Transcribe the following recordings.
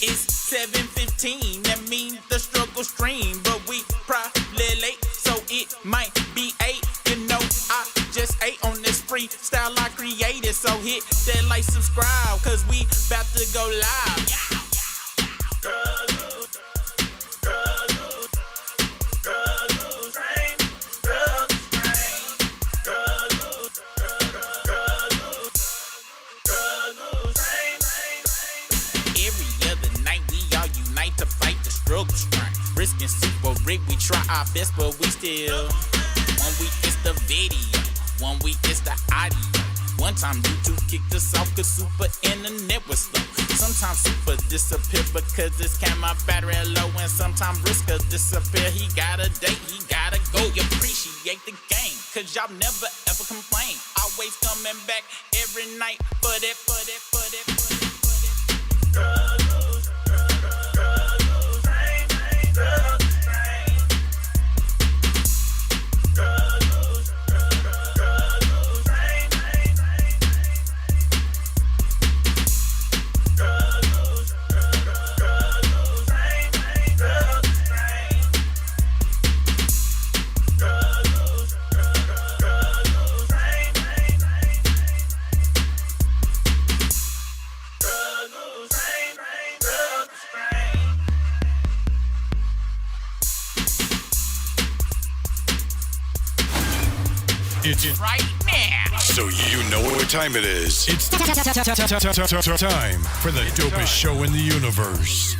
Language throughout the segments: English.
It's 7:15, that means the struggle stream, but we probably late, so it might be 8. You know, I just ate on this freestyle I created, so hit that like, subscribe, cause we about to go live. Risking super rig, we try our best, but we still. 1 week it's the video, 1 week it's the audio. One time YouTube kicked us off cause super internet was slow. Sometimes super disappear because this camera battery low. And sometimes Brisker disappear, he got a date, he gotta go. You appreciate the game, cause y'all never ever complain. Always coming back every night for that. It's right now. So you know what time it is. It's time for the dopest show in the universe.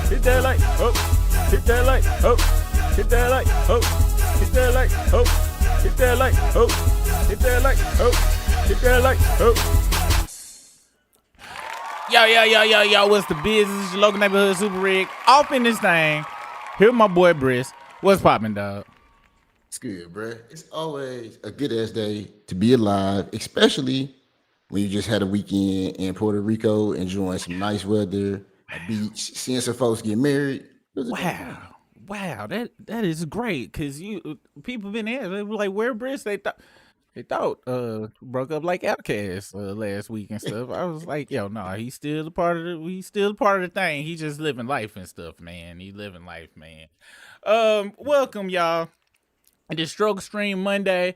Hit that like, oh, hit that like, oh, hit that like, oh, hit that like, oh, hit that like, oh, hit that like, oh, hit that like, oh. Yo, what's the business? It's your local neighborhood super rig. Off in this thing. Here my boy Briss. What's poppin', dog? It's good, bruh. It's always a good ass day to be alive, especially when you just had a weekend in Puerto Rico, enjoying some nice weather, a beach, seeing some folks get married. Wow, that is great. Cause people been there. They were like, where Briss? They thought broke up like Outkast last week and stuff. I was like, yo, no, he's still a part of the thing. He's just living life and stuff, man. He's living life, man. Welcome, y'all. This Struggle Stream Monday.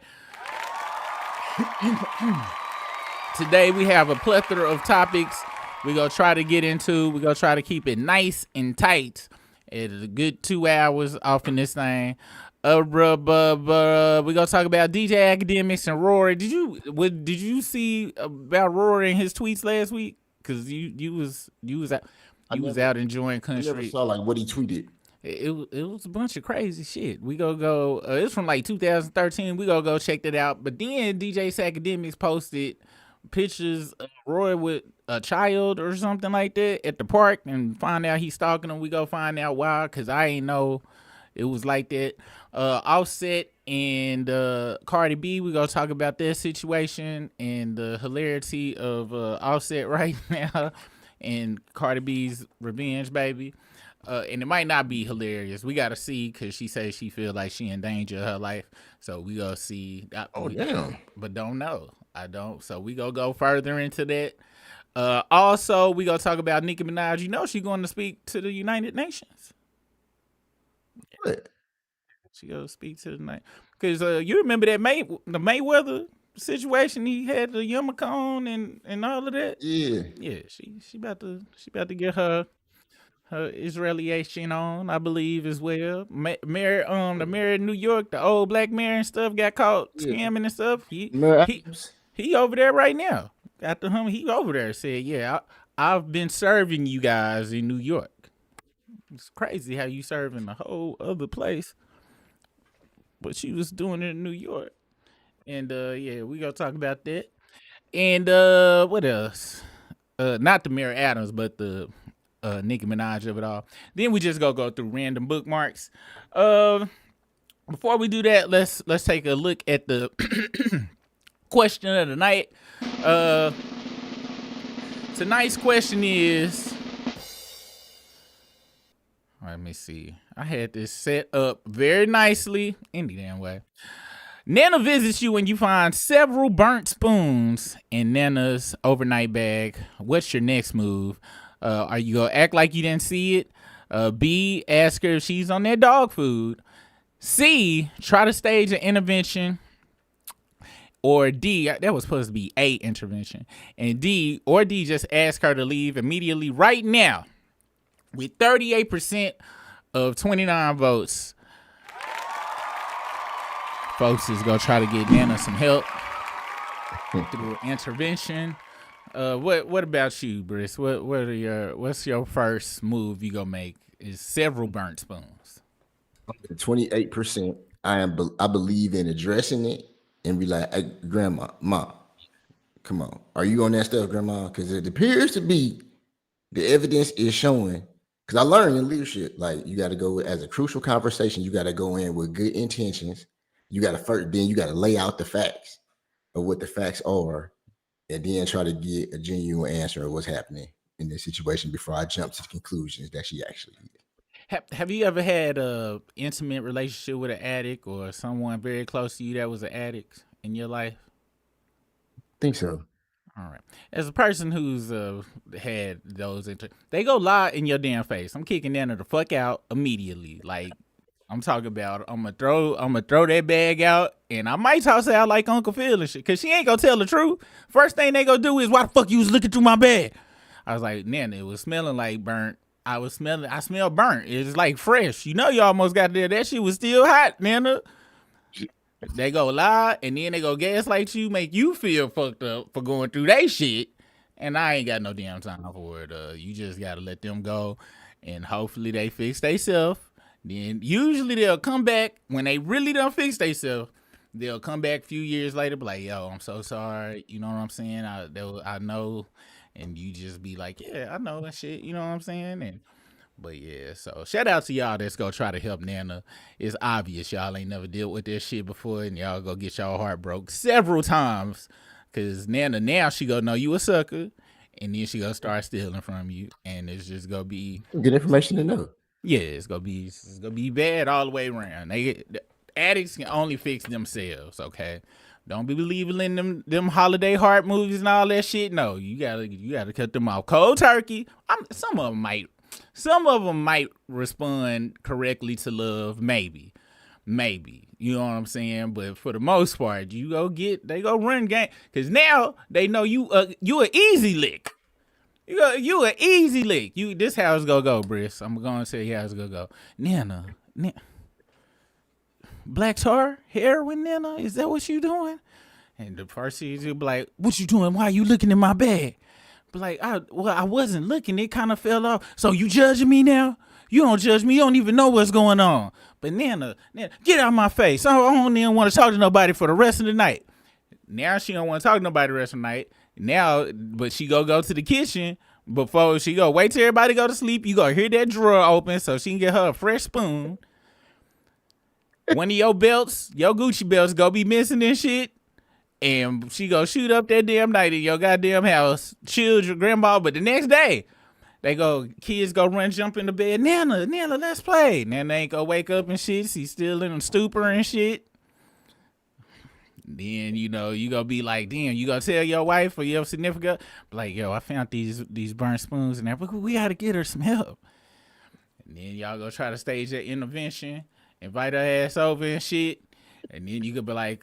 Today we have a plethora of topics we're going to try to get into. We're going to try to keep it nice and tight. It's a good 2 hours off in this thing. We're going to talk about DJ Akademiks and Rory. Did you see about Rory and his tweets last week? Because you was out enjoying country. I never saw like what he tweeted. It was a bunch of crazy shit. We gonna go. It's from like 2013. We gonna go check that out. But then DJ Akademiks posted pictures of Roy with a child or something like that at the park, and find out he's stalking him. We go find out why, cause I ain't know it was like that. Offset and Cardi B. We gonna talk about their situation and the hilarity of Offset right now and Cardi B's revenge, baby. And it might not be hilarious. We gotta see, because she says she feel like she in danger of her life. So we gonna see. Damn. But don't know. I don't. So we gonna go further into that. Also, we gonna talk about Nicki Minaj. You know she going to speak to the United Nations. What? She gonna speak to the night. Because you remember that the Mayweather situation? He had the Yumacon and all of that. Yeah. Yeah. She about to get her Israeliation on, I believe, as well. The mayor of New York, the old black mayor and stuff, got caught scamming and stuff. He over there right now. Got the he over there said, yeah, I've been serving you guys in New York. It's crazy how you serve in a whole other place, but she was doing it in New York. And yeah, we gonna talk about that. And what else? Not the Mary Adams, but the Nicki Minaj of it all. Then we just go through random bookmarks. Before we do that, let's take a look at the question of the night. Tonight's question is. Let me see. I had this set up very nicely, any damn way. Nana visits you when you find several burnt spoons in Nana's overnight bag. What's your next move? Are you gonna act like you didn't see it? B, ask her if she's on that dog food. C, try to stage an intervention. Or D, that was supposed to be A, intervention. And D, just ask her to leave immediately right now. With 38% of 29 votes, folks is gonna try to get Nana some help through intervention. What about you, Briss? What's your first move you gonna make? Is several burnt spoons. 28%. I believe in addressing it and be like, hey, Grandma, Mom, come on, are you on that stuff, Grandma? Because it appears to be the evidence is showing. Because I learned in leadership, like you got to go as a crucial conversation. You got to go in with good intentions. You got to then you got to lay out the facts of what the facts are, and then try to get a genuine answer of what's happening in this situation before I jump to the conclusions that she actually did. Have you ever had a intimate relationship with an addict or someone very close to you that was an addict in your life? I think so. All right. As a person who's had those, they go lie in your damn face. I'm kicking Nana the fuck out immediately. Like I'm talking about, I'm gonna throw that bag out, and I might toss it out like Uncle Phil and shit, cause she ain't gonna tell the truth. First thing they gonna do is, why the fuck you was looking through my bag? I was like, Nana, it was smelling like burnt. I smell burnt. It's like fresh. You know, you almost got there. That shit was still hot, Nana. They go lie, and then they go gaslight you, make you feel fucked up for going through that shit. And I ain't got no damn time for it. You just gotta let them go, and hopefully they fix themselves. Then usually they'll come back when they really done fix themselves. They'll come back a few years later, be like, "Yo, I'm so sorry." You know what I'm saying? I know, and you just be like, "Yeah, I know that shit." You know what I'm saying? But yeah, so shout out to y'all that's gonna try to help Nana. It's obvious y'all ain't never dealt with this shit before, and y'all go get y'all heart broke several times. Cause Nana now she gonna know you a sucker, and then she gonna start stealing from you, and it's just gonna be good information to know. Yeah, it's gonna be bad all the way around. The addicts can only fix themselves, okay? Don't be believing in them holiday heart movies and all that shit. No, you gotta cut them off cold turkey. Some of them might respond correctly to love, maybe. You know what I'm saying? But for the most part, they go run game, cause now they know you an easy lick. You an easy lick. This how it's gonna go, Briss. I'm gonna say how it's gonna go. Nana, black tar heroin, Nana. Is that what you doing? And the first thing you be like, "What you doing? Why are you looking in my bag?" But like, I wasn't looking. It kind of fell off. So you judging me now? You don't judge me. You don't even know what's going on. But Nana, get out of my face. I don't even want to talk to nobody for the rest of the night. Now she don't want to talk to nobody the rest of the night. Now, but she go to the kitchen before she go. Wait till everybody go to sleep. You go hear that drawer open so she can get her a fresh spoon. One of your belts, your Gucci belts, go be missing and shit. And she go shoot up that damn night in your goddamn house, chill your grandma. But the next day, kids go run, jump in the bed. Nana, let's play. Nana ain't gonna wake up and shit. She's still in a stupor and shit. Then, you gonna be like, damn, you gonna tell your wife or your significant, like, yo, I found these burnt spoons and that. We gotta get her some help. And then y'all go try to stage that intervention, invite her ass over and shit. And then you could be like,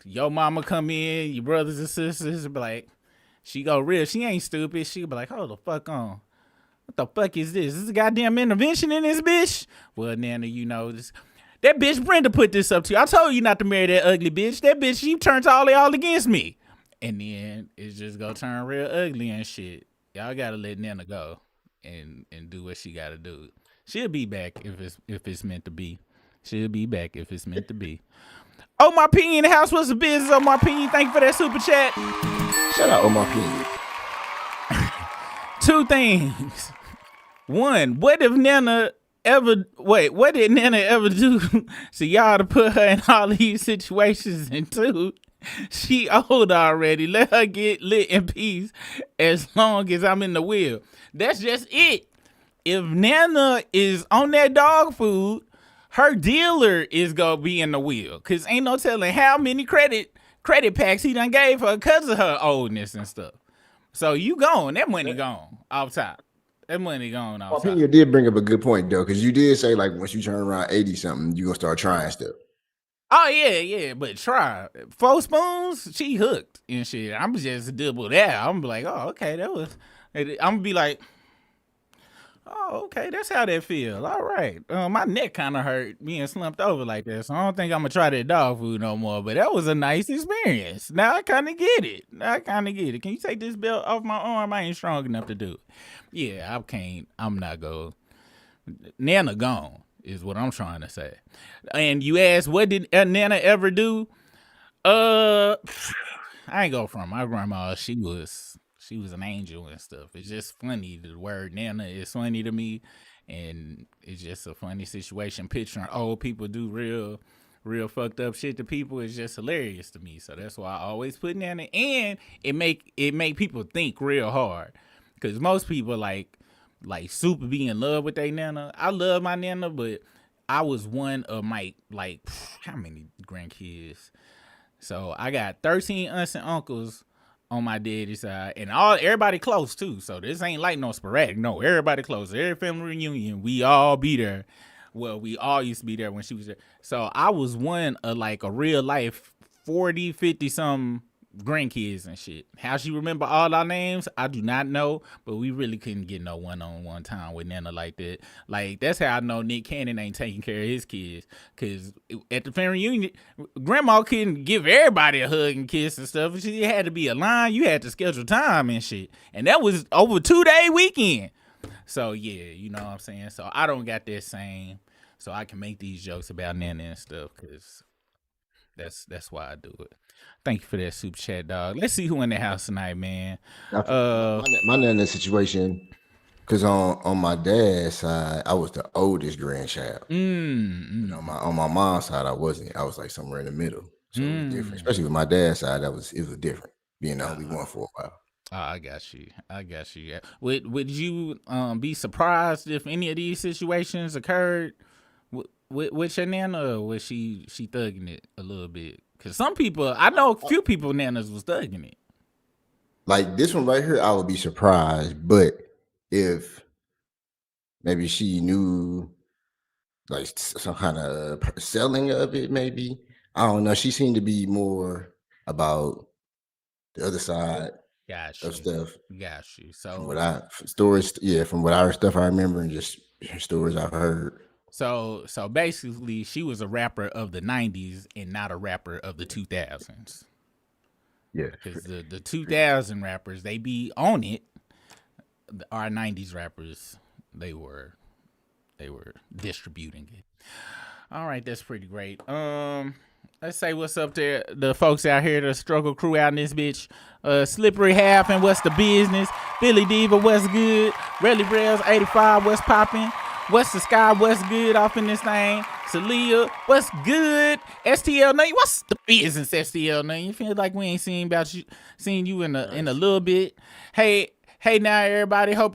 your mama come in, your brothers and sisters, be like, she go real. She ain't stupid. She be like, hold the fuck on. What the fuck is this? Is this a goddamn intervention in this bitch? Well, Nana, this. That bitch Brenda put this up to you. I told you not to marry that ugly bitch. That bitch, she turned all against me. And then it's just gonna turn real ugly and shit. Y'all gotta let Nana go and do what she gotta do. She'll be back if it's meant to be. She'll be back if it's meant to be. Oh, my P in the house. What's the business? Oh, my P. Thank you for that super chat. Shout out Omar P. Two things. One, what did Nana ever do to y'all to put her in all these situations? And two, she old already. Let her get lit in peace as long as I'm in the wheel. That's just it. If Nana is on that dog food, her dealer is gonna be in the wheel. Cause ain't no telling how many credit packs he done gave her because of her oldness and stuff. So you gone. That money gone off top. That money gone off top. You did bring up a good point though, because you did say like once you turn around 80 something, you gonna start trying stuff. Oh yeah, but try 4 spoons. She hooked and shit. I'm just double that. I'm like, oh okay, that was. I'm gonna be like, oh okay, that's how that feel. All right, my neck kind of hurt being slumped over like that, so I don't think I'm gonna try that dog food no more. But that was a nice experience. Now I kind of get it. Can you take this belt off my arm? I ain't strong enough to do it. Yeah, I can't. I'm not going. Nana gone is what I'm trying to say. And you asked, what did Nana ever do? I ain't go from my grandma. She was an angel and stuff. It's just funny. The word Nana is funny to me, and it's just a funny situation. Picturing old people do real fucked up shit to people is just hilarious to me. So that's why I always put Nana, and it make people think real hard. Cause most people like super be in love with their Nana. I love my Nana, but I was one of my how many grandkids? So I got 13 aunts and uncles on my daddy's side, and everybody close too. So this ain't like no sporadic. No, everybody close. Every family reunion, we all be there. Well, we all used to be there when she was there. So I was one of like a real life 40, 50 something grandkids and shit. How she remember all our names, I do not know, but we really couldn't get no one-on-one time with Nana like that. Like, that's how I know Nick Cannon ain't taking care of his kids, because at the family reunion, grandma couldn't give everybody a hug and kiss and stuff. She had to be a line. You had to schedule time and shit, and that was over 2-day weekend. So yeah, you know what I'm saying. So I don't got that same, so I can make these jokes about Nana and stuff, because that's why I do it. Thank you for that super chat, dog. Let's see who in the house tonight, man. My Nana situation, because on my dad's side, I was the oldest grandchild. And on my mom's side, I wasn't. I was like somewhere in the middle. So it was different. Especially with my dad's side, it was different. Being the only one for a while. Oh, I got you. Yeah. Would you be surprised if any of these situations occurred with your Nana, or was she thugging it a little bit? Because some people, I know a few people, Nanas was thugging it. Like this one right here, I would be surprised. But if maybe she knew like some kind of selling of it, maybe. I don't know. She seemed to be more about the other side of stuff. Got you. So from what I stuff I remember, and just stories I've heard. So basically, she was a rapper of the 90s and not a rapper of the 2000s. Yeah. Because the 2000 rappers, they be on it. Our 90s rappers, they were distributing it. All right, that's pretty great. Let's say what's up to the folks out here, the struggle crew out in this bitch. Slippery Half and What's the Business? Billy Diva, what's good? Relly Rails 85, what's popping? What's the Sky, what's good off in this thing? Celia, what's good? STL Name, what's the business? STL Name, you feel like we ain't seen you in a little bit. Hey now everybody, hope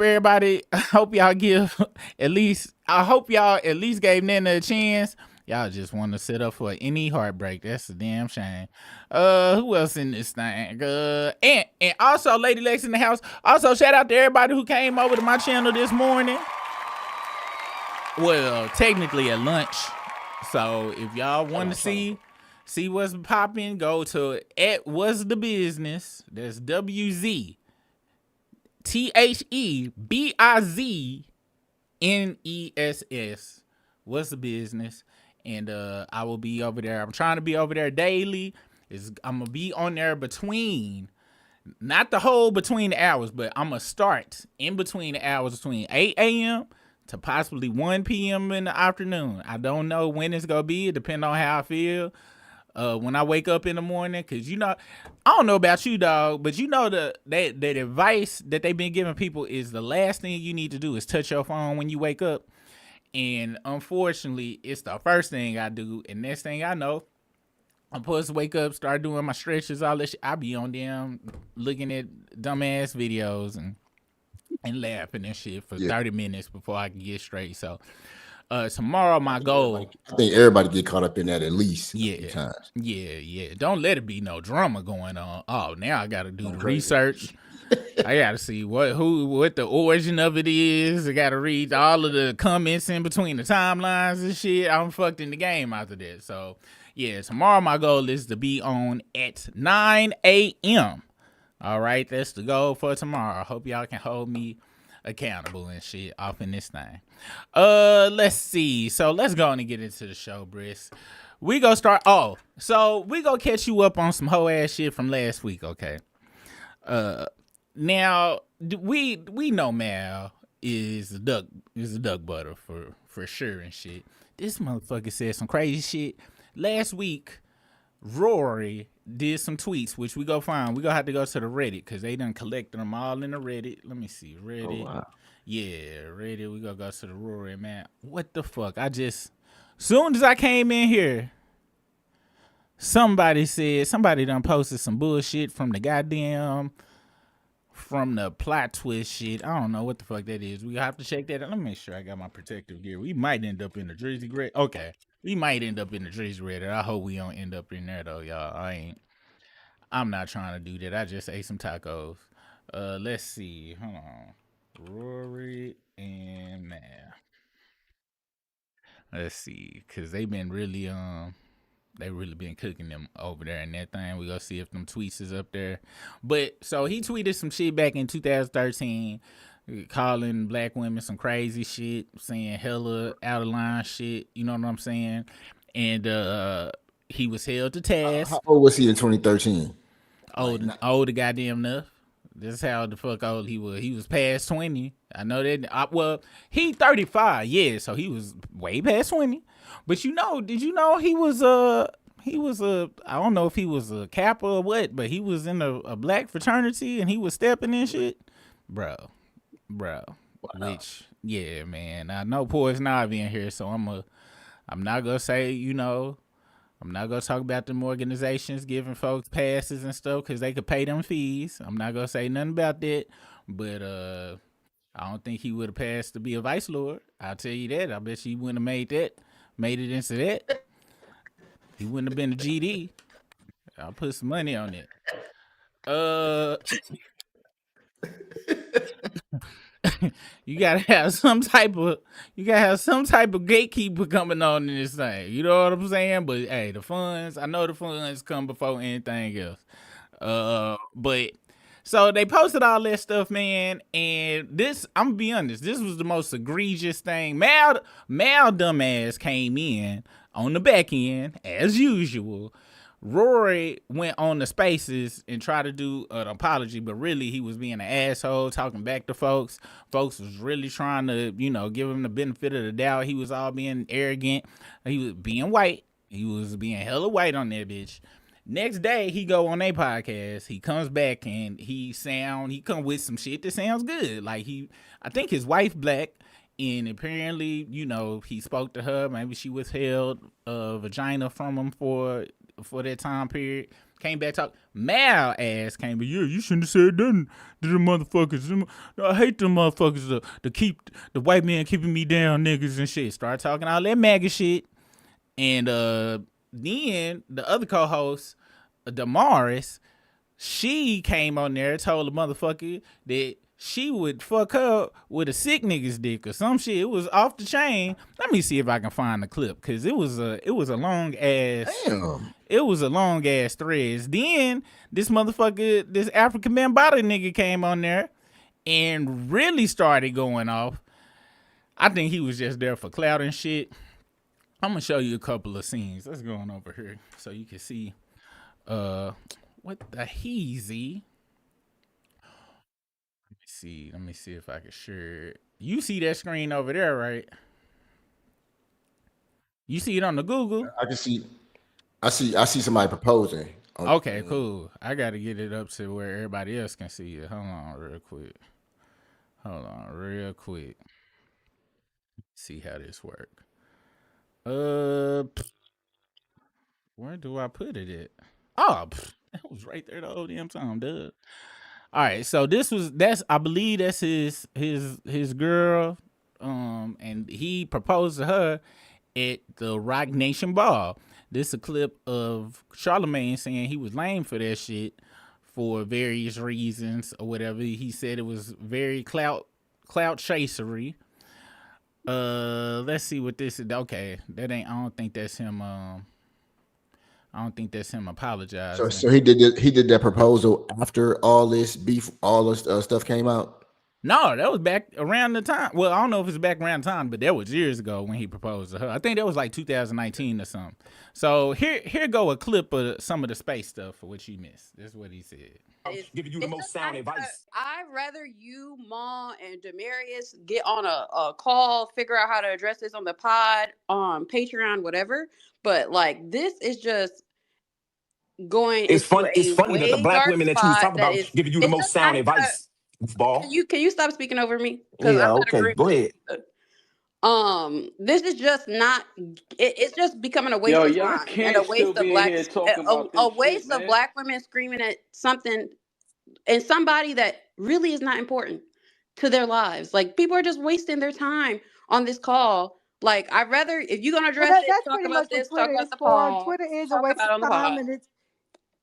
y'all give at least, I hope y'all at least gave Nana a chance. Y'all just want to set up for any heartbreak. That's a damn shame. Who else in this thing? And also Lady Lex in the house. Also shout out to everybody who came over to my channel this morning. Well, technically at lunch. So if y'all want to see what's popping, go to @What's the Business. That's WZTHEBIZNESS. What's the Business? And I will be over there. I'm trying to be over there daily. I'm gonna be on there between, not the whole between the hours, but I'm gonna start in between the hours between 8 a.m. to possibly 1 p.m. in the afternoon. I don't know when it's gonna be. It depends on how I feel. When I wake up in the morning, cause I don't know about you, dog, but that advice that they've been giving people is the last thing you need to do is touch your phone when you wake up. And unfortunately, it's the first thing I do. And next thing I know, I'm supposed to wake up, start doing my stretches, all this shit. I be on them looking at dumbass videos and laughing and shit for 30 minutes before I can get straight. So tomorrow my goal. I think everybody get caught up in that at least a few times. Yeah. Don't let it be no drama going on. Oh, now I gotta do the research. I gotta see what the origin of it is. I gotta read all of the comments in between the timelines and shit. I'm fucked in the game after that. So yeah, tomorrow my goal is to be on at 9 a.m. All right, that's the goal for tomorrow. I hope y'all can hold me accountable and shit off in this thing. Let's see. So let's go on and get into the show, Briss. We go start. Oh, so we go catch you up on some hoe ass shit from last week. Okay. Now we know Mal is a duck butter for sure and shit. This motherfucker said some crazy shit last week. Rory did some tweets, which we go find. We gonna have to go to the Reddit because they done collected them all in the Reddit. Let me see, Reddit. Oh, wow. Yeah, Reddit. We gonna go to the Rory, man. What the fuck? Soon as I came in here, somebody done posted some bullshit from the plot twist shit. I don't know what the fuck that is. We have to check that out. Let me make sure I got my protective gear. We might end up in the Drizzy Reddit. Okay. We might end up in the Drizzy Reddit. I hope we don't end up in there though, y'all. I'm not trying to do that. I just ate some tacos. Let's see. Hold on. Rory and Mal. Let's see. Cause they been really been cooking them over there and that thing. We gonna see if them tweets is up there. But so he tweeted some shit back in 2013, calling black women some crazy shit, saying hella out of line shit. You know what I'm saying? And he was held to task. How old was he in 2013? Old goddamn enough. This is how the fuck old he was. He was past 20. I know that. Well, he 35. Yeah, so he was way past 20. But did you know he was I don't know if he was a Kappa or what, but he was in a black fraternity and he was stepping in shit, bro. Wow. Which, yeah, man. I know Poison Ivy in here, so I'm not gonna say, I'm not gonna talk about them organizations giving folks passes and stuff because they could pay them fees. I'm not gonna say nothing about that, but I don't think he would have passed to be a vice lord. I'll tell you that. I bet he wouldn't have made it into that. He wouldn't have been a GD. I'll put some money on it. You gotta have some type of gatekeeper coming on in this thing. You know what I'm saying? But hey, I know the funds come before anything else. But so they posted all that stuff, man, and I'm gonna be honest, this was the most egregious thing. Mal dumbass came in on the back end, as usual. Rory went on the spaces and tried to do an apology, but really he was being an asshole, talking back to folks. Folks was really trying to, give him the benefit of the doubt. He was all being arrogant. He was being white. He was being hella white on that bitch. Next day, he go on a podcast. He comes back and he come with some shit that sounds good. Like I think his wife black, and apparently, he spoke to her. Maybe she withheld a vagina from him for that time period. Came back talk. Mal ass came back. Yeah, you shouldn't have said nothing to the motherfuckers. I hate them motherfuckers to keep the white man keeping me down, niggas and shit. Start talking all that MAGA shit. And then the other co-host, Damaris, she came on there and told the motherfucker that she would fuck her with a sick nigga's dick or some shit. It was off the chain. Let me see if I can find the clip, because it was a long ass. Damn. It was a long ass threads. Then this motherfucker, this African Bambaataa nigga came on there and really started going off. I think he was just there for clout and shit. I'm gonna show you a couple of scenes. Let's go on over here so you can see what the heezy. Let me see if I can share it. You see that screen over there, right? You see it on the Google? I can see. I see somebody proposing. Okay, cool. I got to get it up to where everybody else can see it. Hold on real quick. See how this work. Where do I put it at? Oh, that was right there the whole damn time, dude. All right, so I believe that's his girl, and he proposed to her at the Rock Nation Ball. This is a clip of Charlamagne saying he was lame for that shit for various reasons or whatever. He said it was very clout chasery. Let's see what this is. Okay, that ain't. I don't think that's him. I don't think that's him apologizing. So he did that proposal after all this beef, all this stuff came out. No, that was back around the time. Well, I don't know if it's back around the time, but that was years ago when he proposed to her. I think that was like 2019 or something. So here go a clip of some of the space stuff for what you missed. This is what he said. Giving you the most sound advice. I'd rather you, Ma, and Demarius get on a call, figure out how to address this on the pod, on Patreon, whatever. But like, this is just going. It's funny that the black women that you was talking about giving you the most sound advice. Ball. Can you stop speaking over me? Yeah, okay, go ahead. This is just not. It's just becoming a waste of time and a waste of black women screaming at something and somebody that really is not important to their lives. Like, people are just wasting their time on this call. Like, I'd rather, if you're gonna address it, talk about this, talk about the phone. Twitter is a waste of time, and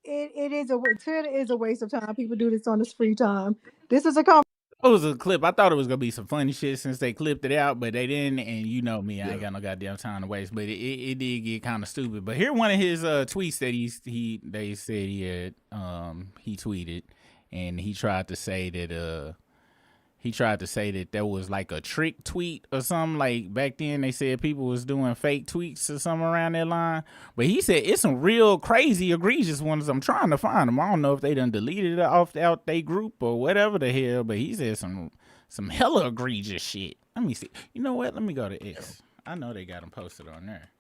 Twitter is a waste of time. People do this on this free time. This is a It was a clip. I thought it was gonna be some funny shit since they clipped it out, but they didn't. And you know me, I ain't got no goddamn time to waste. But it did get kind of stupid. But here, one of his tweets that they said he had he tweeted, and he tried to say that that was like a trick tweet or something. Like, back then they said people was doing fake tweets or something around that line. But he said it's some real crazy egregious ones. I'm trying to find them. I don't know if they done deleted it out they group or whatever the hell. But he said some hella egregious shit. Let me see. You know what? Let me go to X. I know they got them posted on there.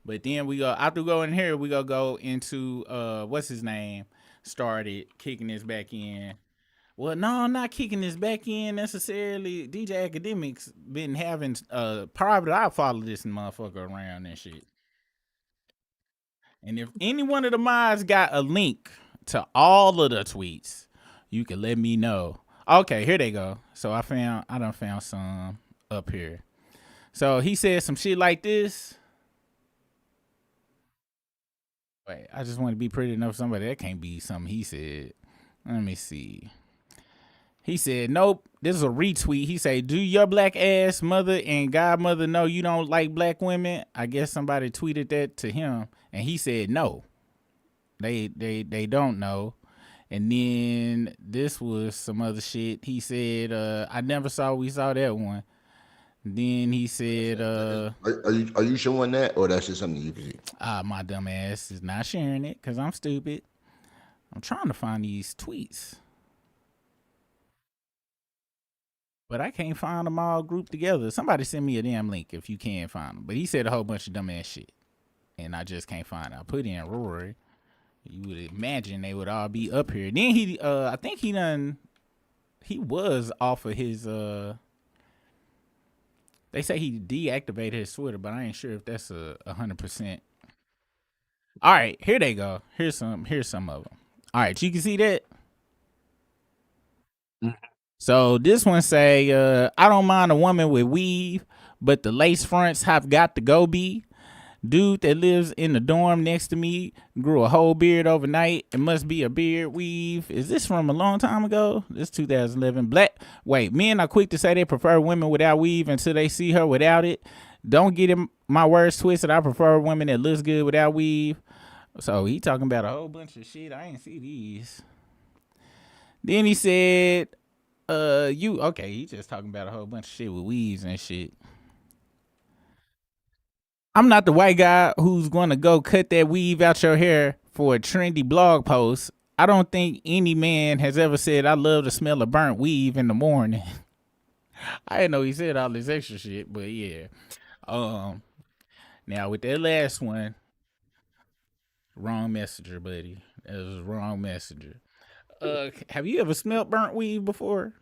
But then we go after going here. We go into what's his name started kicking this back in. Well, no, I'm not kicking this back in necessarily. DJ Akademiks been having private. I follow this motherfucker around and shit. And if any one of the mods got a link to all of the tweets, you can let me know. Okay, here they go. So I done found some up here. So he said some shit like this. Wait, I just want to be pretty enough for somebody. That can't be something he said. Let me see. He said, nope, this is a retweet. He said, do your black ass mother and godmother know you don't like black women? I guess somebody tweeted that to him, and he said, no, they don't know. And then this was some other shit. He said, I never saw we saw that one. Then he said, are you showing that, or that's just something you can see? My dumb ass is not sharing it because I'm stupid. I'm trying to find these tweets, but I can't find them all grouped together. Somebody send me a damn link if you can find them. But he said a whole bunch of dumbass shit, and I just can't find it. I put in Rory. You would imagine they would all be up here. Then I think he was off of his, they say he deactivated his Twitter, but I ain't sure if that's 100%. All right, here they go. Here's some of them. All right, you can see that. So this one say, I don't mind a woman with weave, but the lace fronts have got to go be. Dude that lives in the dorm next to me grew a whole beard overnight. It must be a beard weave. Is this from a long time ago? This 2011. Men are quick to say they prefer women without weave until they see her without it. Don't get my words twisted. I prefer women that looks good without weave. So he talking about a whole bunch of shit. I ain't see these. Then he said, he just talking about a whole bunch of shit with weaves and shit. I'm not the white guy who's going to go cut that weave out your hair for a trendy blog post. I don't think any man has ever said, I love the smell of burnt weave in the morning. I didn't know he said all this extra shit, but yeah. Now with that last one, wrong messenger, buddy. That was wrong messenger. Have you ever smelt burnt weed before?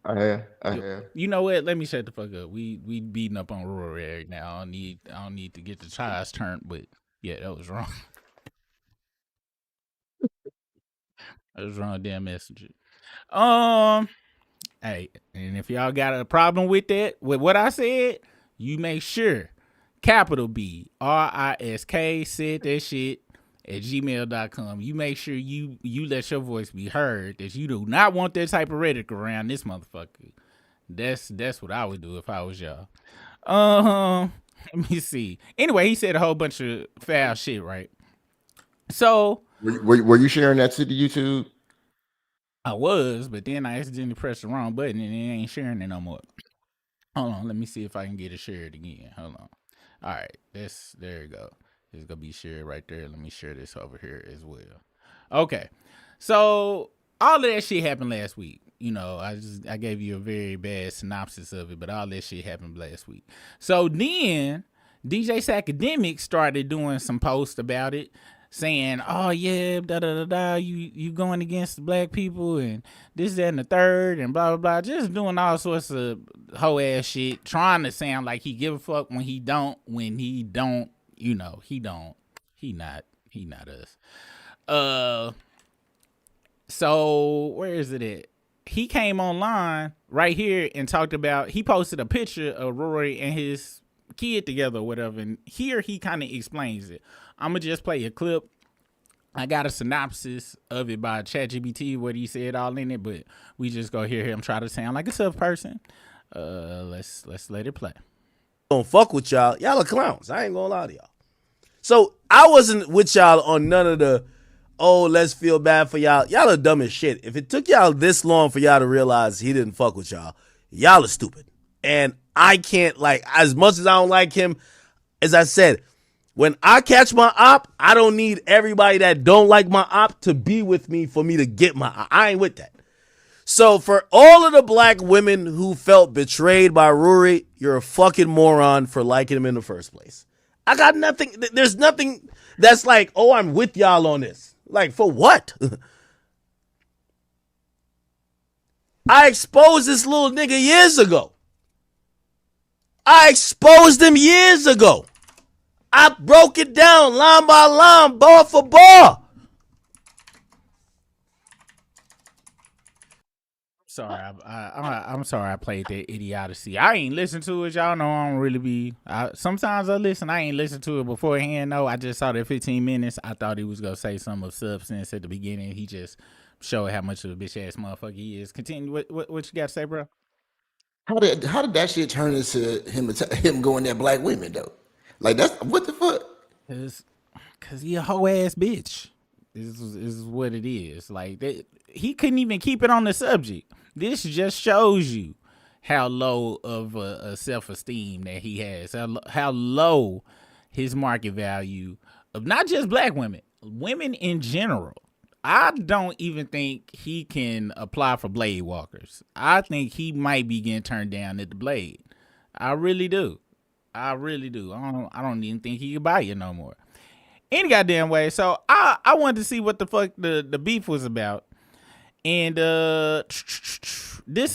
I have. I have. You know what? Let me shut the fuck up. We beating up on Rory right now. I don't need to get the tires turned, but yeah, that was wrong. That was wrong, damn messenger. Hey, and if y'all got a problem with that, with what I said, you make sure capital B RISK said that shit at gmail.com. You make sure you let your voice be heard, that you do not want that type of rhetoric around this motherfucker. That's what I would do if I was y'all. Let me see. Anyway, he said a whole bunch of foul shit, right? So Were you sharing that to the YouTube? I was, but then I accidentally pressed the wrong button and it ain't sharing it no more. Hold on, let me see if I can get it shared again. Hold on. All right, there you go. It's gonna be shared right there. Let me share this over here as well. Okay, so all of that shit happened last week. You know, I gave you a very bad synopsis of it, but all that shit happened last week. So then DJ Akademiks started doing some posts about it, saying, "Oh yeah, da da da da, you going against black people and this, that, and the third, and blah blah blah," just doing all sorts of hoe ass shit, trying to sound like he give a fuck when he don't, you know, he not us. So where is it at? He came online right here and talked about, he posted a picture of Rory and his kid together or whatever, and here he kind of explains it. I'm gonna just play a clip. I got a synopsis of it by ChatGPT, what he said all in it, but we just go hear him try to sound like a tough person. Let's let it play. Don't fuck with y'all. Y'all are clowns. I ain't gonna lie to y'all. So I wasn't with y'all on none of the, oh, let's feel bad for y'all. Y'all are dumb as shit. If it took y'all this long for y'all to realize he didn't fuck with y'all, y'all are stupid. And I can't, like, as much as I don't like him, as I said, when I catch my op, I don't need everybody that don't like my op to be with me for me to get my op. I ain't with that. So for all of the black women who felt betrayed by Rory, you're a fucking moron for liking him in the first place. I got nothing. There's nothing that's like, oh, I'm with y'all on this. Like, for what? I exposed this little nigga years ago. I exposed him years ago. I broke it down line by line, bar for bar. Sorry, I'm sorry I played that idiocy. I ain't listened to it. Y'all know I don't really be. Sometimes I listen. I ain't listened to it beforehand. No, I just saw that 15 minutes. I thought he was gonna say something of substance at the beginning. He just showed how much of a bitch ass motherfucker he is. Continue. What you got to say, bro? How did that shit turn into him going at black women though? Like, that's what the fuck? Cause he a hoe ass bitch. This is what it is. Like that, he couldn't even keep it on the subject. This just shows you how low of a self-esteem that he has. How low his market value of not just black women, women in general. I don't even think he can apply for Blade Walkers. I think he might be getting turned down at the Blade. I really do. I don't even think he can buy it no more. Any goddamn way. So I wanted to see what the fuck the beef was about. And this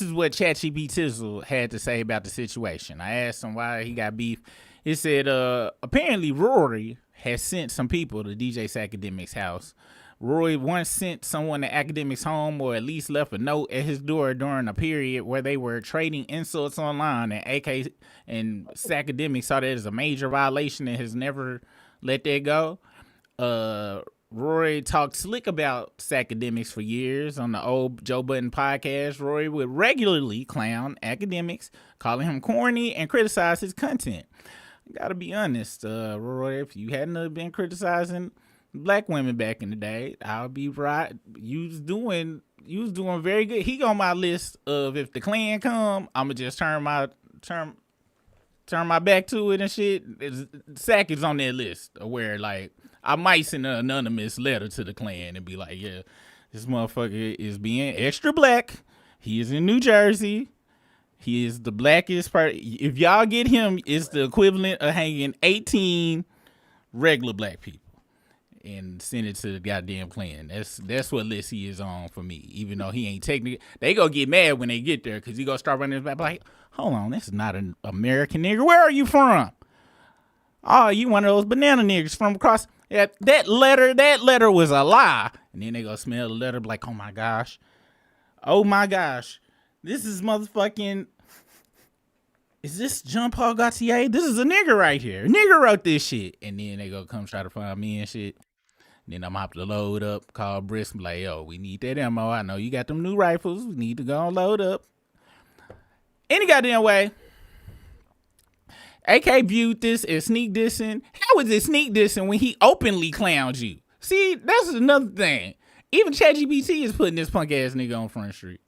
is what ChatGPT Tizzle had to say about the situation. I asked him why he got beef. It said apparently Rory has sent some people to DJ Akademiks' house. Rory once sent someone to Akademiks' home, or at least left a note at his door during a period where they were trading insults online, and AK and Akademiks saw that as a major violation and has never let that go. Rory talked slick about Akademiks for years on the old Joe Budden podcast. Rory would regularly clown Akademiks, calling him corny and criticize his content. Gotta be honest, Rory, if you hadn't been criticizing black women back in the day, I'll be right. You was doing very good. He on my list of, if the Klan come, I'ma just turn my back to it and shit. Sack is on that list, where like I might send an anonymous letter to the Klan and be like, yeah, this motherfucker is being extra black. He is in New Jersey. He is the blackest person. If y'all get him, it's the equivalent of hanging 18 regular black people and send it to the goddamn Klan. That's what list he is on for me. Even though he ain't technically, they gonna get mad when they get there because he gonna start running his back like, hold on, this is not an American nigga. Where are you from? Oh, you one of those banana niggas from across. That letter was a lie. And then they gonna smell the letter like, oh my gosh, this is motherfucking. Is this Jean Paul Gaultier? This is a nigga right here. Nigga wrote this shit. And then they go come try to find me and shit. Then I'm hop to load up, call Brisk, like, yo, we need that ammo. I know you got them new rifles. We need to go and load up. Any goddamn way. AK viewed this as sneak dissing. How is it sneak dissing when he openly clowned you? See, that's another thing. Even ChatGPT is putting this punk ass nigga on Front Street.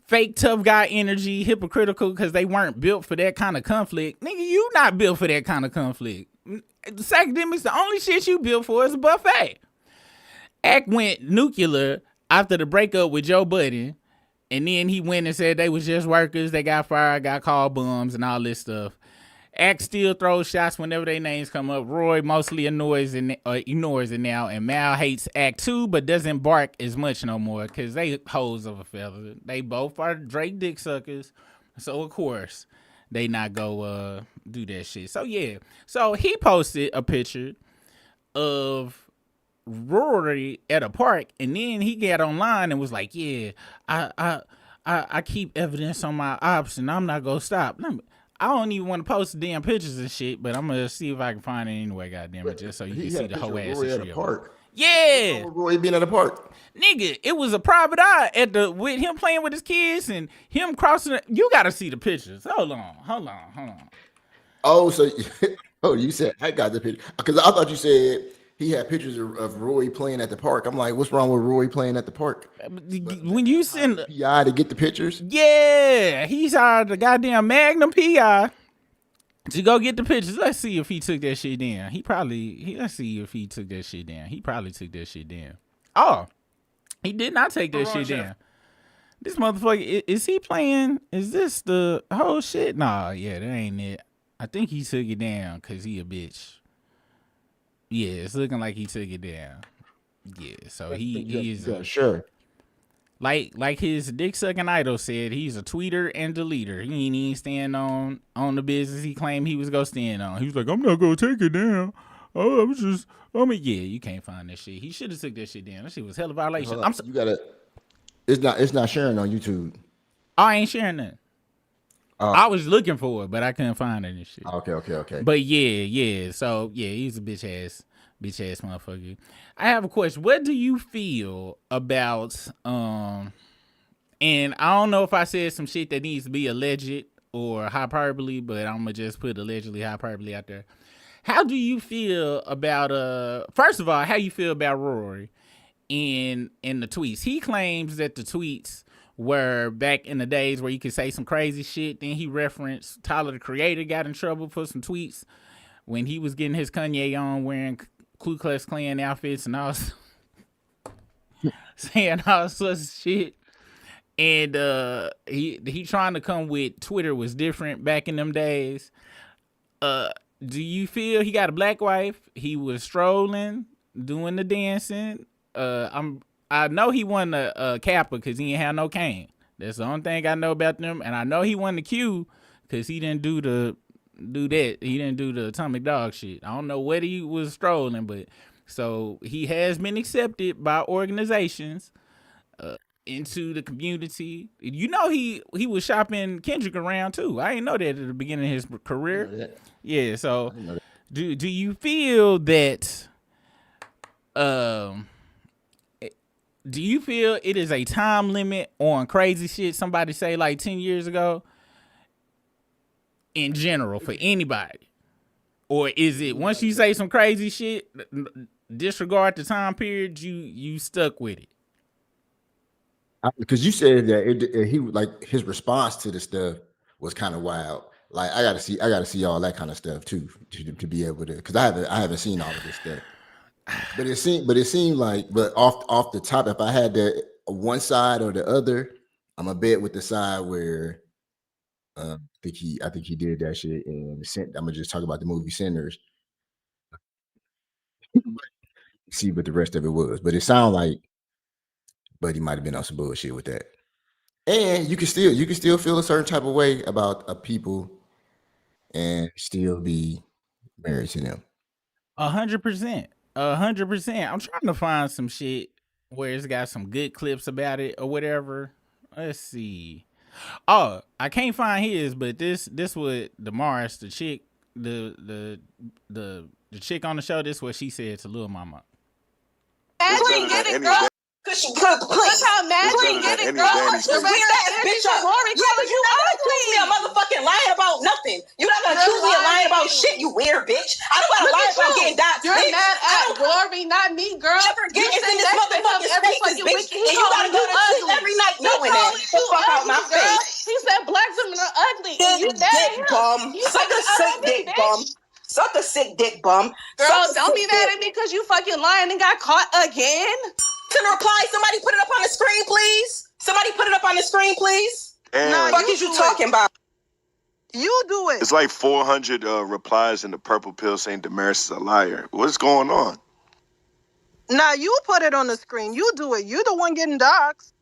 Fake tough guy energy, hypocritical because they weren't built for that kind of conflict. Nigga, you not built for that kind of conflict. Akademiks, the only shit you built for is a buffet. Act went nuclear after the breakup with Joe Budden, and then he went and said they was just workers, they got fired, got called bums, and all this stuff. Act still throws shots whenever their names come up. Rory mostly ignores it now, and Mal hates Act too, but doesn't bark as much no more because they hoes of a feather. They both are Drake dick suckers, so of course they not go do that shit. So yeah, so he posted a picture of Rory at a park, and then he got online and was like, "Yeah, I keep evidence on my ops, and I'm not gonna stop." I don't even want to post the damn pictures and shit, but I'm gonna see if I can find it anyway. Goddamn it, just so you can see the whole ass at a park. Yeah, Rory being at a park. Nigga, it was a private eye with him playing with his kids and him crossing. You gotta see the pictures. Hold on. Oh, so you said I got the picture because I thought you said he had pictures of Rory playing at the park. I'm like, what's wrong with Rory playing at the park? When you send PI to get the pictures, yeah, he's hired the goddamn Magnum PI to go get the pictures. Let's see if he took that shit down. Let's see if he took that shit down. He probably took that shit down. Oh, he did not take that shit down. This motherfucker, is he playing? Is this the whole shit? Nah, yeah, that ain't it. I think he took it down because he a bitch. Yeah, it's looking like he took it down. Yeah, so he is sure. Like his dick sucking idol said, he's a tweeter and deleter. He ain't even stand on the business he claimed he was gonna stand on. He was like, I'm not gonna take it down. Oh, yeah, you can't find that shit. He should have took that shit down. That shit was hella violation. You gotta. It's not sharing on YouTube. I ain't sharing that. I was looking for it, but I couldn't find it and shit. Okay. But yeah. So yeah, he's a bitch ass motherfucker. I have a question. What do you feel about and I don't know if I said some shit that needs to be alleged or hyperbole, but I'm gonna just put allegedly hyperbole out there. How do you feel about first of all, how you feel about Rory in the tweets? He claims that the tweets were back in the days where you could say some crazy shit. Then he referenced Tyler the Creator got in trouble for some tweets when he was getting his Kanye on wearing Ku Klux Klan outfits and all saying all sorts of shit. And he trying to come with Twitter was different back in them days. Do you feel he got a black wife? He was strolling, doing the dancing. I know he won the Kappa because he ain't have no cane. That's the only thing I know about them. And I know he won the Q because he didn't do that. He didn't do the Atomic Dog shit. I don't know what he was strolling, but so he has been accepted by organizations into the community. You know he was shopping Kendrick around too. I didn't know that at the beginning of his career. Yeah, so do you feel that do you feel it is a time limit on crazy shit somebody say like 10 years ago in general for anybody? Or is it once you say some crazy shit, disregard the time period, you stuck with it? Because you said that he like his response to the stuff was kind of wild. Like I gotta see all that kind of stuff too to be able to, because I haven't seen all of this stuff. But it seemed like, but off the top, if I had the one side or the other, I'm a bet with the side where I think he did that shit. And I'm gonna just talk about the movie Sinners. See what the rest of it was, but it sounded like Buddy might have been on some bullshit with that. And you can still feel a certain type of way about a people and still be married to them. 100%. 100%. I'm trying to find some shit where it's got some good clips about it or whatever. Let's see. Oh, I can't find his, but this what Damaris, the chick, the chick on the show, this what she said to Lil Mama. Clean, get it, girl. Cause she could, please. Look how mad clean, get it, girl. The weird ass bitch on Rory. Yeah, but you not gonna accuse me of motherfucking lying about nothing. You not gonna accuse me of lying about shit, you weird bitch. I don't gotta lie about getting dots. You're mad at Rory, not me, girl. Never get in this motherfucking space, bitch. And you gotta go to sleep every night knowing that. The fuck out my face. He said black women are ugly. Dick bum. Suck a sick dick bum. Suck a sick dick bum. Girl, don't be mad at me because you fucking lying and got caught again. Can reply? Somebody put it up on the screen, please. Somebody put it up on the screen, please. Nah, what is you talking about? You do it. It's like 400 replies in the purple pill saying Damaris is a liar. What's going on? Nah, you put it on the screen. You do it. You're the one getting doxxed.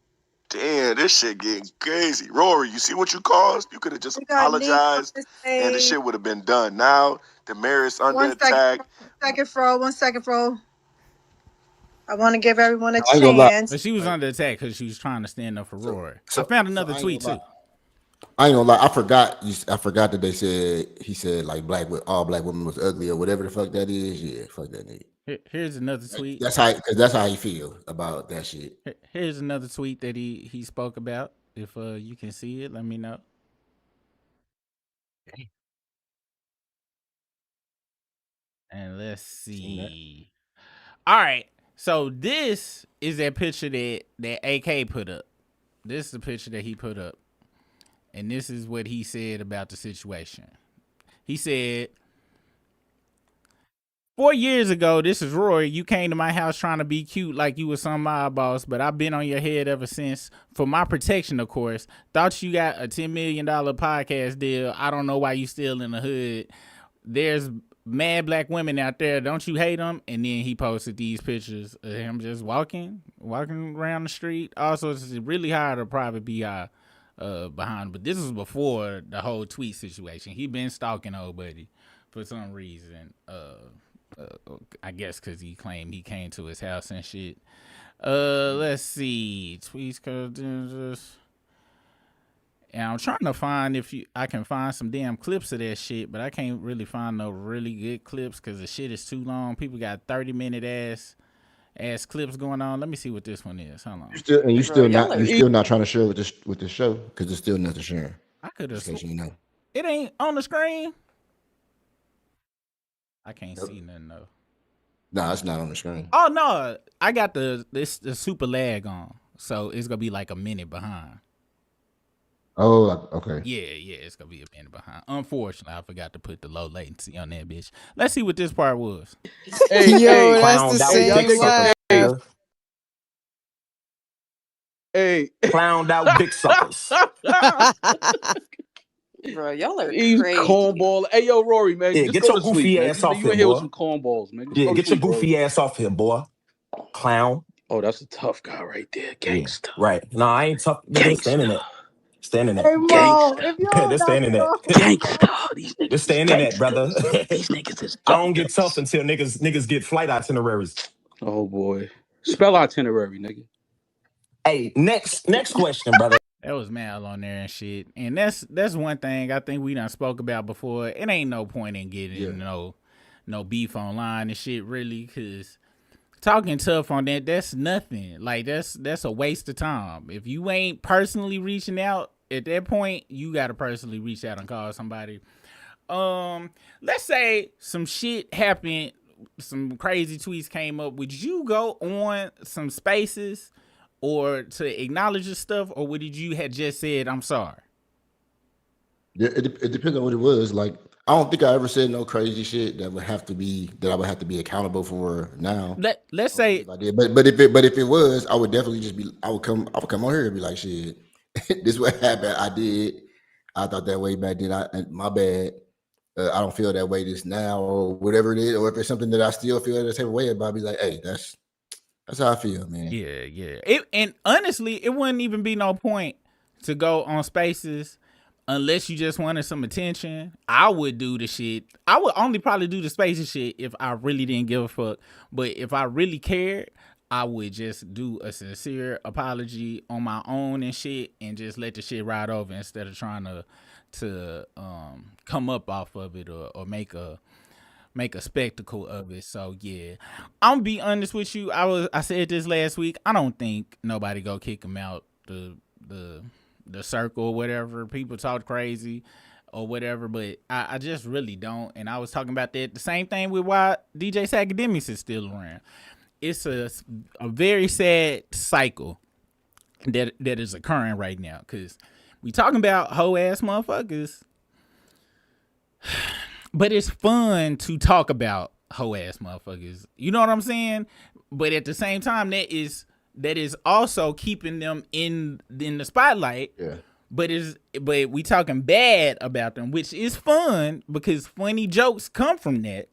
Damn, this shit getting crazy. Rory, you see what you caused? You could have just apologized and the shit would have been done. Now, Damaris under attack. One second, Fro. I want to give everyone a chance. But she was under attack because she was trying to stand up for Rory. I found another tweet too. I ain't gonna lie. I forgot that he said like all black women was ugly or whatever the fuck that is. Yeah, fuck that nigga. Here's another tweet. That's how he feel about that shit. Here's another tweet that he spoke about. If you can see it, let me know. And let's see. All right. So this is that picture that AK put up. This is the picture that he put up. And this is what he said about the situation. He said, 4 years ago, this is Rory. You came to my house trying to be cute like you was some mob boss, but I've been on your head ever since. For my protection, of course. Thought you got a $10 million podcast deal. I don't know why you still in the hood. There's mad black women out there. Don't you hate them? And then he posted these pictures of him just walking around the street. Also, it's really hard to private BI behind. But this was before the whole tweet situation. He been stalking old buddy for some reason. I guess because he claimed he came to his house and shit. Let's see. Tweets cause and I'm trying to find I can find some damn clips of that shit, but I can't really find no really good clips because the shit is too long. People got 30-minute ass clips going on. Let me see what this one is. Hold on. You're still not trying to share with this show because there's still nothing sharing. I could have. You know, it ain't on the screen. I can't see nothing though. No, it's not on the screen. Oh no, I got the super lag on, so it's gonna be like a minute behind. Oh, okay. Yeah, it's gonna be a minute behind. Unfortunately, I forgot to put the low latency on that bitch. Let's see what this part was. Hey, that's the same lag. Hey, clowned out dick suckers. Bro, y'all are crazy. Cornball. Hey, yo, Rory, man. Yeah, get your goofy ass off here, boy. You here with some cornballs, man. Yeah, get your goofy ass off here, boy. Clown. Oh, that's a tough guy right there. Gangsta. Yeah, right. No, I ain't tough. They're standing there. Standing there. Hey, Mo, They're standing there. Gangsta. They're standing there, brother. These niggas is I don't get tough until niggas get flight itineraries. Oh, boy. Spell itinerary, nigga. Hey, next question, brother. That was Mal on there and shit. And that's one thing I think we done spoke about before. It ain't no point in getting no beef online and shit, really, because talking tough on that's nothing. Like, that's a waste of time. If you ain't personally reaching out, at that point, you got to personally reach out and call somebody. Let's say some shit happened, some crazy tweets came up. Would you go on some spaces or to acknowledge your stuff, or would you had just said, I'm sorry? Yeah, it depends on what it was. Like, I don't think I ever said no crazy shit that I would have to be accountable for now. Let's say I did. But if it was, I would definitely I would come on here and be like, shit, this is what happened. I did. I thought that way back then. My bad. I don't feel that way this now or whatever it is, or if it's something that I still feel the same way about, I'll be like, hey, that's how I feel, man. Yeah. And honestly, it wouldn't even be no point to go on Spaces unless you just wanted some attention. I would do the shit. I would only probably do the Spaces shit if I really didn't give a fuck. But if I really cared, I would just do a sincere apology on my own and shit and just let the shit ride over instead of trying to come up off of it or make a spectacle of it. So yeah, I'm gonna be honest with you. I said this last week. I don't think nobody go kick him out the circle or whatever. People talk crazy or whatever, but I just really don't. And I was talking about that. The same thing with why DJ Akademiks is still around. It's a very sad cycle that is occurring right now because we talking about hoe ass motherfuckers. But it's fun to talk about hoe ass motherfuckers. You know what I'm saying? But at the same time, that is also keeping them in the spotlight. Yeah. But we talking bad about them, which is fun because funny jokes come from that.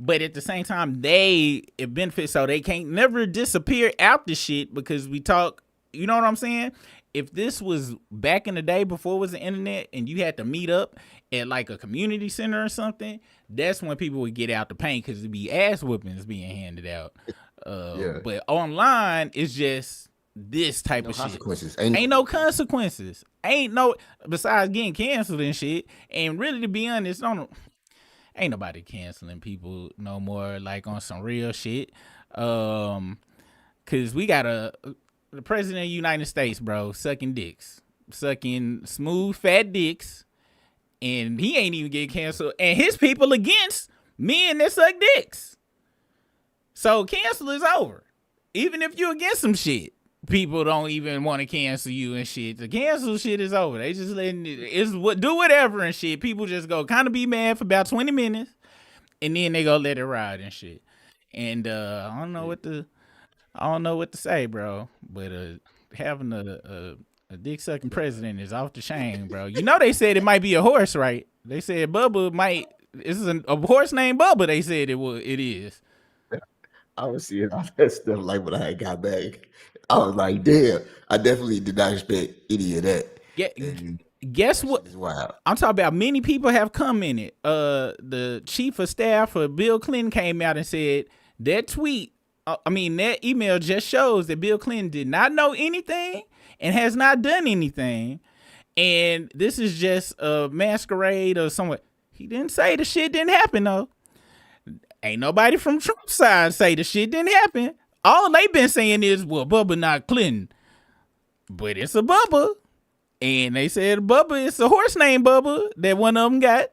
But at the same time, it benefits so they can't never disappear out the shit because we talk. You know what I'm saying? If this was back in the day before it was the internet and you had to meet up at like a community center or something, that's when people would get out the paint because it'd be ass whoopings being handed out. But online, it's just this type of consequences. Shit. Ain't no consequences. Besides getting canceled and shit. And really, to be honest, ain't nobody canceling people no more like on some real shit. Because we got the president of the United States, bro, sucking smooth, fat dicks, and he ain't even get canceled. And his people against men that suck dicks. So cancel is over. Even if you're against some shit, people don't even want to cancel you and shit. The cancel shit is over. They just letting do whatever and shit. People just go kind of be mad for about 20 minutes, and then they go let it ride and shit. And I don't know what to say, bro. But having a dick sucking president is off the chain, bro. You know they said it might be a horse, right? They said Bubba might. This is a horse named Bubba. They said it is. I was seeing all that stuff like when I got back. I was like, damn, I definitely did not expect any of that. Yeah. Guess what? Wow. I'm talking about many people have commented. The chief of staff for Bill Clinton came out and said that that email just shows that Bill Clinton did not know anything and has not done anything. And this is just a masquerade or somewhat. He didn't say the shit didn't happen, though. Ain't nobody from Trump's side say the shit didn't happen. All they been saying is, well, Bubba not Clinton. But it's a Bubba. And they said Bubba, it's a horse named Bubba that one of them got.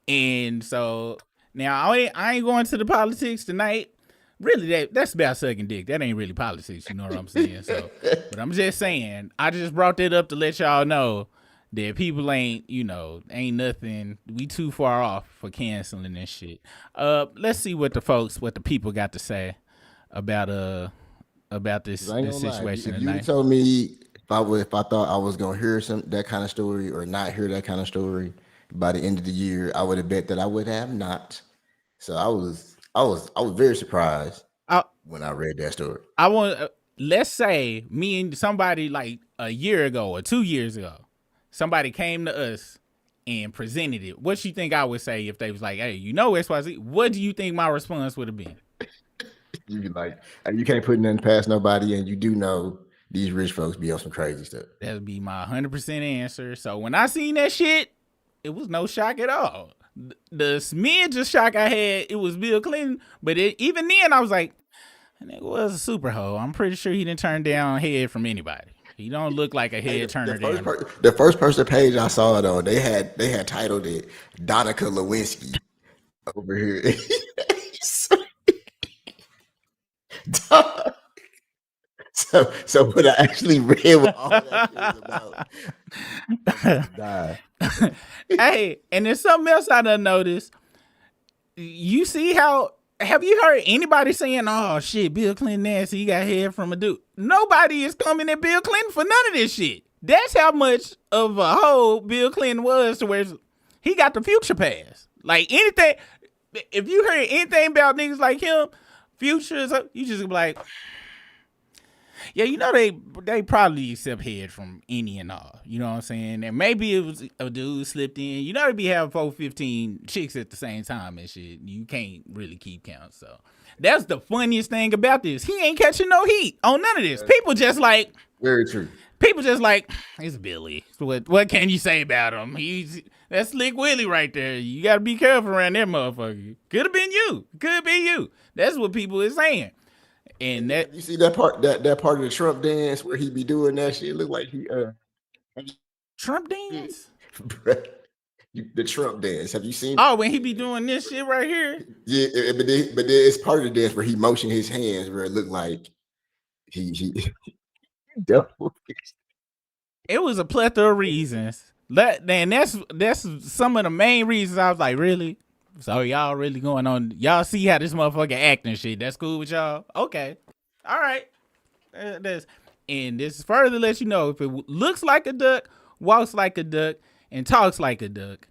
And so now I ain't going to the politics tonight. Really, that's about sucking dick. That ain't really politics, you know what I'm saying? So, but I'm just saying, I just brought that up to let y'all know that people ain't nothing. We too far off for canceling this shit. Let's see what the people got to say about this situation if tonight. You told me if I thought I was gonna hear that kind of story or not hear that kind of story by the end of the year, I would have bet that I would have not. So I was very surprised when I read that story. Let's say me and somebody like a year ago or 2 years ago, somebody came to us and presented it. What you think I would say if they was like, hey, XYZ? What do you think my response would have been? You'd be like, you can't put nothing past nobody, and you do know these rich folks be on some crazy stuff. That would be my 100% answer. So when I seen that shit, it was no shock at all. The smidge of shock I had, it was Bill Clinton. But even then, I was like, that was a super hoe. I'm pretty sure he didn't turn down head from anybody. He don't look like a head turner. The first person page I saw it on, they had titled it Donica Lewinsky over here. So what I actually read what all that shit was about. Hey, and there's something else I done noticed. You see how, have you heard anybody saying, oh shit, Bill Clinton nasty, he got head from a dude? Nobody is coming at Bill Clinton for none of this shit. That's how much of a hoe Bill Clinton was to where he got the future pass. Like anything, if you heard anything about niggas like him, futures, you just be like, yeah, you know they probably accept head from any and all. You know what I'm saying? And maybe it was a dude slipped in. You know they be having 415 chicks at the same time and shit. You can't really keep count. So that's the funniest thing about this. He ain't catching no heat on none of this. People just like very true. People just like, it's Billy. What can you say about him? That's Slick Willie right there. You got to be careful around that motherfucker. Could have been you. Could be you. That's what people is saying. And that you see that part that part of the Trump dance where he be doing that shit look like he Trump dance? The Trump dance. Have you seen? Oh, when he be doing this shit right here? Yeah, but then it's part of the dance where he motion his hands where it looked like he It was a plethora of reasons. That's some of the main reasons I was like, really? So y'all really going on? Y'all see how this motherfucker acting shit? That's cool with y'all? Okay, all right. And this further lets you know if it looks like a duck, walks like a duck, and talks like a duck,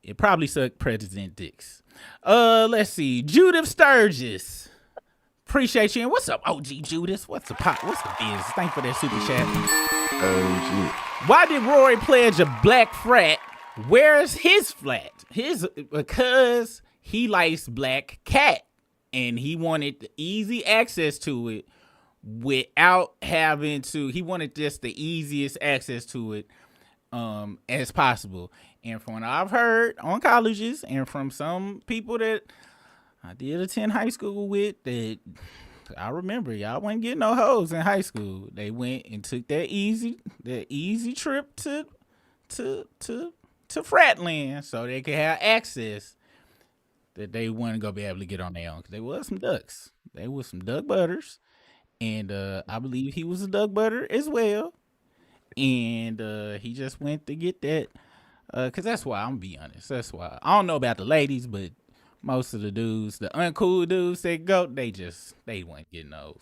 it probably sucked President dicks. Let's see, Judith Sturgis. Appreciate you. And what's up, OG Judas? What's the biz? Thanks for that super chat. Why did Rory pledge a black frat? Where's his flat? Because he likes black cat and he wanted easy access to it without having to. He wanted just the easiest access to it as possible. And from what I've heard on colleges and from some people that I did attend high school with, that I remember y'all wasn't getting no hoes in high school. They went and took that easy trip to Fratland so they could have access that they wasn't gonna be able to get on their own. Cause they was some ducks. They was some duck butters, and I believe he was a duck butter as well. And he just went to get that. Cause that's why I'm gonna be honest. That's why I don't know about the ladies, but most of the dudes, the uncool dudes that go, they weren't getting no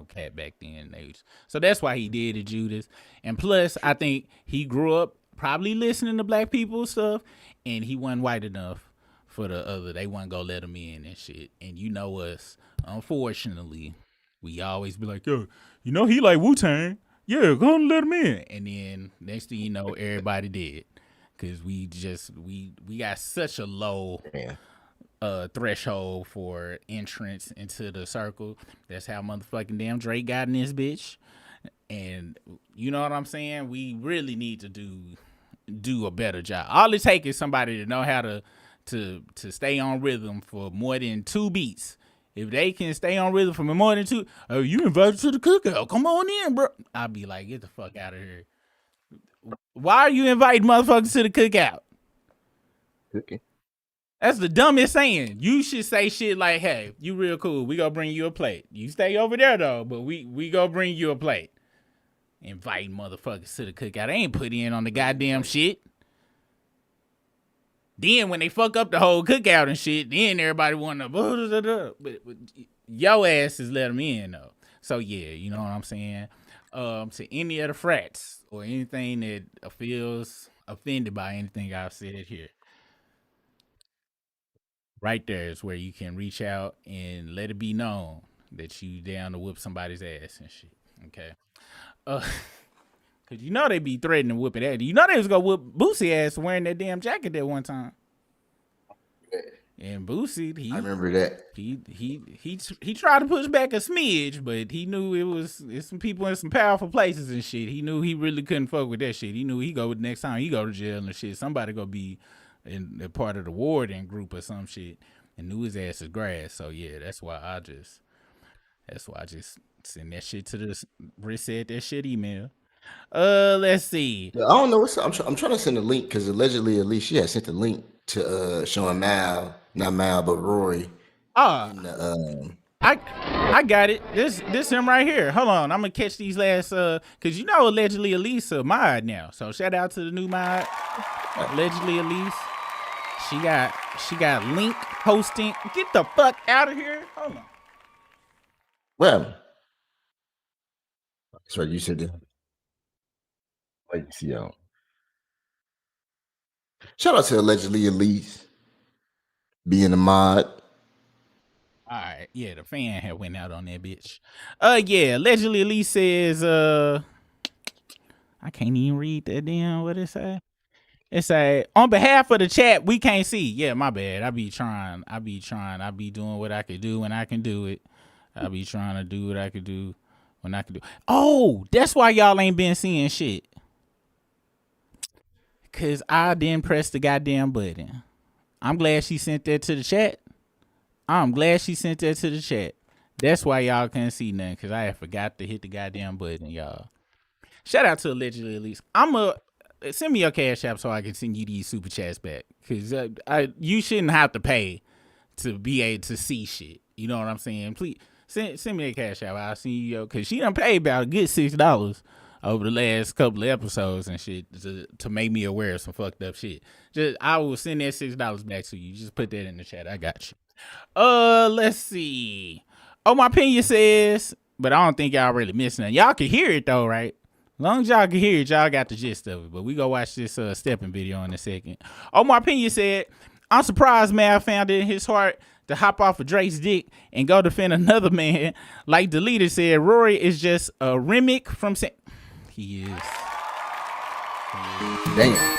cat back then. So that's why he did it, Judas. And plus, I think he grew up probably listening to black people stuff, and he wasn't white enough for the other. They wasn't gonna let him in and shit. And you know us, unfortunately, we always be like, yo, you know he like Wu-Tang. Yeah, go and let him in. And then next thing you know, everybody did. Cause we got such a low threshold for entrance into the circle. That's how motherfucking damn Drake got in this bitch. And you know what I'm saying? We really need to do a better job. All it takes is somebody to know how to stay on rhythm for more than 2 beats. If they can stay on rhythm for more than 2, oh, you invited to the cookout. Come on in, bro. I'll be like, get the fuck out of here. Why are you inviting motherfuckers to the cookout? Okay. That's the dumbest saying. You should say shit like, hey, you real cool. We gonna bring you a plate. You stay over there though, but we gonna bring you a plate. Inviting motherfuckers to the cookout. They ain't put in on the goddamn shit. Then when they fuck up the whole cookout and shit, then everybody wanna but yo asses let them in though. So yeah, you know what I'm saying? To any of the frats or anything that feels offended by anything I've said here, right there is where you can reach out and let it be known that you down to whoop somebody's ass and shit. Okay. Cause you know they be threatening to whoop it at. You know they was gonna whoop Boosie ass wearing that damn jacket that one time. And Boosie, I remember that. He tried to push back a smidge, but he knew it's some people in some powerful places and shit. He knew he really couldn't fuck with that shit. He knew next time he go to jail and shit, somebody gonna be in a part of the warden group or some shit, and knew his ass is grass. So yeah, that's why I just send that shit to the reset that shit email. Let's see. I don't know what's up. I'm trying to send a link because allegedly, at least she had sent a link to showing not Mal, but Rory. I got it. This him right here. Hold on, I'm gonna catch these last cause you know allegedly Elisa mod now. So shout out to the new mod. Allegedly Elise. She got link hosting. Get the fuck out of here. Hold on. Well, that's right. You said that. I can see y'all. Shout out to Allegedly Elise being a mod. All right, yeah, the fan had went out on that bitch. Yeah, Allegedly Elise says, I can't even read that damn, what it say? It say, on behalf of the chat, we can't see. Yeah, my bad. I be doing what I could do when I can do it. I be trying to do what I could do when I can do. Oh, that's why y'all ain't been seeing shit. Cause I didn't press the goddamn button. I'm glad she sent that to the chat. That's why y'all couldn't see nothing, cause I had forgot to hit the goddamn button, y'all. Shout out to Allegedly Elise. Send me your cash app so I can send you these super chats back, cause you shouldn't have to pay to be able to see shit. You know what I'm saying? Please send me that cash app. I'll see you, cause she done paid about a good $6 over the last couple of episodes and shit to make me aware of some fucked up shit. I will send that $6 back to you. Just put that in the chat. I got you. Let's see. Oh, my opinion says, but I don't think y'all really missing it. Y'all can hear it though, right? As long as y'all can hear it, y'all got the gist of it. But we go watch this stepping video in a second. Oh, my opinion said, I'm surprised Mav found it in his heart to hop off of Drake's dick and go defend another man. Like the leader said, Rory is just a Remick from He is. Damn.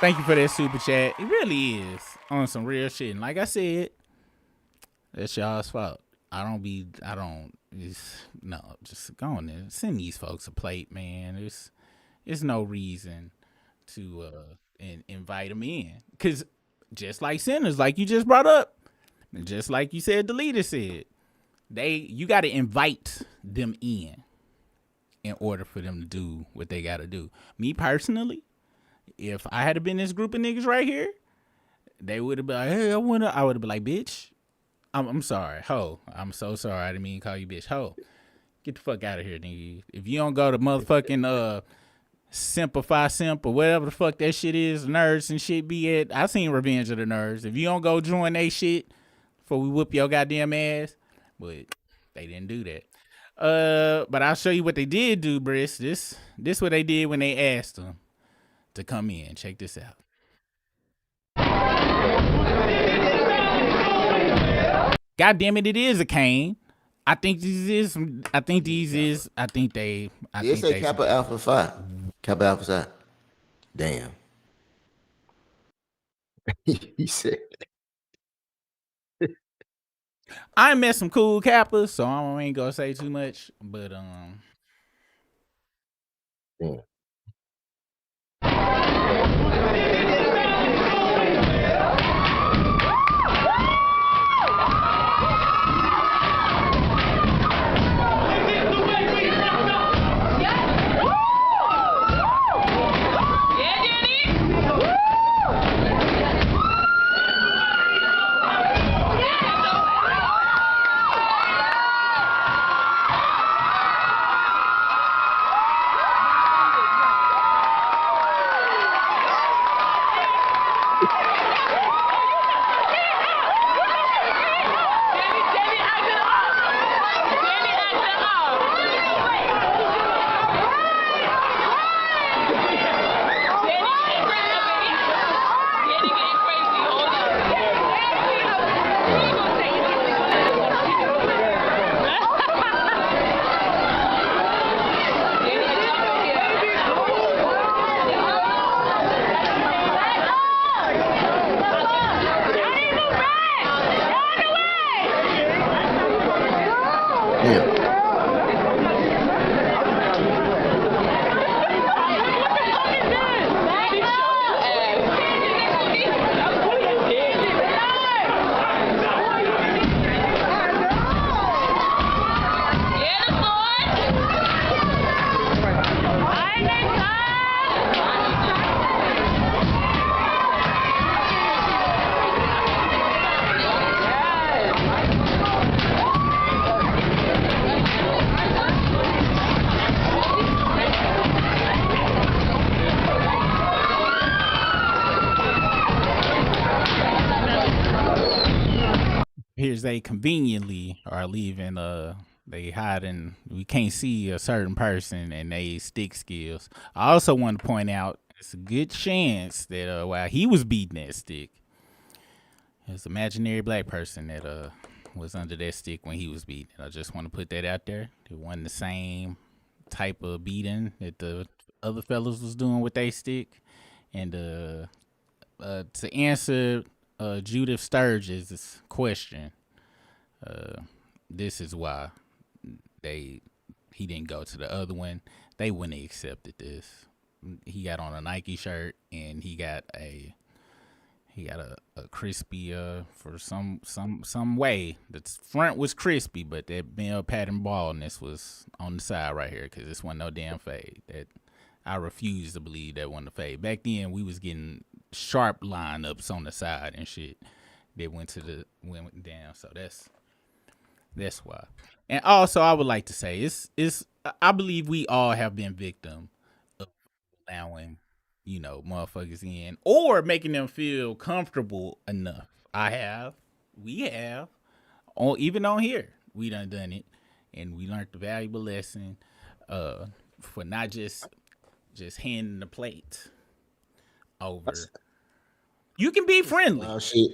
Thank you for that super chat. It really is on some real shit. And like I said, that's y'all's fault. Just go on there. Send these folks a plate, man. There's no reason to invite them in. Because just like sinners, like you just brought up, just like you said, the leader said, you got to invite them in order for them to do what they got to do. Me personally, if I had been this group of niggas right here, they would have been like, hey, I would have been like, bitch, I'm sorry, ho. I'm so sorry. I didn't mean to call you bitch, ho. Get the fuck out of here, nigga. If you don't go to motherfucking Simplify Simp or whatever the fuck that shit is, nerds and shit be at. I seen Revenge of the Nerds. If you don't go join they shit before we whoop your goddamn ass, but they didn't do that. But I'll show you what they did do, Briss. This what they did when they asked them to come in. Check this out. God damn it, it is a cane. I think they say Kappa Alpha Psi. Kappa Alpha Psi. Damn. He said. I met some cool Kappas, so I ain't gonna say too much, but Yeah. Here's they conveniently are leaving They hiding. We can't see a certain person and they stick skills. I also want to point out it's a good chance that while he was beating that stick, there's an imaginary black person that was under that stick when he was beating. I just want to put that out there. It wasn't the same type of beating that the other fellas was doing with their stick. And to answer Judith Sturge's question, this is why he didn't go to the other one. They wouldn't have accepted this. He got on a Nike shirt and he got a crispy for some way. The front was crispy, but that male pattern baldness was on the side right here because this wasn't no damn fade. That I refuse to believe that wasn't a fade. Back then we was getting sharp lineups on the side and shit. They went down, so that's why. And also I would like to say it's I believe we all have been victim of allowing motherfuckers in or making them feel comfortable enough. We have, even on here, we done it, and we learned the valuable lesson for not just handing the plate over. You can be friendly. Wild shit.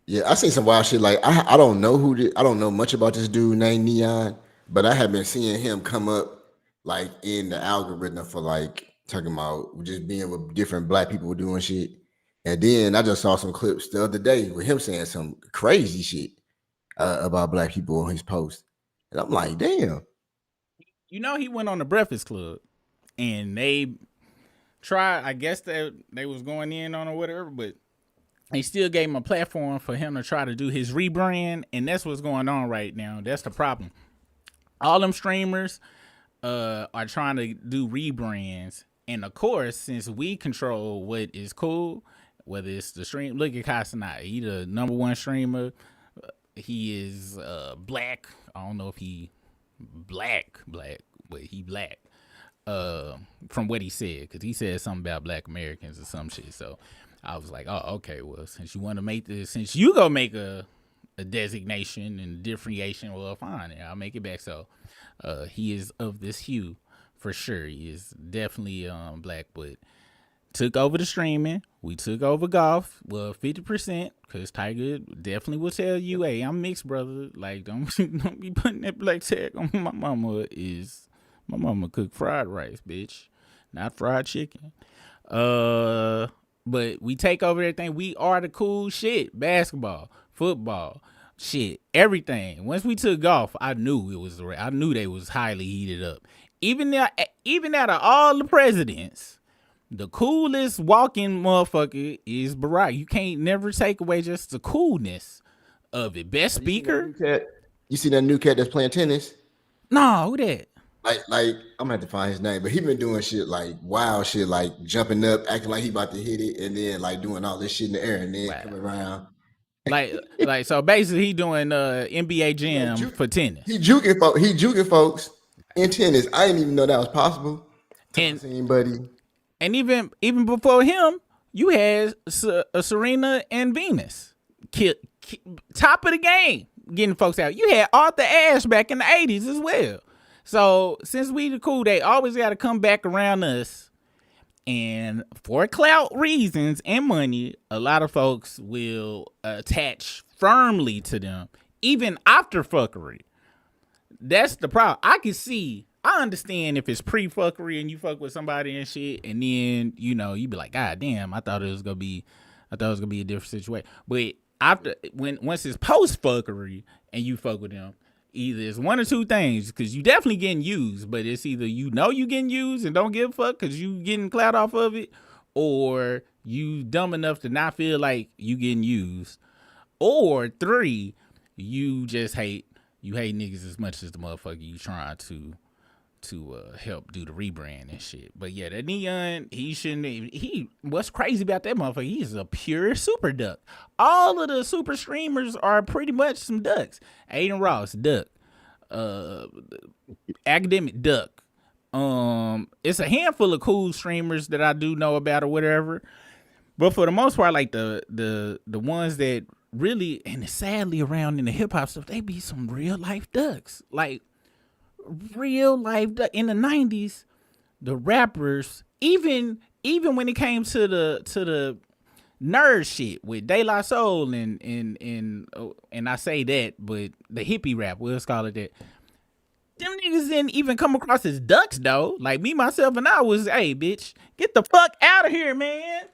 Yeah, I seen some wild shit. Like I don't know I don't know much about this dude named Neon, but I have been seeing him come up like in the algorithm for like talking about just being with different black people doing shit. And then I just saw some clips the other day with him saying some crazy shit about black people on his post. And I'm like, damn. He went on the Breakfast Club and they tried, I guess that they was going in on or whatever, but they still gave him a platform for him to try to do his rebrand. And that's what's going on right now. That's the problem. All them streamers are trying to do rebrands. And of course, since we control what is cool, whether it's the stream, look at Casanat. He the number one streamer. He is black. I don't know if he black, but he black. From what he said, because he said something about black Americans or some shit. So I was like, oh, okay, well, since you want to make this, since you go make a designation and differentiation, well, fine, I'll make it back. So he is of this hue. For sure, he is definitely black, but took over the streaming. We took over golf. Well, 50%, because Tiger definitely will tell you, hey, I'm mixed, brother. Like, don't be putting that black tag on my mama. My mama cook fried rice, bitch, not fried chicken. But we take over everything. We are the cool shit. Basketball, football, shit, everything. Once we took golf, I knew they was highly heated up. Even out of all the presidents, the coolest walking motherfucker is Barack. You can't never take away just the coolness of it. Best speaker. You see that new cat that's playing tennis? No, who that? Like I'm gonna have to find his name, but he been doing shit like wild shit, like jumping up, acting like he about to hit it, and then like doing all this shit in the air, and then coming around. Like so basically he doing NBA Jam for tennis. He juking folks in tennis. I didn't even know that was possible. And even before him, you had Serena and Venus, top of the game, getting folks out. You had Arthur Ashe back in the 80s as well. So since we the cool, they always got to come back around us. And for clout reasons and money, a lot of folks will attach firmly to them, even after fuckery. That's the problem. I understand if it's pre-fuckery and you fuck with somebody and shit, and then you be like, God damn, I thought it was gonna be a different situation. But once it's post-fuckery and you fuck with them, either it's one or two things, because you definitely getting used, but it's either you getting used and don't give a fuck because you getting clout off of it, or you dumb enough to not feel like you getting used, or 3, you just hate niggas as much as the motherfucker you trying to help do the rebrand and shit. But yeah, that Neon, what's crazy about that motherfucker, he's a pure super duck. All of the super streamers are pretty much some ducks. Aiden Ross, duck. Academic, duck. It's a handful of cool streamers that I do know about or whatever. But for the most part, like the ones that really, and sadly around in the hip hop stuff, they be some real life ducks. Like real life in the 90s, the rappers, even when it came to the nerd shit with De La Soul and I say that, but the hippie rap, we'll call it that. Them niggas didn't even come across as ducks though. Like me, myself, and I was, hey, bitch, get the fuck out of here, man.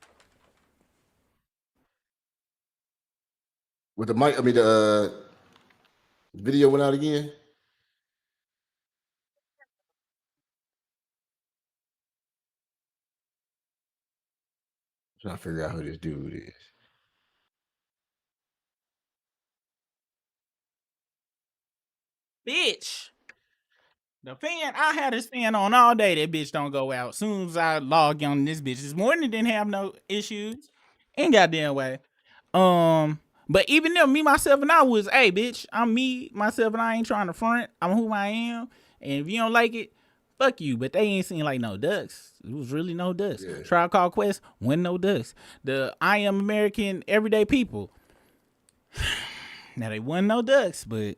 With the mic, I mean the video went out again. I'm trying to figure out who this dude is. Bitch. The fan, I had this fan on all day. That bitch don't go out. Soon as I log on this bitch this morning, it didn't have no issues. Ain't goddamn way. But even them, me, myself, and I was, hey, bitch, I'm me, myself, and I ain't trying to front. I'm who I am. And if you don't like it, fuck you. But they ain't seen like no ducks. It was really no ducks. Yeah. Trial Call Quest, wasn't no ducks. The I Am American Everyday People. Now they wasn't no ducks, but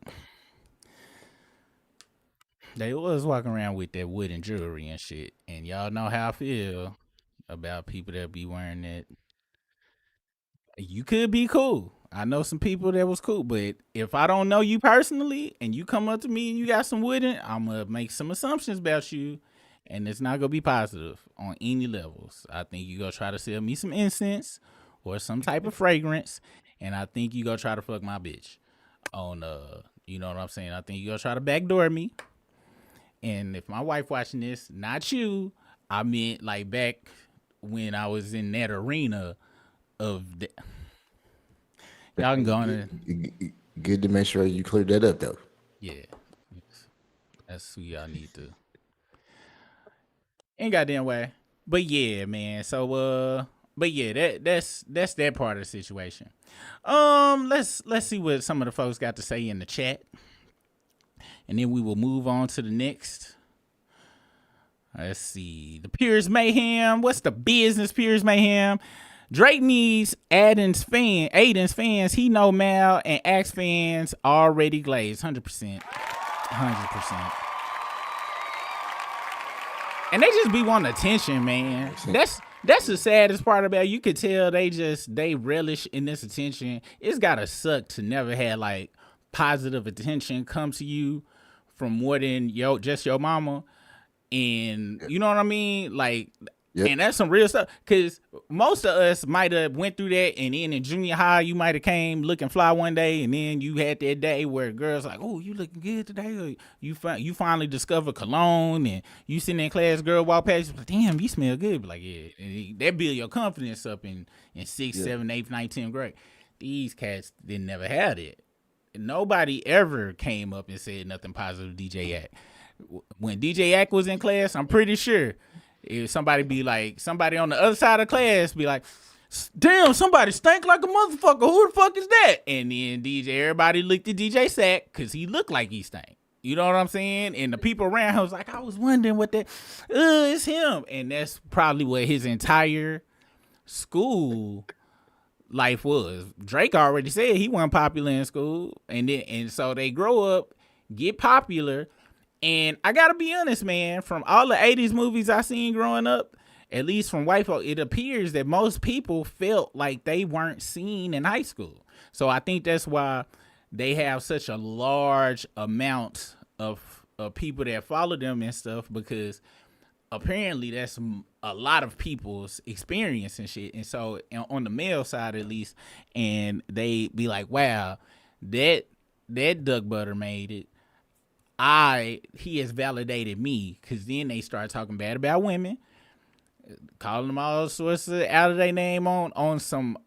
they was walking around with that wooden jewelry and shit. And y'all know how I feel about people that be wearing that. You could be cool. I know some people that was cool, but if I don't know you personally and you come up to me and you got some wooden, I'm going to make some assumptions about you, and it's not going to be positive on any levels. I think you going to try to sell me some incense or some type of fragrance, and I think you going to try to fuck my bitch on, you know what I'm saying? I think you going to try to backdoor me. And if my wife watching this, not you, I meant like back when I was in that arena of the, y'all can go on and good to make sure you clear that up though. Yeah, that's who y'all need to. Ain't goddamn way, but yeah, man. So but yeah, that's that part of the situation. Let's see what some of the folks got to say in the chat, and then we will move on to the next. Let's see. The Piers Mayhem. What's the business, Piers Mayhem? Drake needs Aiden's fans. He know Mal and Axe fans already glazed. 100%. 100%. And they just be wanting attention, man. That's the saddest part about it. You could tell they relish in this attention. It's gotta suck to never have like positive attention come to you from more than just your mama. And you know what I mean? Like, and that's some real stuff. Cause most of us might have went through that, and then in junior high, you might have came looking fly one day, and then you had that day where girls like, oh, you looking good today. Or you finally discover cologne, and you sitting in class, girl walk past you, like, damn, you smell good. But like, yeah, and that build your confidence up in 6th, 7th, 8th, 9th, 10th grade. These cats didn't never had it. Nobody ever came up and said nothing positive to DJ Ack. When DJ Ack was in class, I'm pretty sure if somebody on the other side of class be like, damn, somebody stank like a motherfucker. Who the fuck is that? And then everybody looked at DJ Sack because he looked like he stank. You know what I'm saying? And the people around him was like, I was wondering what that, it's him. And that's probably what his entire school life was. Drake already said he wasn't popular in school. And so they grow up, get popular. And I gotta be honest, man, from all the 80s movies I seen growing up, at least from white folk, it appears that most people felt like they weren't seen in high school. So I think that's why they have such a large amount of people that follow them and stuff, because apparently that's a lot of people's experience and shit. And so on the male side, at least, and they be like, wow, that duck butter made it. He has validated me, because then they start talking bad about women, calling them all sorts of out of their name on some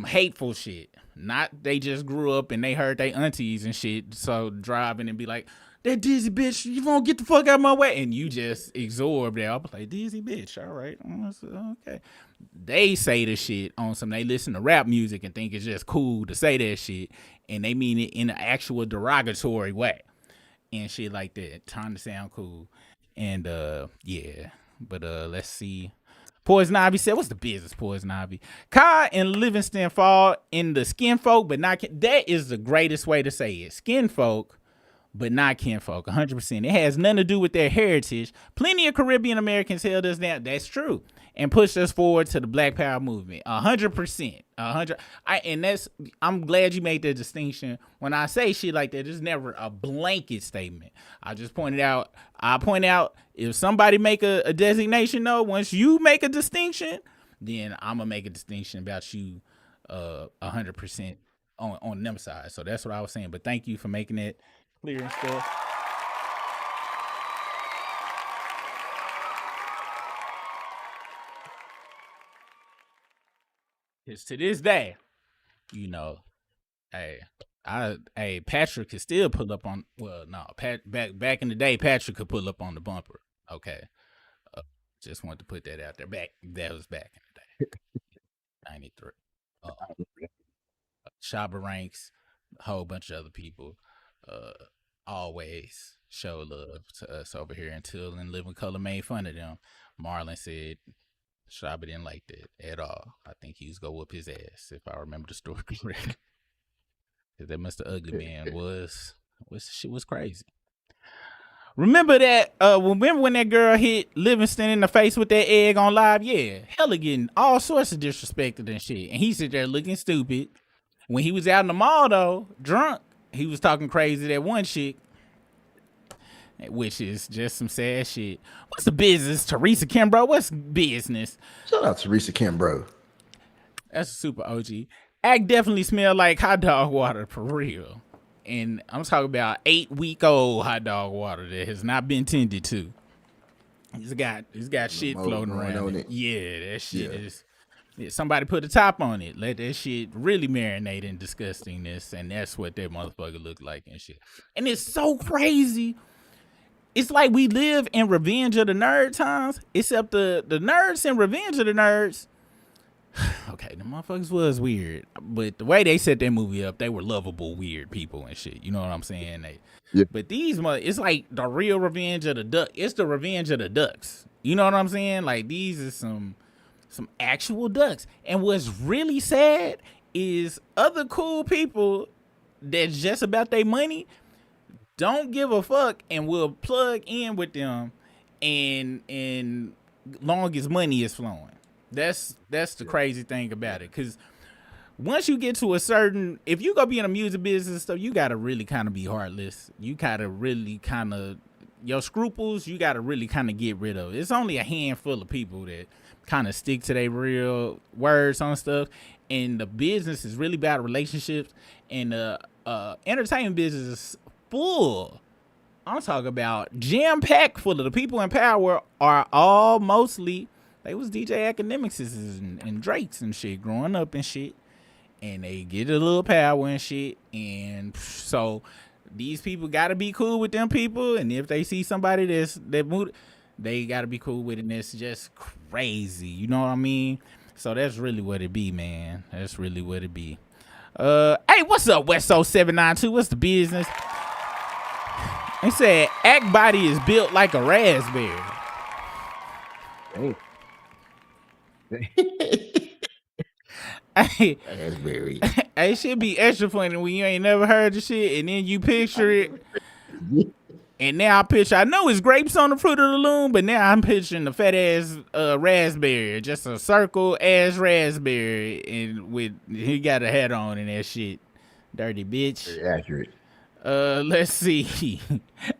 hateful shit. Not they just grew up and they heard they aunties and shit, so driving and be like, that dizzy bitch, you won't get the fuck out of my way, and you just absorb that. I'll be like, dizzy bitch, all right, okay. They say the shit on some, they listen to rap music and think it's just cool to say that shit, and they mean it in an actual derogatory way. And shit like that, trying to sound cool. And yeah, but let's see. Poison Ivy said, what's the business, Poison Ivy? Kai and Livingston fall in the skin folk, but not that is the greatest way to say it. Skin folk, but not kinfolk, 100%. It has nothing to do with their heritage. Plenty of Caribbean Americans held us down. That's true. And pushed us forward to the Black Power movement. 100%. I'm glad you made that distinction. When I say shit like that, it's never a blanket statement. I point out if somebody make a designation, though, once you make a distinction, then I'm gonna make a distinction about you 100% on them side. So that's what I was saying. But thank you for making it clear and stuff. Because to this day, you know, Patrick could still pull up on. Well, no, back in the day, Patrick could pull up on the bumper. Okay, just wanted to put that out there. That was back in the day. 93. Shabba Ranks, a whole bunch of other people, always show love to us over here until In Living Color made fun of them. Marlon said Shabba didn't like that at all. I think he was gonna whoop his ass if I remember the story correctly. Because that Mr. Ugly Man was crazy. Remember that? Remember when that girl hit Livingston in the face with that egg on live? Yeah, hella getting all sorts of disrespected and shit. And he sit there looking stupid. When he was out in the mall though, drunk, he was talking crazy to that one chick, which is just some sad shit. What's the business, Teresa Kimbrough? What's business? Shout out to Teresa Kimbrough. That's a super OG. Act definitely smell like hot dog water for real. And I'm talking about 8-week-old hot dog water that has not been tended to. It's got shit floating around it. Yeah, that shit is. Yeah, somebody put a top on it. Let that shit really marinate in disgustingness, and that's what that motherfucker looked like and shit. And it's so crazy. It's like we live in Revenge of the Nerd times, except the nerds in Revenge of the Nerds. Okay, the motherfuckers was weird, but the way they set that movie up, they were lovable, weird people and shit. You know what I'm saying? But these it's like the real Revenge of the Duck. It's the Revenge of the Ducks. You know what I'm saying? Like these are some actual ducks. And what's really sad is other cool people that's just about their money don't give a fuck and will plug in with them and long as money is flowing. That's the crazy thing about it. Because once you get to a certain, if you go be in a music business stuff, you gotta really kind of be heartless. You gotta really kind of, your scruples, you gotta really kind of get rid of. It's only a handful of people that kind of stick to their real words on stuff. And the business is really about relationships. And the entertainment business is full. I'm talking about jam-packed full of the people in power are all mostly, they was DJ Akademiks and Drakes and shit growing up and shit. And they get a little power and shit. And so these people got to be cool with them people. And if they see somebody that moved, they got to be cool with it. And it's just crazy. You know what I mean? So that's really what it be, man. That's really what it be. Hey, what's up, Westo 792? What's the business? They said Act body is built like a raspberry. Hey. Hey, raspberry. It should be extra funny when you ain't never heard the shit and then you picture it. And now I know it's grapes on the Fruit of the Loom, but now I'm picturing the fat ass raspberry, just a circle ass raspberry, and he got a hat on and that shit. Dirty bitch. Very accurate. Let's see.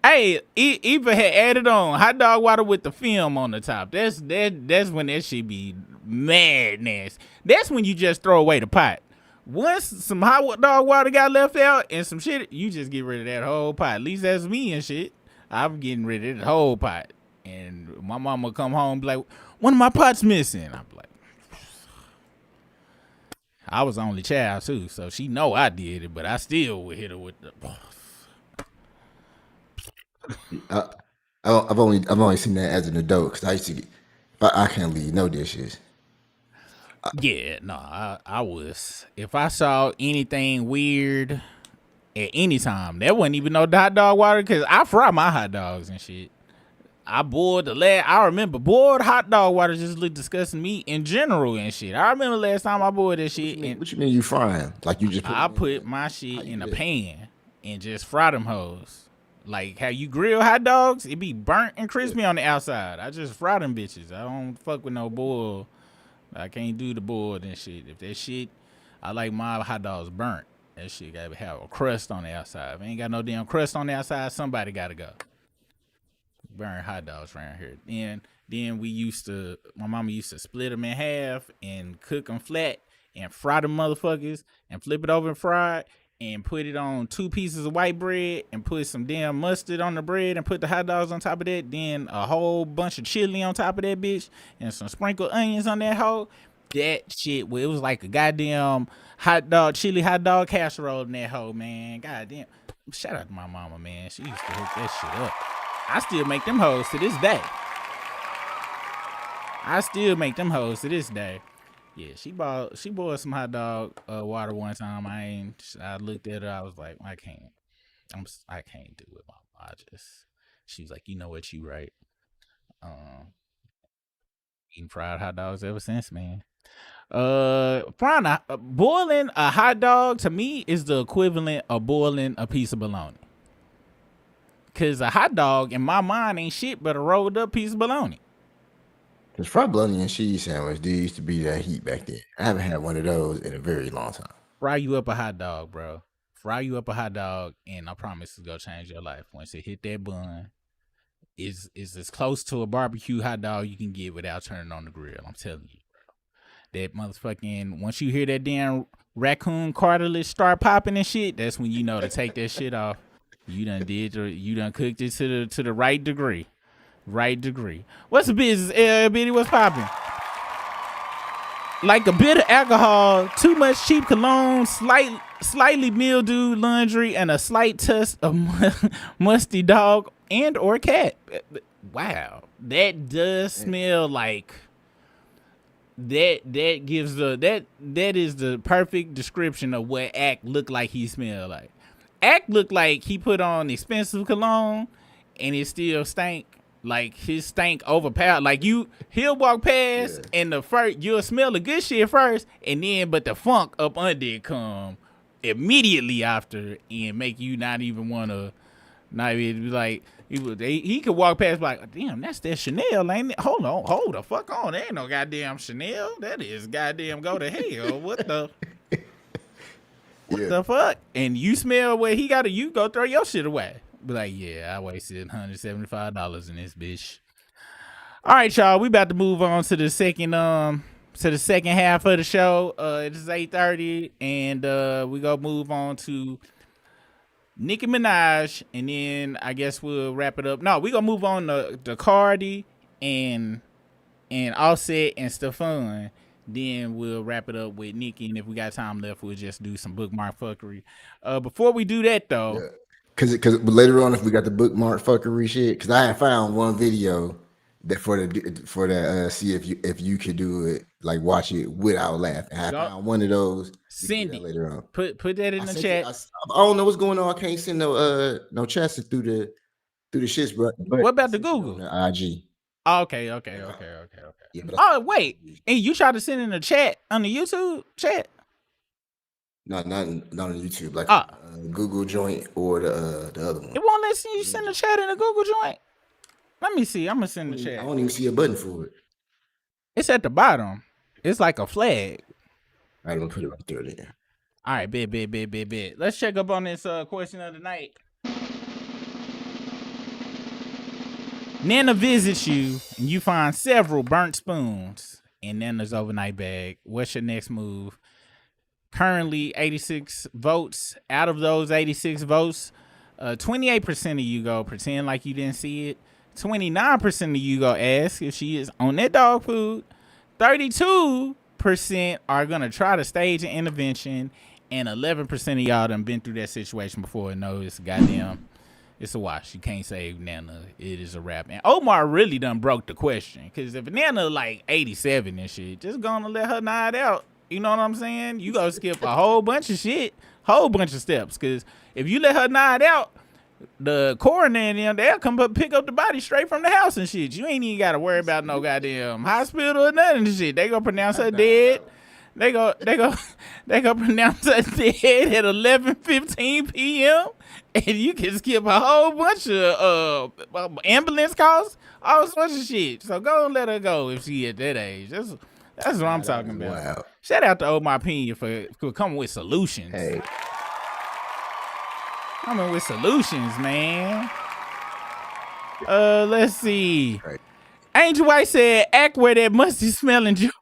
Hey, Eva had added on hot dog water with the film on the top. That's when that shit be madness. That's when you just throw away the pot. Once some hot dog water got left out and some shit, you just get rid of that whole pot. At least that's me and shit. I'm getting rid of the whole pot. And my mama come home and be like, one of my pots missing. I'm like, I was the only child too, so she know I did it, but I still would hit her with the. I've only seen that as an adult because I used to get, but I can't leave no dishes. Yeah, no, I was. If I saw anything weird at any time, that wasn't even no hot dog water because I fry my hot dogs and shit. I boiled I remember boiled hot dog water just looked disgusting to me in general and shit. I remember last time I boiled that shit. What you mean you frying? Like you just put my shit in a pan and just fry them hoes. Like how you grill hot dogs, it be burnt and crispy on the outside. I just fry them bitches. I don't fuck with no boil. I can't do the boiled and shit. If that shit, I like my hot dogs burnt. That shit gotta have a crust on the outside. If ain't got no damn crust on the outside, somebody gotta go. Burn hot dogs around here. Then my mama used to split them in half and cook them flat and fry them motherfuckers and flip it over and fry it and put it on 2 pieces of white bread and put some damn mustard on the bread and put the hot dogs on top of that. Then a whole bunch of chili on top of that bitch and some sprinkled onions on that hoe. That shit, well, it was like a goddamn chili hot dog casserole in that hoe, man. Goddamn. Shout out to my mama, man. She used to hook that shit up. I still make them hoes to this day. Yeah, she boiled some hot dog water one time. I looked at her. I was like, I can't do it, mama. She was like, you know what, you right. Eating fried hot dogs ever since, man. Boiling a hot dog to me is the equivalent of boiling a piece of bologna. Cause a hot dog in my mind ain't shit but a rolled up piece of bologna. Cause fried bologna and cheese sandwich, there used to be that heat back then. I haven't had one of those in a very long time. Fry you up a hot dog, bro. Fry you up a hot dog, and I promise it's gonna change your life. Once it hit that bun, is as close to a barbecue hot dog you can get without turning on the grill. I'm telling you, bro. That motherfucking, once you hear that damn raccoon cartilage start popping and shit, that's when you know to take that shit off. You done cooked it to the right degree. Right degree. What's the business, Biddy? What's popping? Like a bit of alcohol, too much cheap cologne, slightly mildewed laundry, and a slight touch of musty dog and or cat. Wow. That does smell like that is the perfect description of what Act looked like he smelled like. Act looked like he put on expensive cologne and it still stank. Like his stank overpowered. Like he'll walk past and you'll smell the good shit first, and then but the funk up under it come immediately after and make you not even wanna like he could walk past like, damn, that's that Chanel, ain't it? Hold the fuck on. There ain't no goddamn Chanel. That is goddamn go to hell. What the What the fuck? And you smell what he got, you go throw your shit away. Be like, yeah, I wasted $175 in this bitch. All right, y'all, we about to move on to the second half of the show. It is 8:30, and we gonna move on to Nicki Minaj, and then I guess we'll wrap it up. No, we gonna move on to Cardi and Offset and Stefan. Then we'll wrap it up with Nicki, and if we got time left, we'll just do some bookmark fuckery. Before we do that, though, because later on, if we got the bookmark fuckery shit, because I had found one video that for that see if you could do it, like watch it without laughing. I found one of those. Send it later on. Put that in the chat. I don't know what's going on. I can't send no chats through the shits, bro. What about the Google? The IG. Okay. Yeah, wait, and you tried to send in the chat on the YouTube chat? Not on YouTube, like Google joint or the other one. It won't let you send the chat in the Google joint. Let me see. I'm gonna send the chat. I don't even see a button for it. It's at the bottom. It's like a flag. I'm gonna put it right there. Then. All right, bet. Let's check up on this question of the night. Nana visits you and you find several burnt spoons in Nana's overnight bag. What's your next move? Currently 86 votes. Out of those 86 votes, 28% of you go pretend like you didn't see it. 29% of you go ask if she is on that dog food. 32% are going to try to stage an intervention. And 11% of y'all done been through that situation before and know it's goddamn... It's a wash. You can't save Nana. It is a wrap. And Omar really done broke the question. Because if Nana like 87 and shit, just gonna let her nod out. You know what I'm saying? You gotta skip a whole bunch of shit. Whole bunch of steps. Because if you let her nod out, the coroner and them, they'll come up pick up the body straight from the house and shit. You ain't even got to worry about no goddamn hospital or nothing and shit. They gonna pronounce her dead. They go pronounce her dead at 11:15 p.m. and you can skip a whole bunch of ambulance calls, all sorts of shit. So go and let her go if she at that age. That's what I'm talking about. Wow. Shout out to Old My Opinion for coming with solutions. Hey. Coming with solutions, man. Let's see. Right. Angel White said, act where that musty smelling Georgia.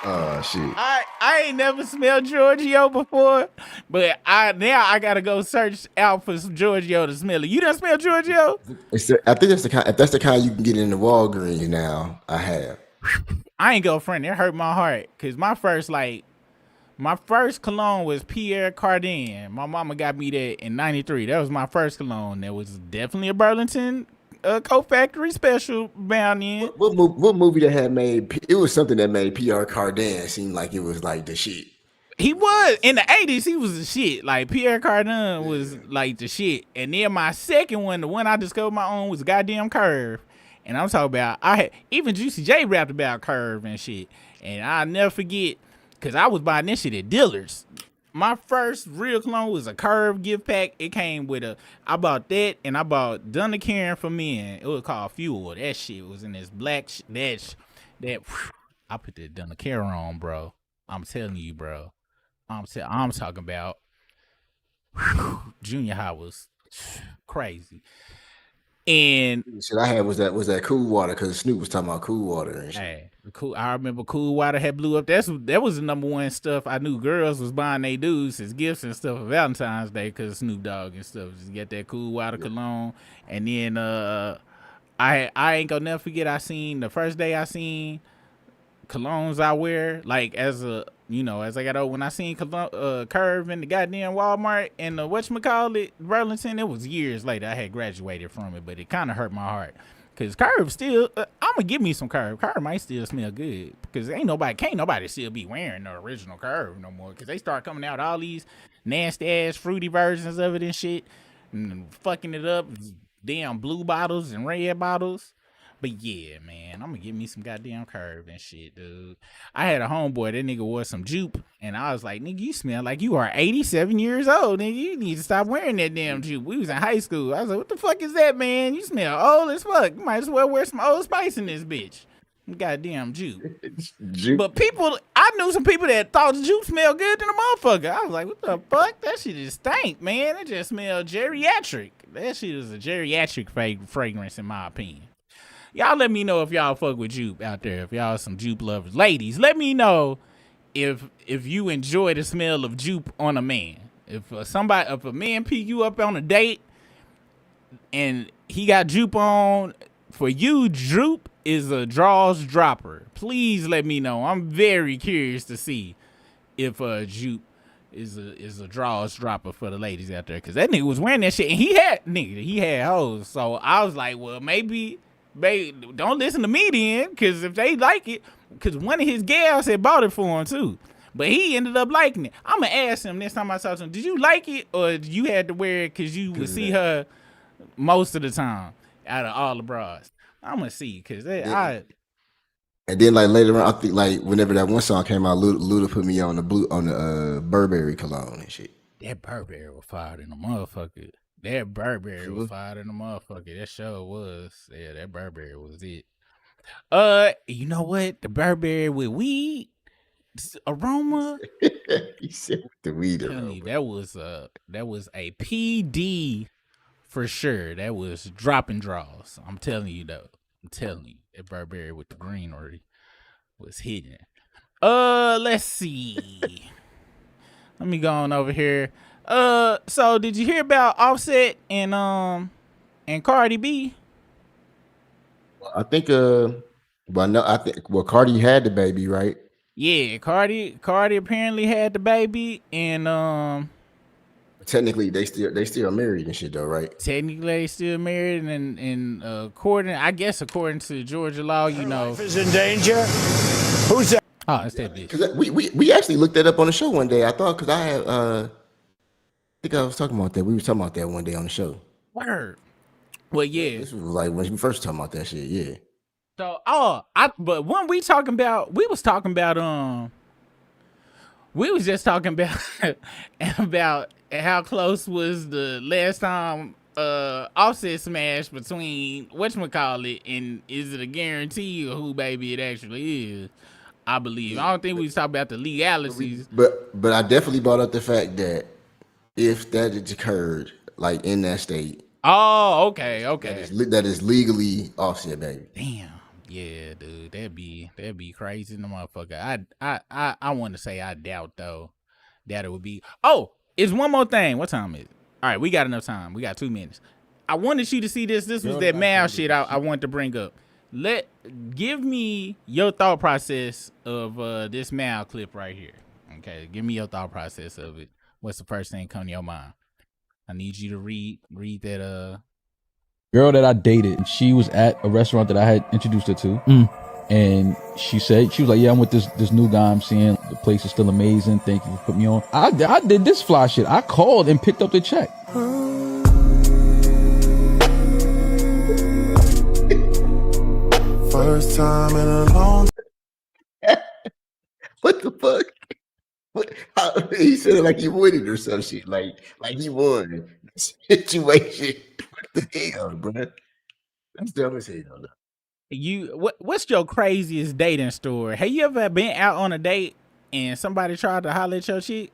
Oh shit. I ain't never smelled Giorgio before, but now I gotta go search out for some Giorgio to smell it. You done smell Giorgio? I think that's the kind. If that's the kind you can get in the Walgreens now, I have. I ain't go front. It hurt my heart because my first cologne was Pierre Cardin. My mama got me that in '93. That was my first cologne. That was definitely a Burlington Coke Factory special bound in. What movie that had made? It was something that made Pierre Cardin seem like it was like the shit. He was in the '80s. He was the shit. Like Pierre Cardin was like the shit. And then my second one, the one I discovered my own, was goddamn Curve. And I'm talking about, even Juicy J rapped about Curve and shit. And I'll never forget, because I was buying this shit at dealers. My first real cologne was a Curve gift pack. It came with I bought that, and I bought Donna Karen for men. It was called Fuel. That shit was in this black, I put that Donna Karen on, bro. I'm telling you, bro. I'm talking about, junior high was crazy. And shit I had was that Cool Water, because Snoop was talking about Cool Water and shit. Hey, I remember Cool Water had blew up. That was the number one stuff I knew girls was buying they dudes as gifts and stuff for Valentine's Day, because Snoop Dogg and stuff. Just get that Cool Water cologne. And then I ain't gonna never forget, the first day I seen colognes I wear, like as I got old, when I seen Curve in the goddamn Walmart and whatchamacallit, Burlington, it was years later. I had graduated from it, but it kind of hurt my heart. Cause Curve still, I'm gonna give me some Curve. Curve might still smell good, because can't nobody still be wearing the original Curve no more. Cause they start coming out all these nasty ass fruity versions of it and shit, and fucking it up. Damn blue bottles and red bottles. But yeah, man, I'm gonna give me some goddamn Curve and shit, dude. I had a homeboy, that nigga wore some Jupe, and I was like, nigga, you smell like you are 87 years old, nigga. You need to stop wearing that damn Jupe. We was in high school. I was like, what the fuck is that, man? You smell old as fuck. You might as well wear some Old Spice in this bitch. Goddamn Jupe. But I knew some people that thought Jupe smelled good than a motherfucker. I was like, what the fuck? That shit just stank, man. It just smelled geriatric. That shit is a geriatric fragrance, in my opinion. Y'all let me know if y'all fuck with Jupe out there. If y'all some Jupe lovers. Ladies, let me know if you enjoy the smell of Jupe on a man. If a man pick you up on a date and he got Jupe on, for you, Jupe is a draws dropper. Please let me know. I'm very curious to see if Jupe is a draws dropper for the ladies out there. Cause that nigga was wearing that shit and he had hoes. So I was like, well, maybe don't listen to me then, because if they like it, because one of his gals had bought it for him too, but he ended up liking it. I'm gonna ask him next time I talk to him, did you like it, or you had to wear it because you would see her most of the time out of all the bras? I'm gonna see, because and then like later on, I think like whenever that one song came out, Luda put me on the Burberry cologne and shit. That Burberry was fired in the motherfucker. That Burberry was fired in the motherfucker. That sure was. Yeah, that Burberry was it. You know what? The Burberry with weed aroma. He said the weed aroma. That was a PD for sure. That was dropping draws. I'm telling you though. That Burberry with the greenery was hidden. Let's see. Let me go on over here. So did you hear about Offset and Cardi B? I think Cardi had the baby, right? Yeah, Cardi apparently had the baby, and technically they still married and shit though, right? Technically they still married, and according to Georgia law, life is in danger. Who's that? Oh, it's that bitch. Because we actually looked that up on the show one day. I thought because I had I think I was talking about that. We were talking about that one day on the show. Word. Well, yeah. This was like when we first talking about that shit. Yeah. So, but when we was talking about, we was just talking about about how close was the last time Offset smash between whatchamacallit and is it a guarantee or who baby it actually is? I believe. I don't think we was talking about the legalities. But I definitely brought up the fact that if that had occurred, like in that state. Oh, okay. That is legally Offset, baby. Damn. Yeah, dude. That'd be crazy in the motherfucker. I want to say I doubt though that it would be. Oh, it's one more thing. What time is it? All right, we got enough time. We got 2 minutes. I wanted you to see this. This was that Mal shit I wanted to bring up. Give me your thought process of this Mal clip right here. Okay, give me your thought process of it. What's the first thing come to your mind? I need you to read that girl that I dated. She was at a restaurant that I had introduced her to. And she was like, yeah, I'm with this new guy I'm seeing. The place is still amazing. Thank you for putting me on. I did this fly shit. I called and picked up the check. First time in a long What the fuck? He said it like he won it or some shit. Like he won the situation. What the hell, bro? That's dumb as hell. What's your craziest dating story? Have you ever been out on a date and somebody tried to holler at your chick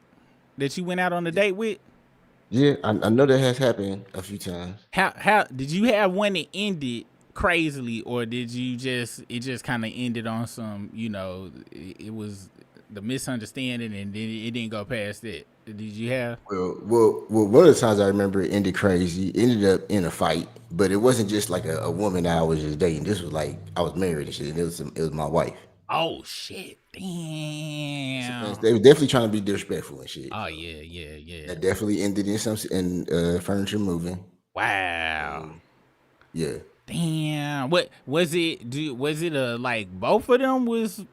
that you went out on a date with? Yeah, I know that has happened a few times. How did you have one that ended crazily, or did you it just kind of ended on some, it was the misunderstanding and then it didn't go past that? Did you have? Well, one of the times I remember it ended crazy. It ended up in a fight, but it wasn't just like a woman that I was just dating. This was like I was married and shit. And it was my wife. Oh shit! Damn. They were definitely trying to be disrespectful and shit. Oh yeah. That definitely ended in furniture moving. Wow. Yeah. Damn. What was it? Was it like both of them was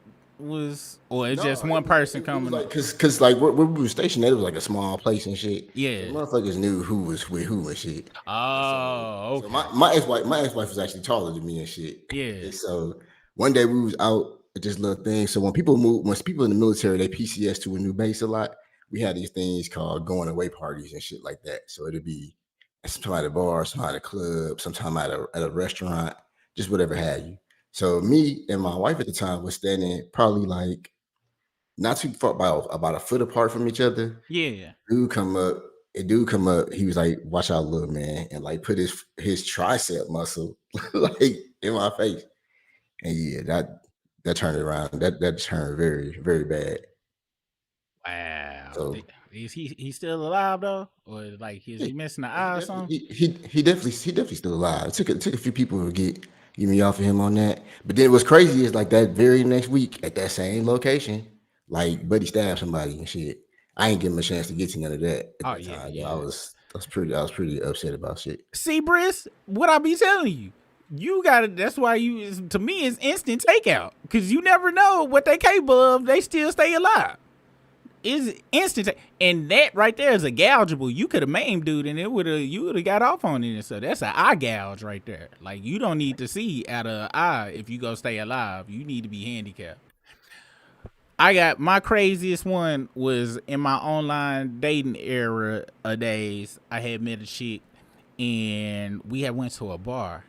or it's just one person coming? Like, cause like where we were stationed, it was like a small place and shit. Yeah. So motherfuckers knew who was with who and shit. Oh, okay. So my ex-wife was actually taller than me and shit. Yeah. And so one day we was out at this little thing. So when people in the military, they PCS to a new base a lot. We had these things called going away parties and shit like that. So it'd be sometime at a bar, sometime at a club, sometime at a restaurant, just whatever have you. So me and my wife at the time was standing probably like not too far, about a foot apart from each other. Yeah. Dude come up. He was like, "Watch out, little man," and like put his tricep muscle like in my face. And yeah, that turned it around. That turned very, very bad. Wow. So, is he still alive though, or like is he missing the eye or something? He definitely still alive. It took a few people to get me off of him on that. But then what's crazy is like that very next week at that same location, like Buddy stabbed somebody and shit. I ain't give him a chance to get to none of that. Yeah. I was pretty upset about shit. See, Briss, what I be telling you. You got it. That's why to me, it's instant takeout because you never know what they capable of. They still stay alive. It's instant, and that right there is a gougeable. You could have maimed dude, and you would have got off on it. So that's an eye gouge right there. Like you don't need to see out of an eye if you go stay alive. You need to be handicapped. I got my craziest one was in my online dating era of days. I had met a chick, and we had went to a bar.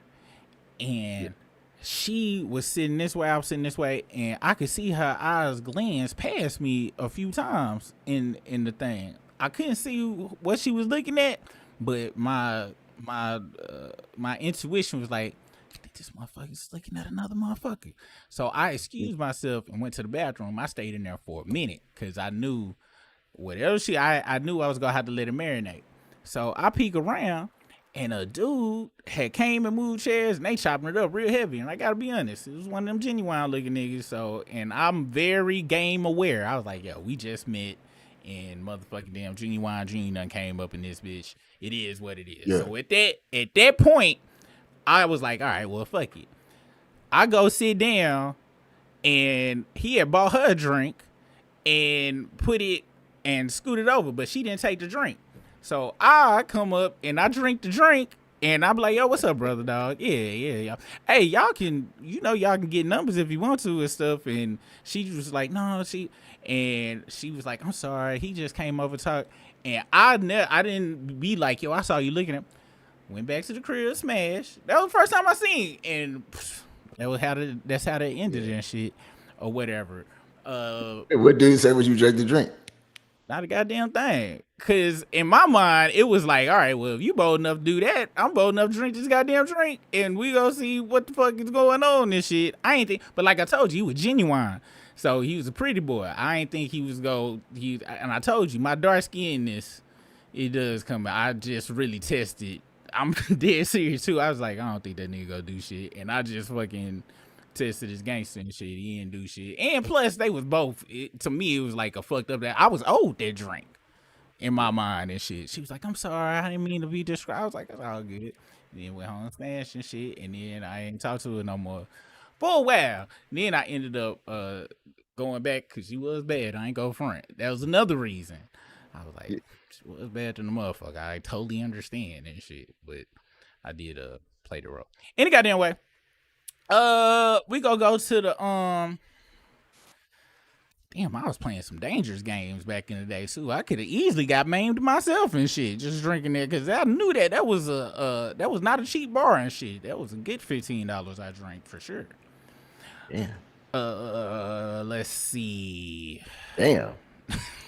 And she was sitting this way, I was sitting this way, and I could see her eyes glance past me a few times in the thing. I couldn't see what she was looking at, but my intuition was like, I think this motherfucker's looking at another motherfucker. So I excused myself and went to the bathroom. I stayed in there for a minute because I knew whatever I knew I was gonna have to let it marinate. So I peek around. And a dude had came and moved chairs, and they chopping it up real heavy. And I gotta be honest, it was one of them genuine looking niggas. So, and I'm very game aware. I was like, yo, we just met, and motherfucking damn genuine Junior done came up in this bitch. It is what it is. Yeah. So at that point, I was like, all right, well, fuck it. I go sit down, and he had bought her a drink and put it and scooted over, but she didn't take the drink. So I come up and I drink the drink, and I'm like, yo, what's up, brother, dog? Yeah. Hey, y'all can get numbers if you want to and stuff. And she was like, no, she was like, I'm sorry, he just came over to talk. And I didn't be like, yo, I saw you looking at. Went back to the crib, smashed. That was the first time I seen, and that's how they ended and shit, or whatever. What did he say when you drank the drink? Not a goddamn thing. Cause in my mind, it was like, all right, well, if you bold enough to do that, I'm bold enough to drink this goddamn drink, and we go see what the fuck is going on and shit. I ain't think, but like I told you, he was genuine. So he was a pretty boy. I ain't think he was and I told you, my dark skinness, it does come out. I just really tested. I'm dead serious too. I was like, I don't think that nigga gonna do shit, and I just fucking tested his gangster and shit. He didn't do shit, and plus they was both. To me, it was like a fucked up that I was owed that drink in my mind and shit. She was like, I'm sorry, I didn't mean to be described. I was like, that's all good. And then went home and smashed and shit, and then I ain't talked to her no more for a while. Then I ended up going back because she was bad. I ain't go front. That was another reason. I was like, she was bad than the motherfucker. I totally understand and shit, but I did play the role. Any goddamn way. We gonna go to the Damn, I was playing some dangerous games back in the day too. I could have easily got maimed myself and shit just drinking that, because I knew that was not a cheap bar and shit. That was a good $15 I drank for sure. Damn. Let's see. Damn.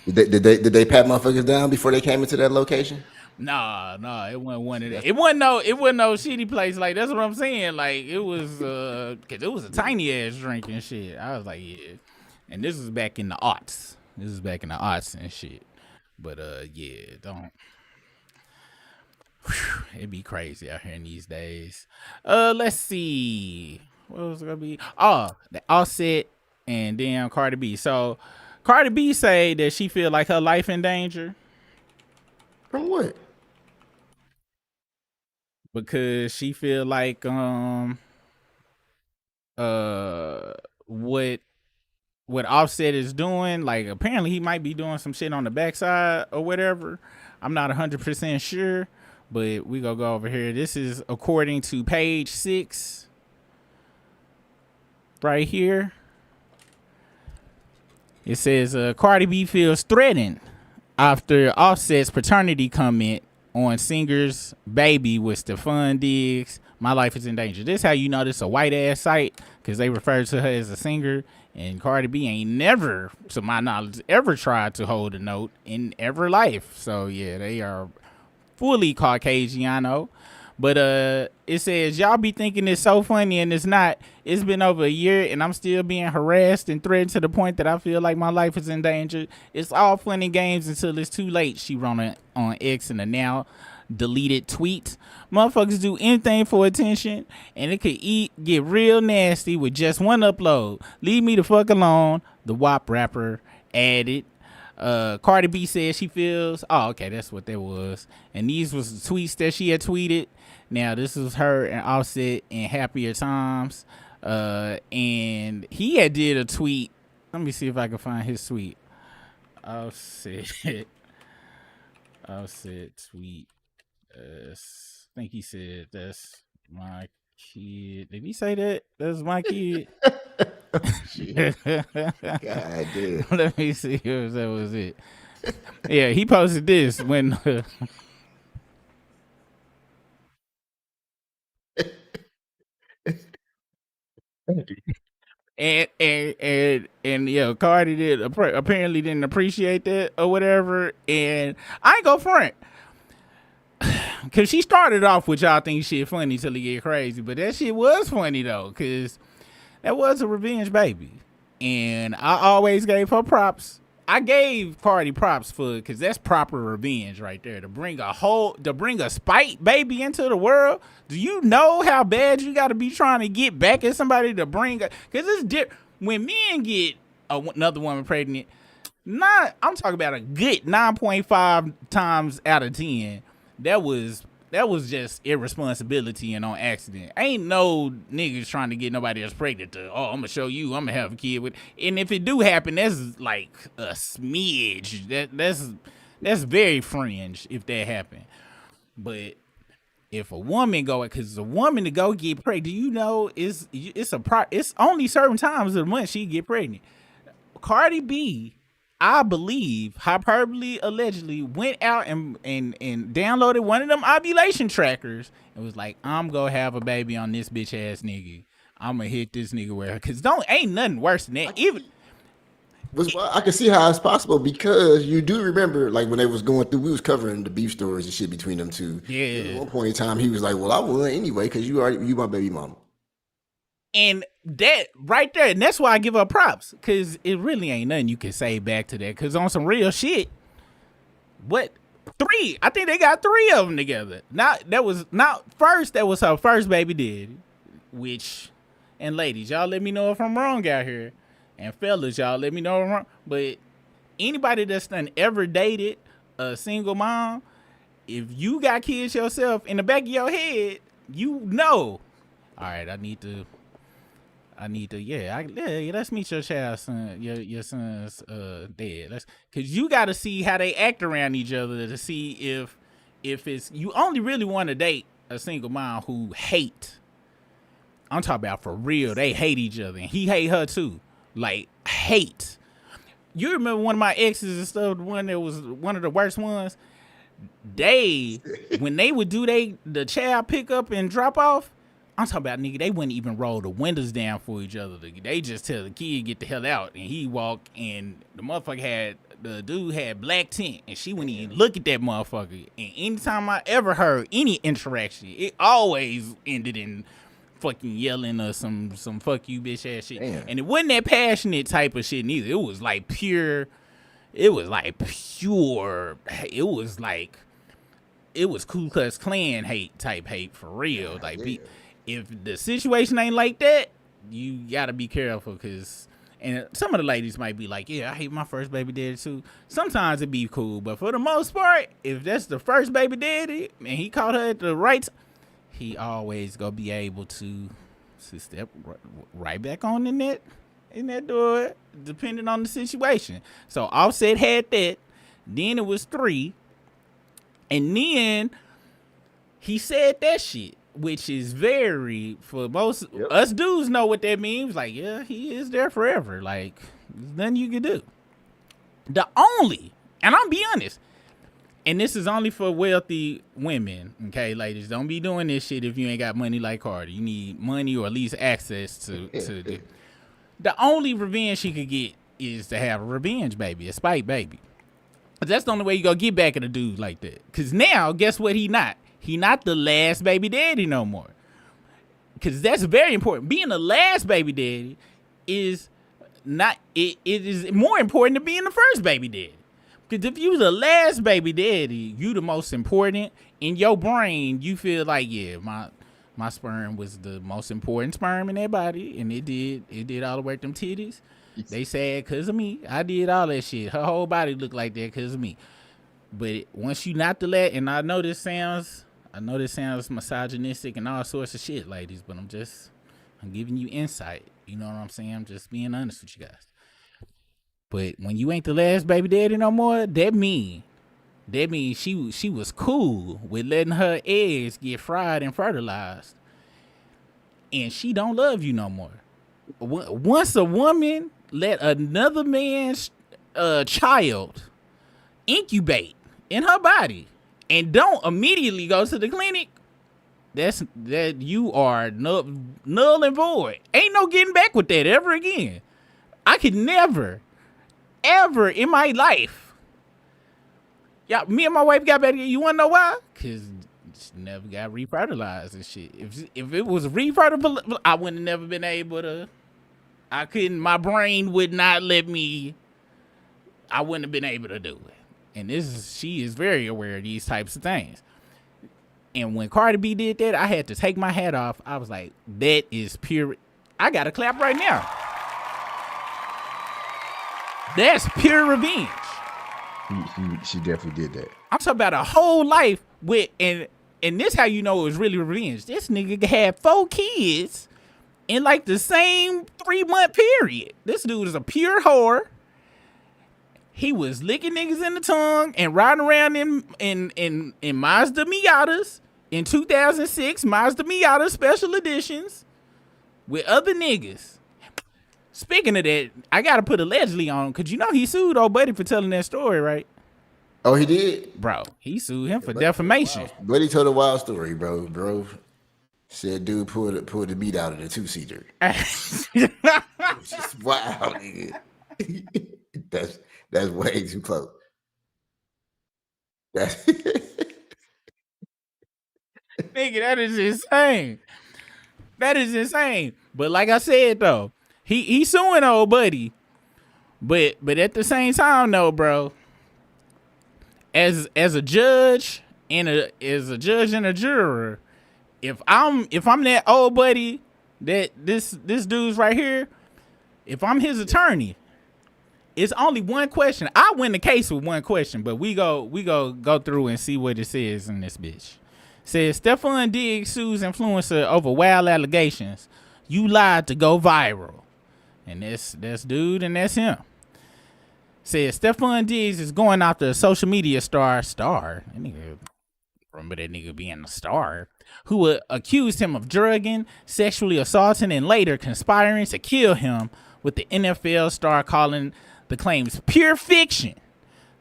Did they pat motherfuckers down before they came into that location? Nah, it wasn't one of that. It wasn't no shitty place. Like, that's what I'm saying. Like, it was cause it was a tiny ass drink and shit. I was like, yeah. And this was back in the aughts. And shit. But yeah, don't. Whew, it'd be crazy out here in these days. Let's see. What was it gonna be? Oh, the Offset and damn Cardi B. So Cardi B say that she feel like her life in danger. From what? Because she feel like what Offset is doing, like apparently he might be doing some shit on the backside or whatever. I'm not 100% sure, but we gonna go over here. This is according to page 6 right here. It says Cardi B feels threatened after Offset's paternity comment on singer's baby with Stephon Diggs. My life is in danger. This how you know this a white ass site, because they refer to her as a singer, and Cardi B ain't never, to my knowledge, ever tried to hold a note in ever life. So yeah, they are fully Caucasiano. But it says, y'all be thinking it's so funny and it's not. It's been over a year and I'm still being harassed and threatened to the point that I feel like my life is in danger. It's all fun and games until it's too late, she wrote on X in a now deleted tweet. Motherfuckers do anything for attention, and it could get real nasty with just one upload. Leave me the fuck alone, the WAP rapper added. Cardi B says she feels, oh, okay, that's what that was. And these was the tweets that she had tweeted. Now, this was her and Offset in happier times. And he had did a tweet. Let me see if I can find his tweet. Offset tweet. I think he said, that's my kid. Did he say that? That's my kid. God damn. Let me see if that was it. Yeah, he posted this when and yeah, Cardi apparently didn't appreciate that or whatever. And I ain't go front, cause she started off with y'all think shit funny till it get crazy, but that shit was funny though, cause that was a revenge baby, and I always gave her props. I gave Cardi props cause that's proper revenge right there. To bring a spite baby into the world. Do you know how bad you got to be trying to get back at somebody to bring cause it's when men get another woman pregnant, I'm talking about a good 9.5 times out of 10. That was that was just irresponsibility and on accident. Ain't no niggas trying to get nobody else pregnant to, I'm gonna show you, I'm gonna have a kid with. And if it do happen, that's like a smidge. That's very fringe if that happened. But if a woman because a woman to go get pregnant, you know, it's only certain times of the month she get pregnant. Cardi B, I believe, hyperbole allegedly went out and downloaded one of them ovulation trackers and was like, I'm gonna have a baby on this bitch ass nigga. I'm gonna hit this nigga with her. Cause ain't nothing worse than that. I can see how it's possible because you do remember, like when they was going through, we was covering the beef stories and shit between them two. Yeah. At one point in time, he was like, "Well, I would anyway, cause you my baby mama." And that right there, and that's why I give her props, because it really ain't nothing you can say back to that. Because on some real shit, I think they got 3 of them together. That was her first baby daddy, and ladies, y'all let me know if I'm wrong out here. And fellas, y'all let me know if I'm wrong. But anybody that's done ever dated a single mom, if you got kids yourself, in the back of your head, you know, all right, I need to, let's meet your child's son, your son's dad. Cause you got to see how they act around each other to see if it's, you only really want to date a single mom who hate. I'm talking about for real. They hate each other, and he hate her too. Like hate. You remember one of my exes and stuff, the one that was one of the worst ones. When they would do the child pick up and drop off, I'm talking about, nigga, they wouldn't even roll the windows down for each other. They just tell the kid get the hell out, and he walk, and the dude had black tint, and she wouldn't even look at that motherfucker. And anytime I ever heard any interaction, it always ended in fucking yelling or some fuck you bitch ass shit. Damn. And it wasn't that passionate type of shit neither. It was like pure. It was Ku Klux Klan hate for real. Like, if the situation ain't like that, you gotta be careful, and some of the ladies might be like, yeah, I hate my first baby daddy too. Sometimes it be cool, but for the most part, if that's the first baby daddy and he caught her at the right time, he always gonna be able to step right back on in that door, depending on the situation. So Offset had that. Then it was 3, and then he said that shit, which is very, for most us dudes know what that means. Like, yeah, he is there forever. Like, there's nothing you can do. And I'm be honest, and this is only for wealthy women, okay, ladies. Don't be doing this shit if you ain't got money like Cardi. You need money or at least access to the only revenge she could get is to have a revenge baby, a spite baby. But that's the only way you gonna get back at a dude like that. Cause now, guess what? He not the last baby daddy no more. Cause that's very important. Being the last baby daddy is not. It is more important than being the first baby daddy. Because if you the last baby daddy, you the most important. In your brain, you feel like, yeah, my sperm was the most important sperm in that body, and it did all the work. Them titties, they sad because of me. I did all that shit. Her whole body looked like that because of me. But once you not the last, and I know this sounds misogynistic and all sorts of shit, ladies, but I'm giving you insight. You know what I'm saying? I'm just being honest with you guys. But when you ain't the last baby daddy no more, that mean she was cool with letting her eggs get fried and fertilized, and she don't love you no more. Once a woman let another man's child incubate in her body and don't immediately go to the clinic, that you are null and void. Ain't no getting back with that ever again. I could never, ever in my life. Yeah, me and my wife got back together. You wanna know why? Cause she never got refertilized and shit. If it was refertilized, I wouldn't have never been able to. I couldn't. My brain would not let me. I wouldn't have been able to do it. And she is very aware of these types of things. And when Cardi B did that, I had to take my hat off. I was like, that is pure. I got to clap right now. That's pure revenge. She definitely did that. I'm talking about a whole life with, and and this how you know it was really revenge. This nigga had 4 kids in like the same 3-month period. This dude is a pure whore. He was licking niggas in the tongue and riding around in Mazda Miatas in 2006, Mazda Miata special editions with other niggas. Speaking of that, I gotta put allegedly on him, cause you know he sued old buddy for telling that story, right? Oh, he did? Bro, he sued him for defamation. Buddy told a wild story, bro. Said dude pulled the beat out of the 2-seater. Wow, nigga. That's way too close. Nigga, that is insane. That is insane. But like I said though, he suing old buddy. But at the same time though, bro, as a judge and a juror, if I'm that old buddy, that this dude's right here, if I'm his attorney, it's only one question. I win the case with one question, but we go through and see what it says in this bitch. It says Stephon Diggs sues influencer over wild allegations. You lied to go viral. And that's dude and that's him. Says Stephon Diggs is going after a social media star. That nigga, remember that nigga being a star, who accused him of drugging, sexually assaulting, and later conspiring to kill him, with the NFL star calling the claims pure fiction.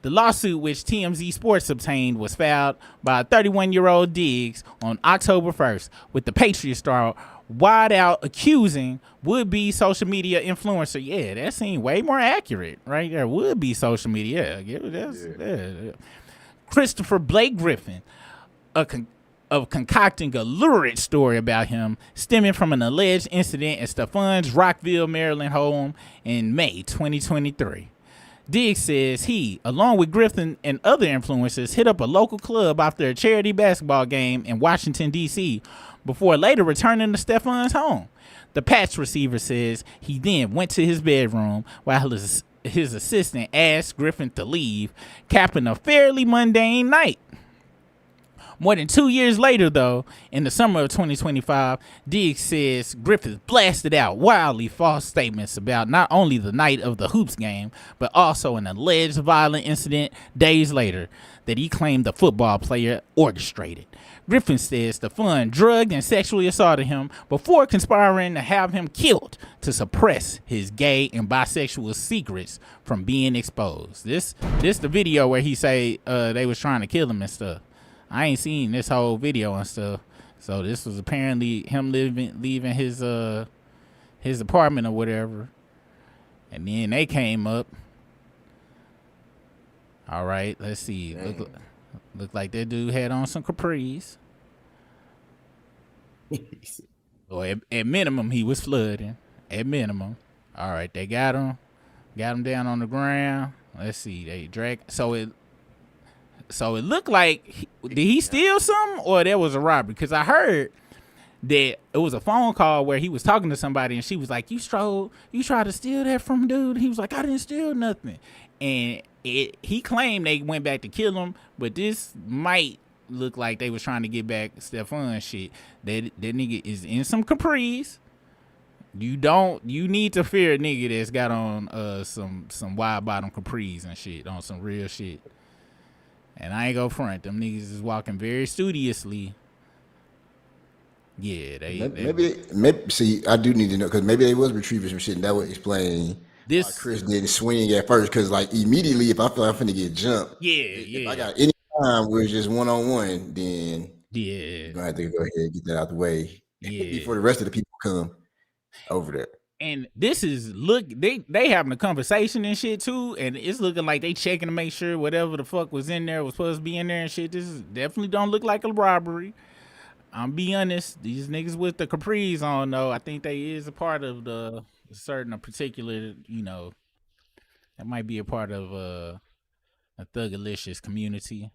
The lawsuit, which TMZ Sports obtained, was filed by a 31-year-old Diggs on October 1st, with the Patriot star wide out accusing would-be social media influencer. Yeah, that seemed way more accurate right there. Would-be social media. Yeah. Christopher Blake Griffin of concocting a lurid story about him stemming from an alleged incident at Stephon's Rockville, Maryland home in May 2023. Diggs says he, along with Griffin and other influencers, hit up a local club after a charity basketball game in Washington, D.C., before later returning to Stephon's home. The Pats receiver says he then went to his bedroom while his assistant asked Griffin to leave, capping a fairly mundane night. More than 2 years later, though, in the summer of 2025, Diggs says Griffin blasted out wildly false statements about not only the night of the Hoops game, but also an alleged violent incident days later that he claimed the football player orchestrated. Griffin says Stephon drugged and sexually assaulted him before conspiring to have him killed to suppress his gay and bisexual secrets from being exposed. This the video where he say they was trying to kill him and stuff. I ain't seen this whole video and stuff. So this was apparently him leaving his apartment or whatever. And then they came up. All right, let's see. Look like that dude had on some capris. Or at minimum, he was flooding. At minimum. All right, they got him down on the ground. Let's see. They drag. So it looked like, did he steal something or there was a robbery? Because I heard that it was a phone call where he was talking to somebody and she was like, you tried to steal that from dude? He was like, I didn't steal nothing. And he claimed they went back to kill him, but this might look like they was trying to get back Stephon shit. That nigga is in some capris. You need to fear a nigga that's got on some wide bottom capris and shit, on some real shit. And I ain't go front. Them niggas is walking very studiously. Yeah, maybe see, I do need to know, because maybe they was retrieving some shit, and that would explain this. Why Chris didn't swing at first, because like immediately, if I feel I'm finna get jumped, if I got any time where it's just 1-on-1, then you're gonna have to go ahead and get that out the way before the rest of the people come over there. And this is they having a conversation and shit too, and it's looking like they checking to make sure whatever the fuck was in there was supposed to be in there and shit. This is definitely don't look like a robbery. I'm be honest, these niggas with the capris on though, I think they is a part of the certain particular, that might be a part of a Thugalicious community.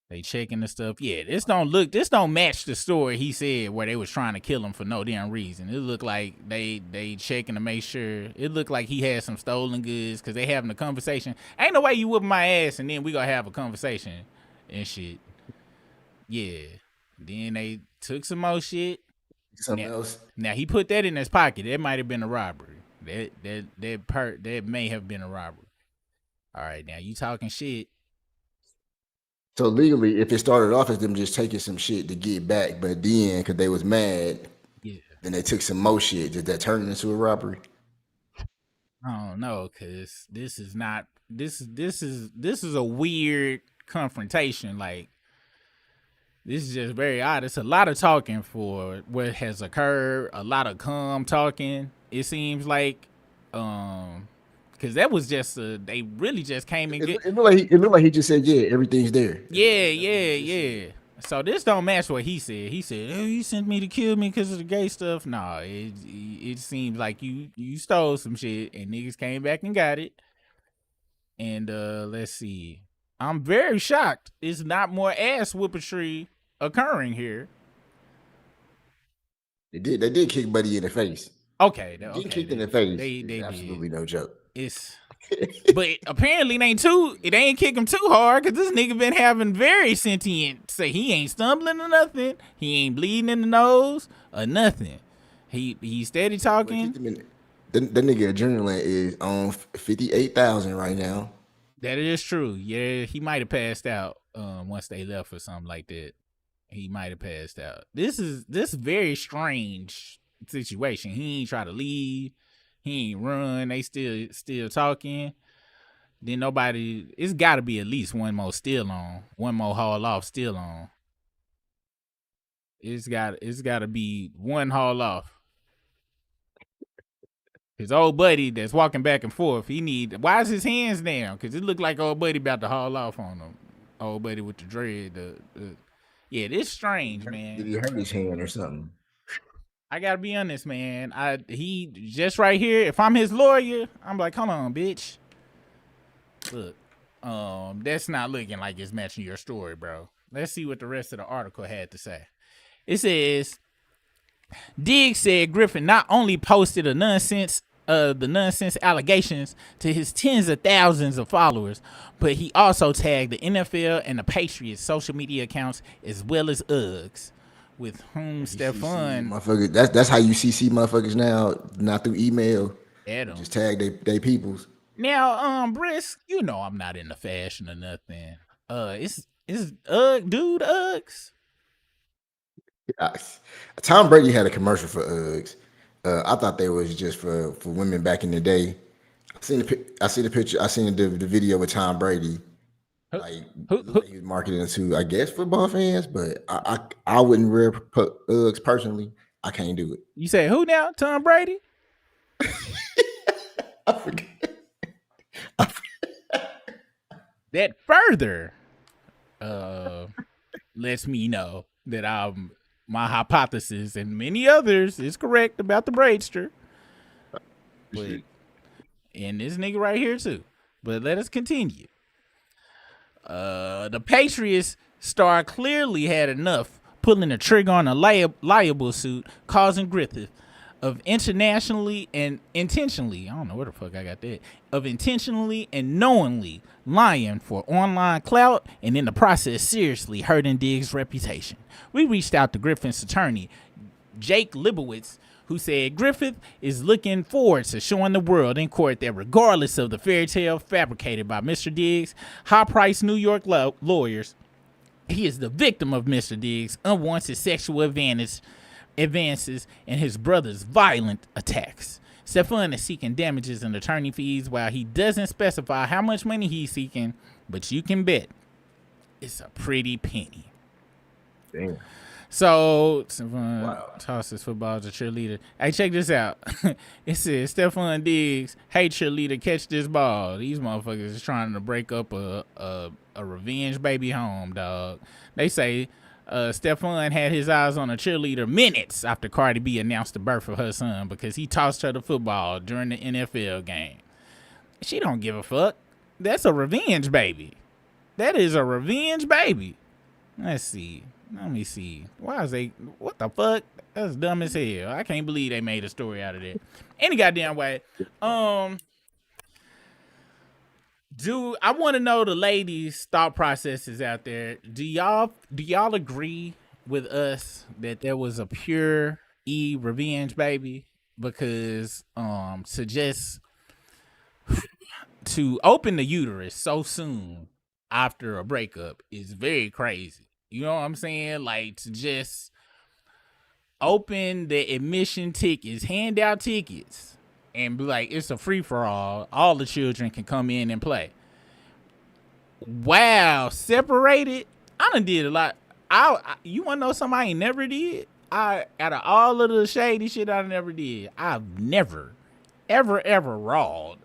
They checking the stuff. Yeah, this don't match the story he said where they was trying to kill him for no damn reason. It looked like they checking to make sure. It looked like he had some stolen goods because they having a conversation. Ain't no way you whoop my ass and then we gonna have a conversation and shit. Yeah. Then they took some more shit. Something else. Now he put that in his pocket. That might have been a robbery. That may have been a robbery. All right, now you talking shit. So legally, if it started off as them just taking some shit to get back, but then because they was mad, then they took some more shit. Did that turn into a robbery? I don't know, cause this is not this is a weird confrontation. Like, this is just very odd. It's a lot of talking for what has occurred. A lot of calm talking. It seems like, because that was just they really just came and it looked like he just said, "Yeah, everything's there." Yeah. So this don't match what he said. He said, "Oh, you sent me to kill me because of the gay stuff." Nah, it seems like you stole some shit and niggas came back and got it. And let's see. I'm very shocked. It's not more ass whoopatry occurring here. They did kick Buddy in the face. Okay, getting kicked in the face. They absolutely did. No joke. But apparently it ain't kick him too hard, because this nigga been having very sentient. Say he ain't stumbling or nothing. He ain't bleeding in the nose or nothing. He steady talking. The nigga adrenaline is on 58,000 right now. That is true. Yeah, he might have passed out once they left or something like that. He might have passed out. This very strange situation. He ain't try to leave. He ain't run. They still talking. Then nobody. It's got to be at least one more still on. One more haul off still on. It's got to be one haul off. His old buddy that's walking back and forth. Why is his hands down? Because it looked like old buddy about to haul off on him. Old buddy with the dread. Yeah, this strange, man. Did he hurt his hand or something? I gotta be honest, man. He just right here. If I'm his lawyer, I'm like, hold on, bitch. Look, that's not looking like it's matching your story, bro. Let's see what the rest of the article had to say. It says, Diggs said Griffin not only posted the nonsense allegations to his tens of thousands of followers, but he also tagged the NFL and the Patriots social media accounts as well as Uggs, with whom Stefan. That's how you CC motherfuckers now, not through email. Adam. Just tag they peoples. Now, Brisk, you know I'm not into fashion or nothing. It's Uggs. Tom Brady had a commercial for Uggs. I thought they was just for women back in the day. I seen the picture. I seen the video with Tom Brady. Like he was marketing to, I guess, football fans, but I wouldn't wear Uggs personally. I can't do it. You say who now? Tom Brady? I forget. That further lets me know that my hypothesis and many others is correct about the Braidster. And this nigga right here too. But let us continue. The Patriots star clearly had enough pulling the trigger on a liable suit causing Griffith of intentionally and knowingly lying for online clout and in the process seriously hurting Diggs' reputation. We reached out to Griffin's attorney, Jake Libowitz, who said Griffith is looking forward to showing the world in court that regardless of the fairy tale fabricated by Mr. Diggs' high-priced New York lawyers, he is the victim of Mr. Diggs' unwanted sexual advances and his brother's violent attacks. Stefan is seeking damages and attorney fees while he doesn't specify how much money he's seeking, but you can bet it's a pretty penny. Damn. So, tosses football to cheerleader. Hey, check this out. It says, Stefan Diggs, hey, cheerleader, catch this ball. These motherfuckers is trying to break up a revenge baby home, dog. They say Stefan had his eyes on a cheerleader minutes after Cardi B announced the birth of her son because he tossed her the football during the NFL game. She don't give a fuck. That's a revenge baby. That is a revenge baby. Let's see. Let me see. What the fuck? That's dumb as hell. I can't believe they made a story out of that. Any goddamn way. Do I want to know the ladies' thought processes out there? Do y'all agree with us that there was a pure revenge baby? Because to open the uterus so soon after a breakup is very crazy. You know what I'm saying? Like to just open the admission tickets, hand out tickets, and be like, it's a free for all. All the children can come in and play. Wow, separated. I done did a lot. You want to know something I ain't never did? Out of all of the shady shit I never did, I've never, ever rawed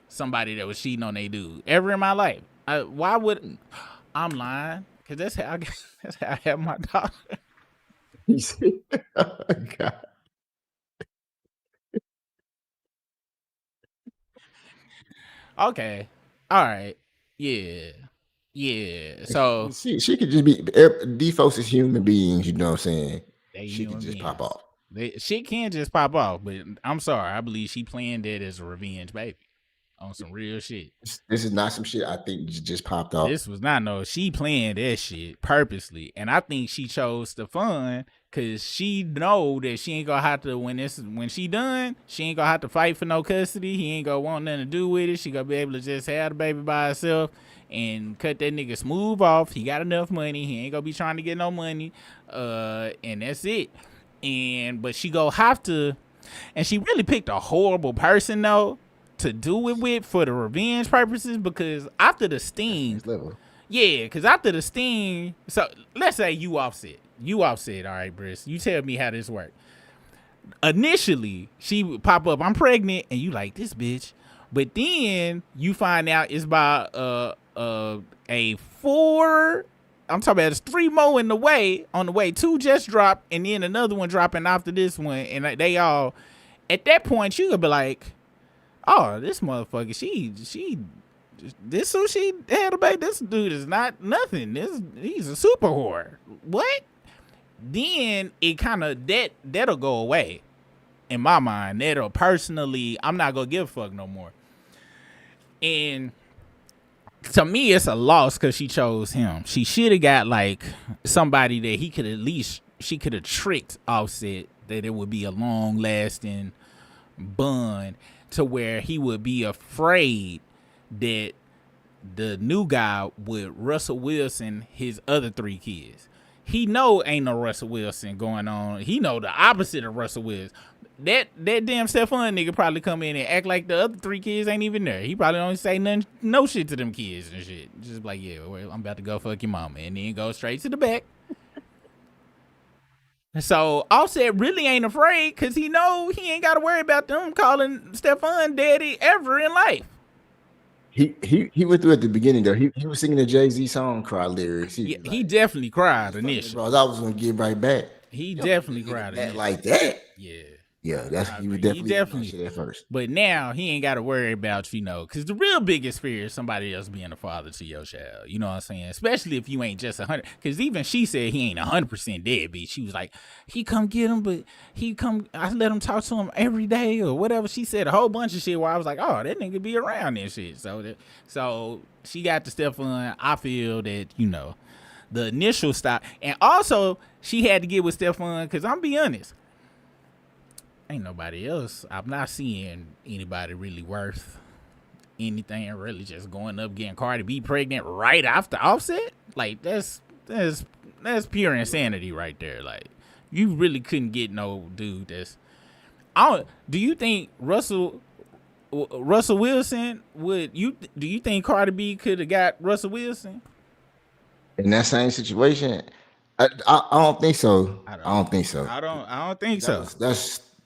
somebody that was cheating on they dude ever in my life. Why would I'm lying? Cause that's how I have my daughter. Oh, God. Okay. All right. Yeah. So she could just be these folks is human beings, you know what I'm saying? She could just pop off. She can just pop off, but I'm sorry. I believe she planned that as a revenge baby on some real shit. This is not some shit I think just popped off. This was not she planned that shit purposely. And I think she chose the fun because she know that she ain't gonna have to when she done, she ain't gonna have to fight for no custody. He ain't gonna want nothing to do with it. She gonna be able to just have the baby by herself and cut that nigga smooth off. He got enough money. He ain't gonna be trying to get no money. And that's it. But she gonna have to, and she really picked a horrible person though to do it with for the revenge purposes, because after the sting, so let's say you offset, all right, Briss, you tell me how this worked. Initially, she would pop up, I'm pregnant, and you like this bitch, but then you find out it's by a 4. I'm talking about it's 3 more on the way. 2 just dropped, and then another one dropping after this one, and they all, at that point, you could be like, oh, this motherfucker, this who she had a baby. This dude is not nothing. He's a super whore. What? Then it kind of that'll go away. In my mind, that'll personally, I'm not gonna give a fuck no more. And to me, it's a loss because she chose him. She should have got like somebody that she could have tricked Offset that it would be a long lasting bond to where he would be afraid that the new guy would Russell Wilson his other 3 kids. He know ain't no Russell Wilson going on. He know the opposite of Russell Wilson. That damn Stephon nigga probably come in and act like the other 3 kids ain't even there. He probably don't say no shit to them kids and shit. Just like, yeah, well, I'm about to go fuck your mama, and then go straight to the back. So Offset really ain't afraid because he know he ain't got to worry about them calling Stephon daddy ever in life. He went through at the beginning though. He was singing the Jay-Z song "Cry" lyrics. He definitely cried initially. Bro, I was gonna get right back. He definitely cried initially. Like that. Yeah, he was definitely at first. But now he ain't got to worry about, because the real biggest fear is somebody else being a father to your child. You know what I'm saying? Especially if you ain't just 100. Because even she said he ain't 100% deadbeat. She was like, he come get him, but I let him talk to him every day or whatever. She said a whole bunch of shit where I was like, oh, that nigga be around and shit. So she got the Stephon. I feel that, the initial stop. And also, she had to get with Stephon because I'm be honest. Ain't nobody else. I'm not seeing anybody really worth anything, really just going up getting Cardi B pregnant right after Offset. Like that's pure insanity right there. Like you really couldn't get no dude that's. Do you think Russell Wilson do you think Cardi B could have got Russell Wilson in that same situation? I don't think so. I don't think so. I don't think so.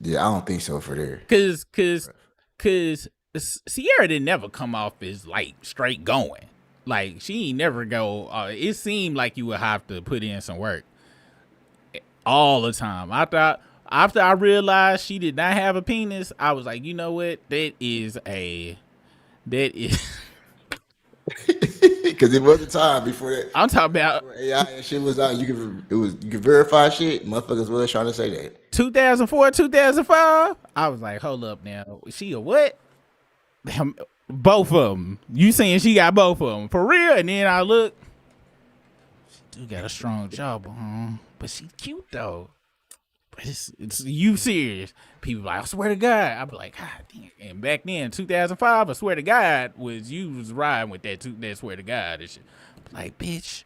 I don't think so for there. Cause Sierra didn't never come off as like straight going. Like she ain't never go. It seemed like you would have to put in some work all the time. After I realized she did not have a penis, I was like, you know what? That is. Because it was a time before that. I'm talking about AI and shit was out. You could verify shit. Motherfuckers was trying to say that. 2004, 2005. I was like, hold up now. She a what? both of them. You saying she got both of them for real? And then I look, she do got a strong job, but she cute though. But it's you serious? People like, I swear to God. I be like, God damn. And back then, 2005, I swear to God, you was riding with that swear to God and shit. Like, bitch,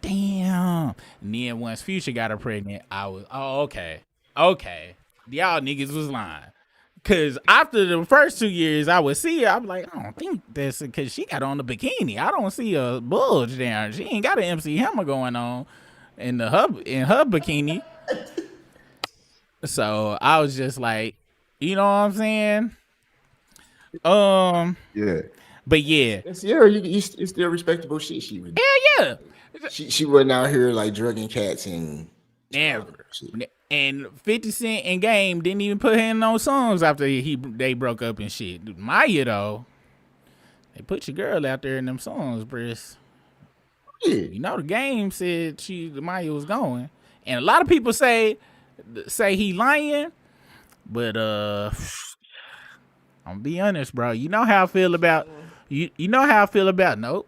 damn. And then once Future got her pregnant, I was, okay. Y'all niggas was lying. Cause after the first 2 years I would see her, I'm like, I don't think that's because she got on the bikini. I don't see a bulge down. She ain't got an MC Hammer going on in her bikini. So I was just like, you know what I'm saying? Yeah. But yeah. Sierra, it's still respectable shit she would. Yeah. She wasn't out here like drugging cats and never. And 50 Cent and Game didn't even put her in no songs after they broke up and shit. Maya though, they put your girl out there in them songs, Briss. Yeah. You know the Game said Maya was going, and a lot of people say he lying, but I'm gonna be honest, bro. You know how I feel about you know how I feel about Nope.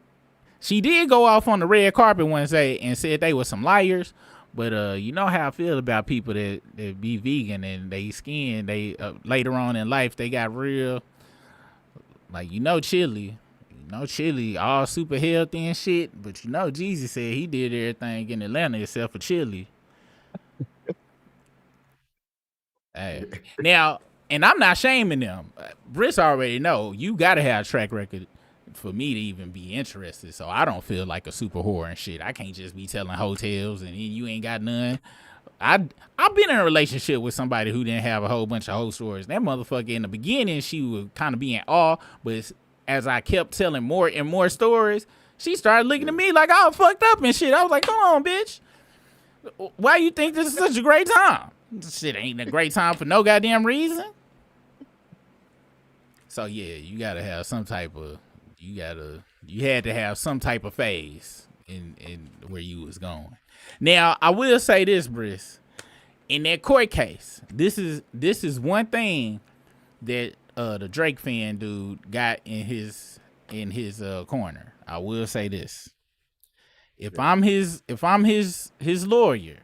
She did go off on the red carpet Wednesday and said they were some liars. But you know how I feel about people that be vegan and they skin, they later on in life they got real, like Chili all super healthy and shit. But Jesus said he did everything in Atlanta except for Chili. Hey. Now, and I'm not shaming them. Briss already know you gotta have a track record for me to even be interested, so I don't feel like a super whore and shit. I can't just be telling hotels and you ain't got none. I've been in a relationship with somebody who didn't have a whole bunch of whole stories. That motherfucker in the beginning, she would kind of be in awe, but as I kept telling more and more stories, she started looking at me like I was fucked up and shit. I was like, come on, bitch. Why you think this is such a great time? This shit ain't a great time for no goddamn reason. So yeah, you gotta have some type of you had to have some type of phase in where you was going. Now, I will say this, Briss. In that court case, this is one thing that the Drake fan dude got in his corner. I will say this. If I'm his lawyer,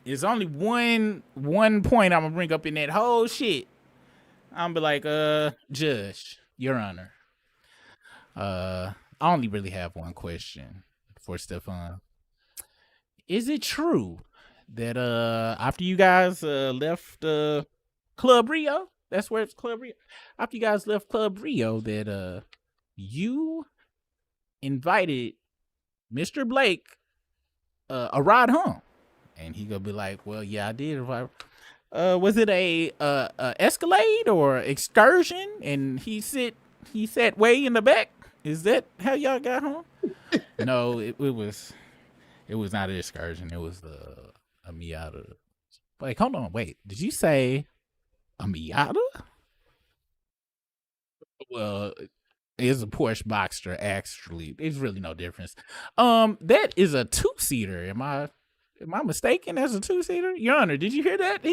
there's only one point I'm gonna bring up in that whole shit. I'm be like, Judge, Your Honor. I only really have one question for Stefan. Is it true that after you guys left Club Rio, that's where it's Club Rio. After you guys left Club Rio, that you invited Mr. Blake a ride home, and he gonna be like, well, yeah, I did. Was it a Escalade or excursion? And he sat way in the back. Is that how y'all got home? No, it was not an excursion. It was a Miata. Like, hold on, wait. Did you say a Miata? Well, it's a Porsche Boxster. Actually, there's really no difference. That is a 2-seater. Am I mistaken? That's a 2-seater. Your Honor, did you hear that?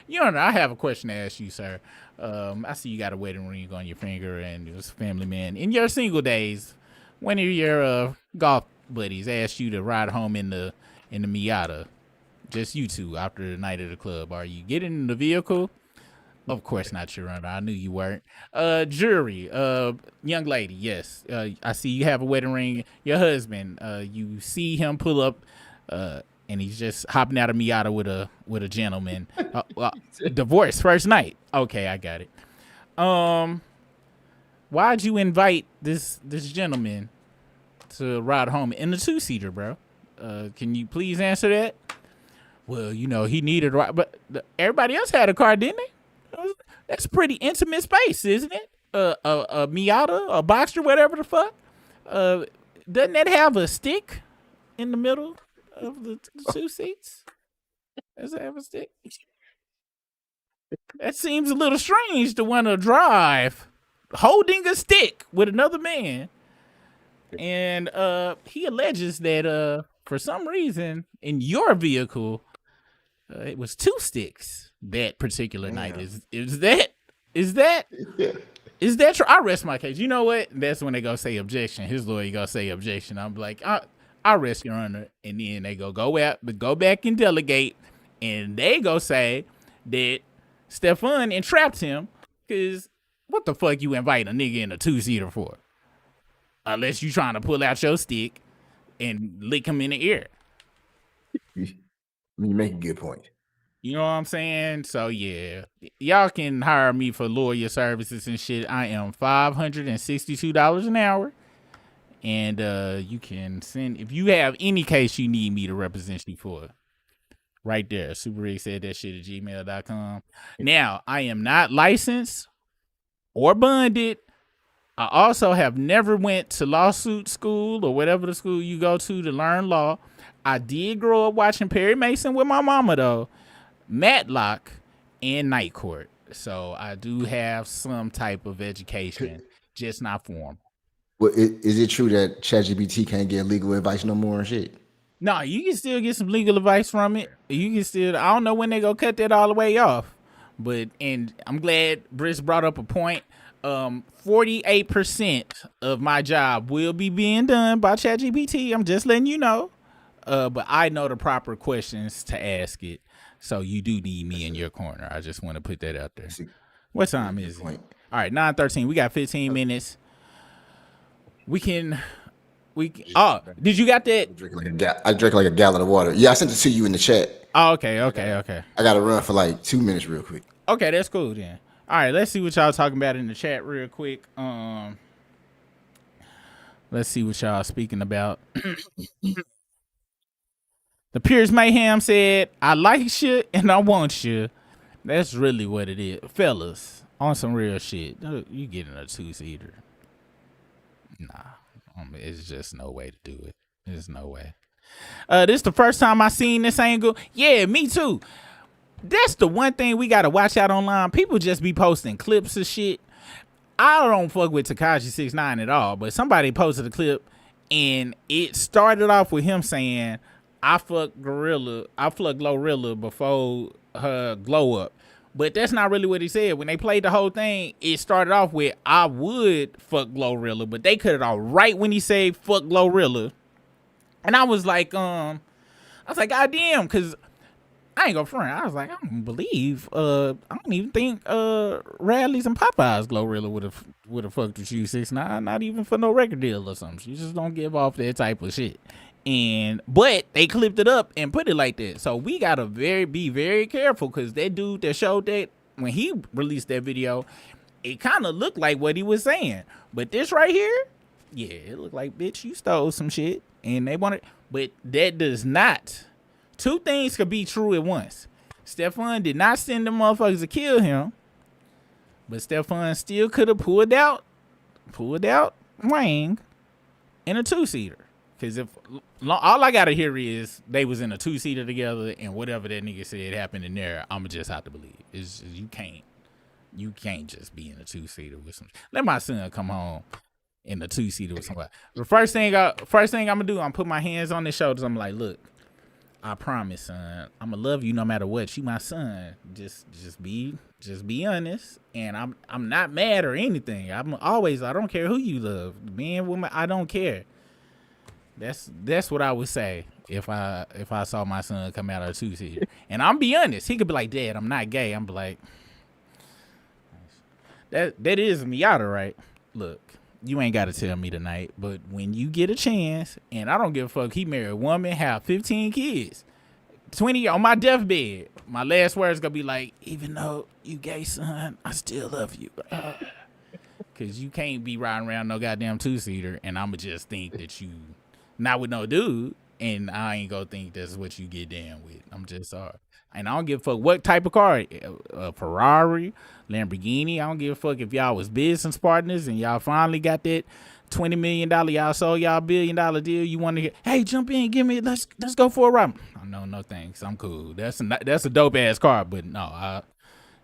Your Honor, I have a question to ask you, sir. I see you got a wedding ring on your finger, and it was family man. In your single days, one of your golf buddies asked you to ride home in the Miata, just you two after the night at the club. Are you getting in the vehicle? Of course not, Your Honor. I knew you weren't. Jury, young lady, yes. I see you have a wedding ring. Your husband, you see him pull up, and he's just hopping out of Miata with a gentleman. Divorce first night. Okay, I got it. Why'd you invite this gentleman to ride home in the 2-seater, bro? Can you please answer that? Well, he needed a ride, but everybody else had a car, didn't they? That's pretty intimate space, isn't it? A Miata, a Boxster, whatever the fuck. Doesn't that have a stick in the middle of the 2 seats? Does it have a stick? That seems a little strange to want to drive holding a stick with another man. And he alleges that for some reason in your vehicle, it was 2 sticks that particular night. Is that? Is that true? I rest my case. You know what? That's when they go say objection. His lawyer go say objection. I'm like, I rest your honor. And then they go back and delegate. And they go say that Stefan entrapped him because what the fuck you invite a nigga in a 2-seater for? Unless you trying to pull out your stick and lick him in the ear. You make a good point. You know what I'm saying? So yeah, y'all can hire me for lawyer services and shit. I am $562 an hour, and you can send if you have any case you need me to represent you for. Right there, Super Rig said that shit at gmail.com. Now I am not licensed or bonded. I also have never went to lawsuit school or whatever the school you go to learn law. I did grow up watching Perry Mason with my mama though. Matlock and Night Court. So I do have some type of education, just not formal. Well, is it true that ChatGPT can't get legal advice no more and shit? No, you can still get some legal advice from it. You can still, I don't know when they go cut that all the way off. But, and I'm glad Briss brought up a point. 48% of my job will be being done by ChatGPT. I'm just letting you know. But I know the proper questions to ask it. So you do need me in your corner. I just want to put that out there. What time is it? All right, 9:13. We got 15 minutes. Oh, did you got that? I drank like a gallon of water. Yeah, I sent it to you in the chat. Oh, okay. I got to run for like 2 minutes real quick. Okay, that's cool then. All right, let's see what y'all talking about in the chat real quick. Let's see what y'all speaking about. The Pierce Mayhem said, I like you and I want you. That's really what it is. Fellas, on some real shit, you getting a 2-seater. Nah, it's just no way to do it. There's no way. This the first time I seen this angle. Yeah, me too. That's the one thing we got to watch out online. People just be posting clips of shit. I don't fuck with Tekashi 6ix9ine at all, but somebody posted a clip and it started off with him saying, I fucked Glorilla before her glow up. But that's not really what he said. When they played the whole thing, it started off with, I would fuck Glorilla, but they cut it off right when he said fuck Glorilla. And I was like, God damn, because I ain't gonna front. I was like, I don't believe, I don't even think Radley's and Popeye's Glorilla would have fucked with you 6ix9ine, not even for no record deal or something. She just don't give off that type of shit. But they clipped it up and put it like that. So we gotta be very careful because that dude that showed that when he released that video, it kind of looked like what he was saying. But this right here, yeah, it looked like, bitch, you stole some shit and they wanted. But that does not. Two things could be true at once. Stefan did not send the motherfuckers to kill him, but Stefan still could have pulled out Wang in a 2-seater. Because if all I gotta hear is they was in a 2-seater together and whatever that nigga said happened in there, I'ma just have to believe. It's just, you can't just be in a 2-seater with some. Let my son come home in a 2-seater with somebody. The first thing I'm gonna do, I'm put my hands on his shoulders. I'm like, look, I promise, son, I'm gonna love you no matter what. You my son. Just be honest. And I'm not mad or anything. I don't care who you love, man, woman. I don't care. That's what I would say if I saw my son come out of a 2-seater. And I'm be honest, he could be like, Dad, I'm not gay. I'm like, that is Miata, right? Look, you ain't got to tell me tonight, but when you get a chance, and I don't give a fuck, he married a woman, have 15 kids, 20 on my deathbed, my last words gonna be like, even though you gay, son, I still love you. Because you can't be riding around no goddamn 2-seater, and I'ma just think that you not with no dude, and I ain't gonna think that's what you get down with. I'm just sorry. And I don't give a fuck what type of car, Ferrari, Lamborghini. I don't give a fuck if y'all was business partners and y'all finally got that $20 million, y'all sold y'all $1 billion deal. You want to get, hey, jump in, give me, let's go for a ride. Oh, no thanks. I'm cool. That's a dope ass car, but no,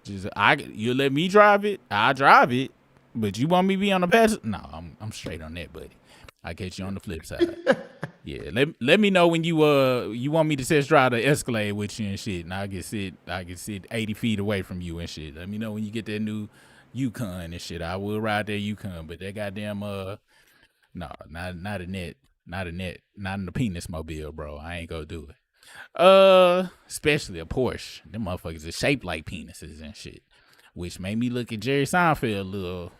you let me drive it, I drive it. But you want me to be on the passenger? No, I'm straight on that, buddy. I catch you on the flip side. Yeah, let me know when you want me to test drive the Escalade with you and shit, and I can sit 80 feet away from you and shit. Let me know when you get that new Yukon and shit. I will ride that Yukon, but that goddamn no, not in the penis mobile, bro. I ain't gonna do it. Especially a Porsche. Them motherfuckers are shaped like penises and shit, which made me look at Jerry Seinfeld a little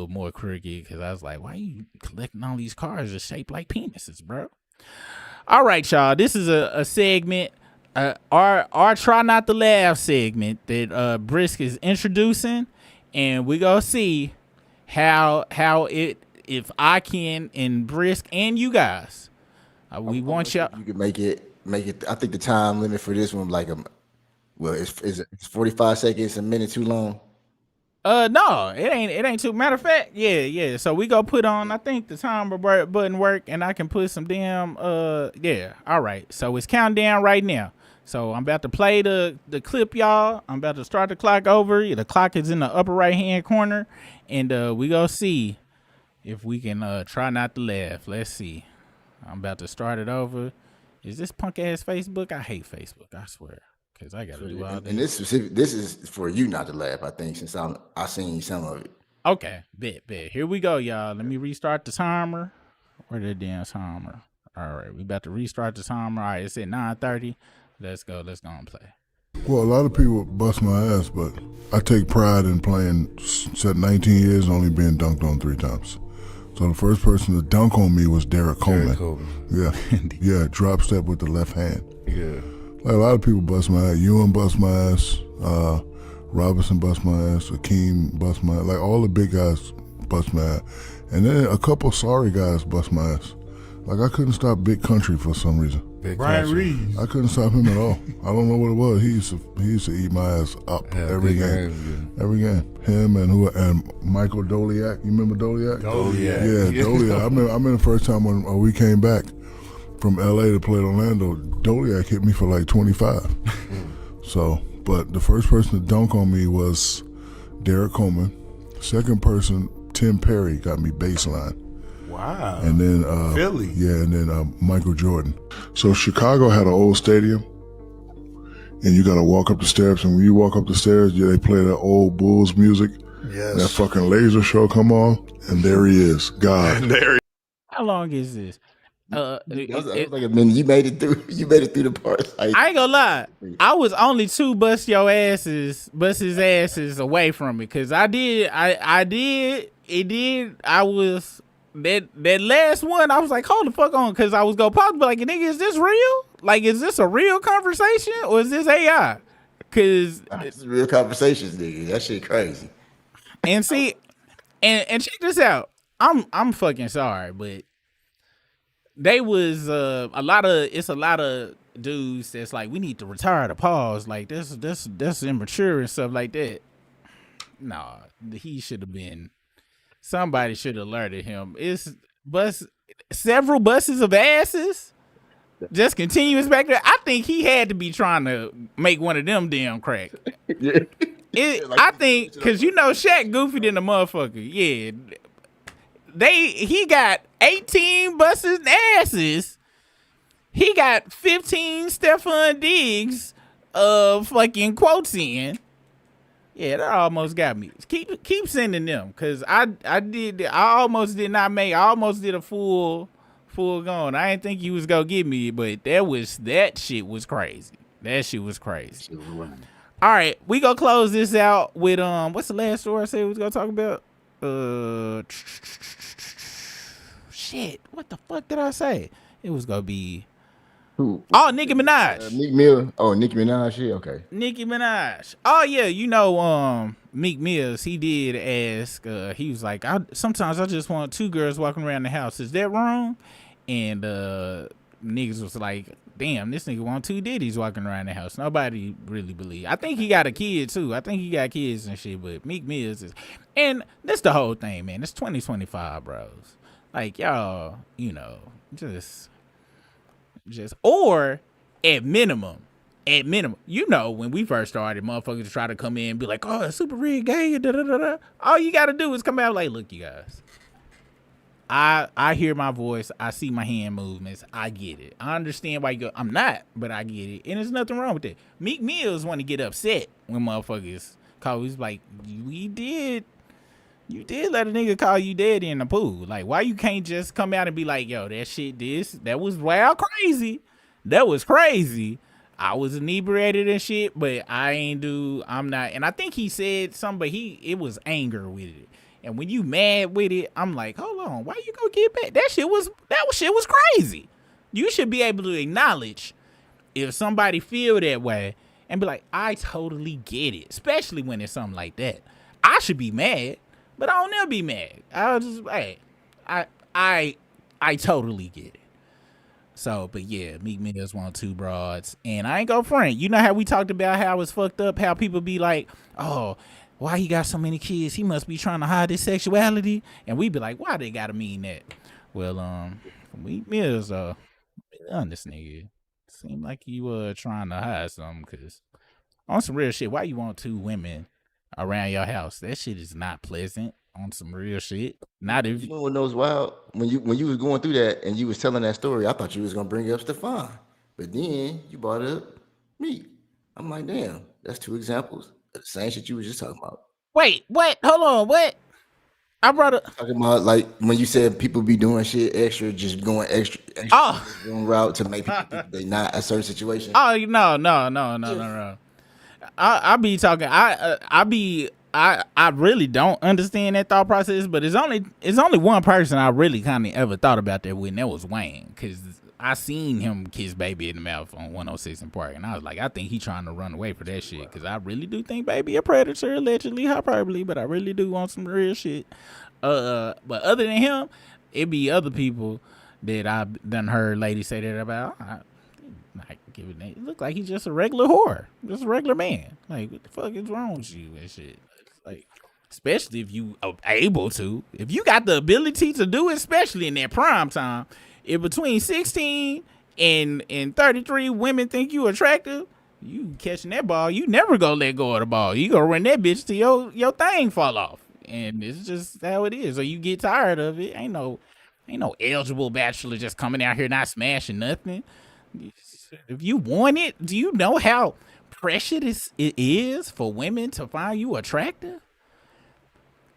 more crooked, because I was like, why you collecting all these cars that are shaped like penises, bro? All right, y'all. This is a segment, our try not to laugh segment that Brisk is introducing, and we gonna see how it, if I can, and Brisk and you guys, we want y'all. You can make it. I think the time limit for this one, like it's 45 seconds, a minute too long. No, it ain't too. Matter of fact, yeah. So we go put on, I think, the timer button work, and I can put some damn yeah. All right. So it's countdown right now. So I'm about to play the clip, y'all. I'm about to start the clock over. The clock is in the upper right hand corner, and we go see if we can try not to laugh. Let's see. I'm about to start it over. Is this punk ass Facebook? I hate Facebook. I swear. Cause I gotta do all this. And this is for you not to laugh, I think, since I seen some of it. Okay, bet. Here we go, y'all. Let me restart the timer. Where the damn timer? All right, we about to restart the timer. All right, it's at 9:30. Let's go and play. Well, a lot of people bust my ass, but I take pride in playing, said 19 years, only being dunked on 3 times. So the first person to dunk on me was Derek Coleman. Yeah, drop step with the left hand. Yeah. Like a lot of people bust my ass. Ewan bust my ass. Robinson bust my ass. Akeem bust my ass. Like all the big guys bust my ass. And then a couple sorry guys bust my ass. Like I couldn't stop Big Country for some reason. Brian Reeves. I couldn't stop him at all. I don't know what it was. He used to eat my ass up every game. Every game. Him and Michael Doliak. You remember Doliak? Doliak. Yeah, Doliak. I remember the first time when we came back from LA to play at Orlando, Doliak hit me for like 25. So, but the first person to dunk on me was Derek Coleman. Second person, Tim Perry, got me baseline. Wow. And then Philly. Yeah, and then Michael Jordan. So Chicago had an old stadium, and you got to walk up the steps. And when you walk up the stairs, they play that old Bulls music. Yes. That fucking laser show come on, and there he is, God. How long is this? It was like a minute. You made it through the part. Like, I ain't gonna lie. I was only 2 bust his asses away from it, cause I was that last one. I was like, hold the fuck on, cause I was gonna pause, but like, nigga, is this real? Like, is this a real conversation or is this AI? Cause it's real conversations, nigga. That shit crazy. And see, and check this out. I'm fucking sorry, but they was a lot of dudes that's like, we need to retire the pause. Like that's immature and stuff like that. Nah, he should have been. Somebody should have alerted him. It's several buses of asses, just continuous back there. I think he had to be trying to make one of them damn crack. I think, cause Shaq goofy than the motherfucker. Yeah. He got 18 buses and asses. He got 15 Stephon Diggs fucking quotes in. Yeah, that almost got me. Keep sending them, cause I almost did a full going. I didn't think you was gonna get me, but that shit was crazy. That shit was crazy. All right, we gonna close this out with what's the last story I said we was gonna talk about? Shit, what the fuck did I say? It was gonna be who? Oh, Nicki Minaj. Meek Mill. Oh, Nicki Minaj. Shit. Okay. Nicki Minaj. Oh yeah, Meek Mills. He did ask. He was like, sometimes I just want 2 girls walking around the house. Is that wrong? And niggas was like, damn, this nigga want 2 Diddies walking around the house. Nobody really believe. I think he got a kid too. I think he got kids and shit. But Meek Mills is, and that's the whole thing, man. It's 2025, bros. Like y'all, just or at minimum, when we first started, motherfuckers try to come in and be like, oh, it's super red gay, da da da da. All you gotta do is come out like, look, you guys. I hear my voice. I see my hand movements. I get it. I understand why you go. I'm not, but I get it. And there's nothing wrong with that. Meek Mills want to get upset when motherfuckers Cause like you did let a nigga call you daddy in the pool. Like, why you can't just come out and be like, yo, that was wild crazy. That was crazy. I was inebriated and shit, but I'm not. And I think he said something, but it was anger with it. And when you mad with it, I'm like, hold on, why you gonna get back? That shit was crazy. You should be able to acknowledge if somebody feel that way and be like, I totally get it, especially when it's something like that. I should be mad, but I don't never be mad. I'll just, hey, I totally get it. So, but yeah, Meek Mills want 2 broads, and I ain't gonna front. You know how we talked about how it's fucked up, how people be like, oh, why he got so many kids? He must be trying to hide his sexuality. And we be like, why they gotta mean that? Well, Meek Mills, this nigga seem like you trying to hide something, cause on some real shit, why you want 2 women around your house? That shit is not pleasant. On some real shit. Not if you know what knows wild. When you was going through that and you was telling that story, I thought you was gonna bring up Stefan. But then you brought up me. I'm like, damn, that's 2 examples of the same shit you was just talking about. Wait, what? Hold on, what? I brought up talking about like when you said people be doing shit extra, just going extra one route to make people think they not a certain situation. Oh no. I be talking. I really don't understand that thought process, but it's only one person I really kind of ever thought about that with, and that was Wayne, because I seen him kiss Baby in the mouth on 106 in Park, and I was like, I think he trying to run away for that shit, because I really do think Baby a predator, allegedly, hyperbole, but I really do want some real shit. But other than him, it be other people that I've done heard ladies say that about. It look like he's just a regular whore, just a regular man. Like, what the fuck is wrong with you and shit? Like, especially if you are able to, if you got the ability to do it, especially in that prime time. If between 16 and 33 women think you attractive, you catching that ball, you never gonna let go of the ball. You gonna run that bitch till your thing fall off, and it's just how it is. Or you get tired of it. Ain't no eligible bachelor just coming out here not smashing nothing. If you want it, do you know how precious it is for women to find you attractive?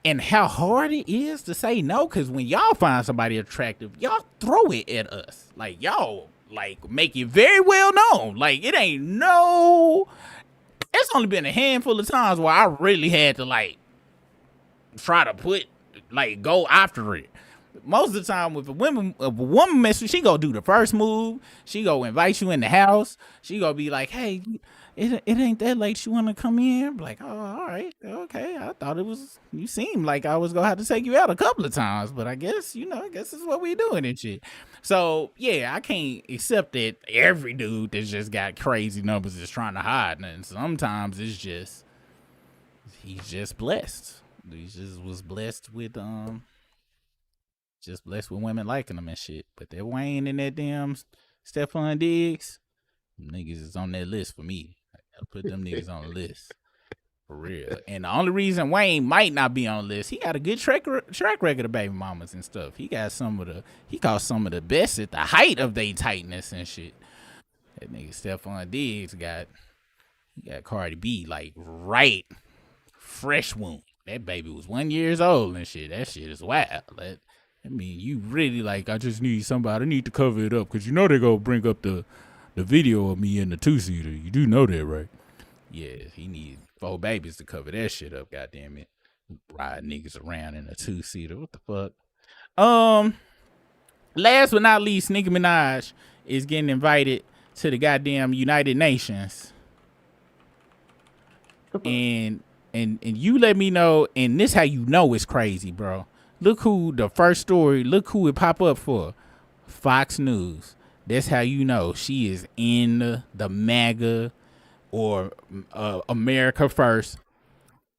And how hard it is to say no? Because when y'all find somebody attractive, y'all throw it at us. Like, y'all, like, make it very well known. Like, it ain't no... It's only been a handful of times where I really had to, like, try to go after it. Most of the time, if a woman messes, she go do the first move. She go invite you in the house. She go be like, hey, it ain't that late. You want to come in? I'm like, oh, all right. Okay. I thought it was, you seemed like I was going to have to take you out a couple of times, but I guess this is what we doing and shit. So, yeah, I can't accept that every dude that's just got crazy numbers is trying to hide. And sometimes it's just, he's just blessed. He just was blessed with, women liking him and shit. But that Wayne and that damn Stephon Diggs, them niggas is on that list for me. I gotta put them niggas on the list. For real. And the only reason Wayne might not be on the list, he got a good track record of baby mamas and stuff. He got he caught some of the best at the height of their tightness and shit. That nigga Stephon Diggs got Cardi B like right fresh womb. That baby was 1 year old and shit. That shit is wild. I mean, you really like, I just need somebody. I need to cover it up because they're going to bring up the video of me in the 2-seater. You do know that, right? Yeah, he needs 4 babies to cover that shit up, goddamn it. Ride niggas around in a 2-seater. What the fuck? Last but not least, Nicki Minaj is getting invited to the goddamn United Nations. And you let me know, and this how you know it's crazy, bro. Look who it pop up for. Fox News. That's how you know she is in the MAGA or America First.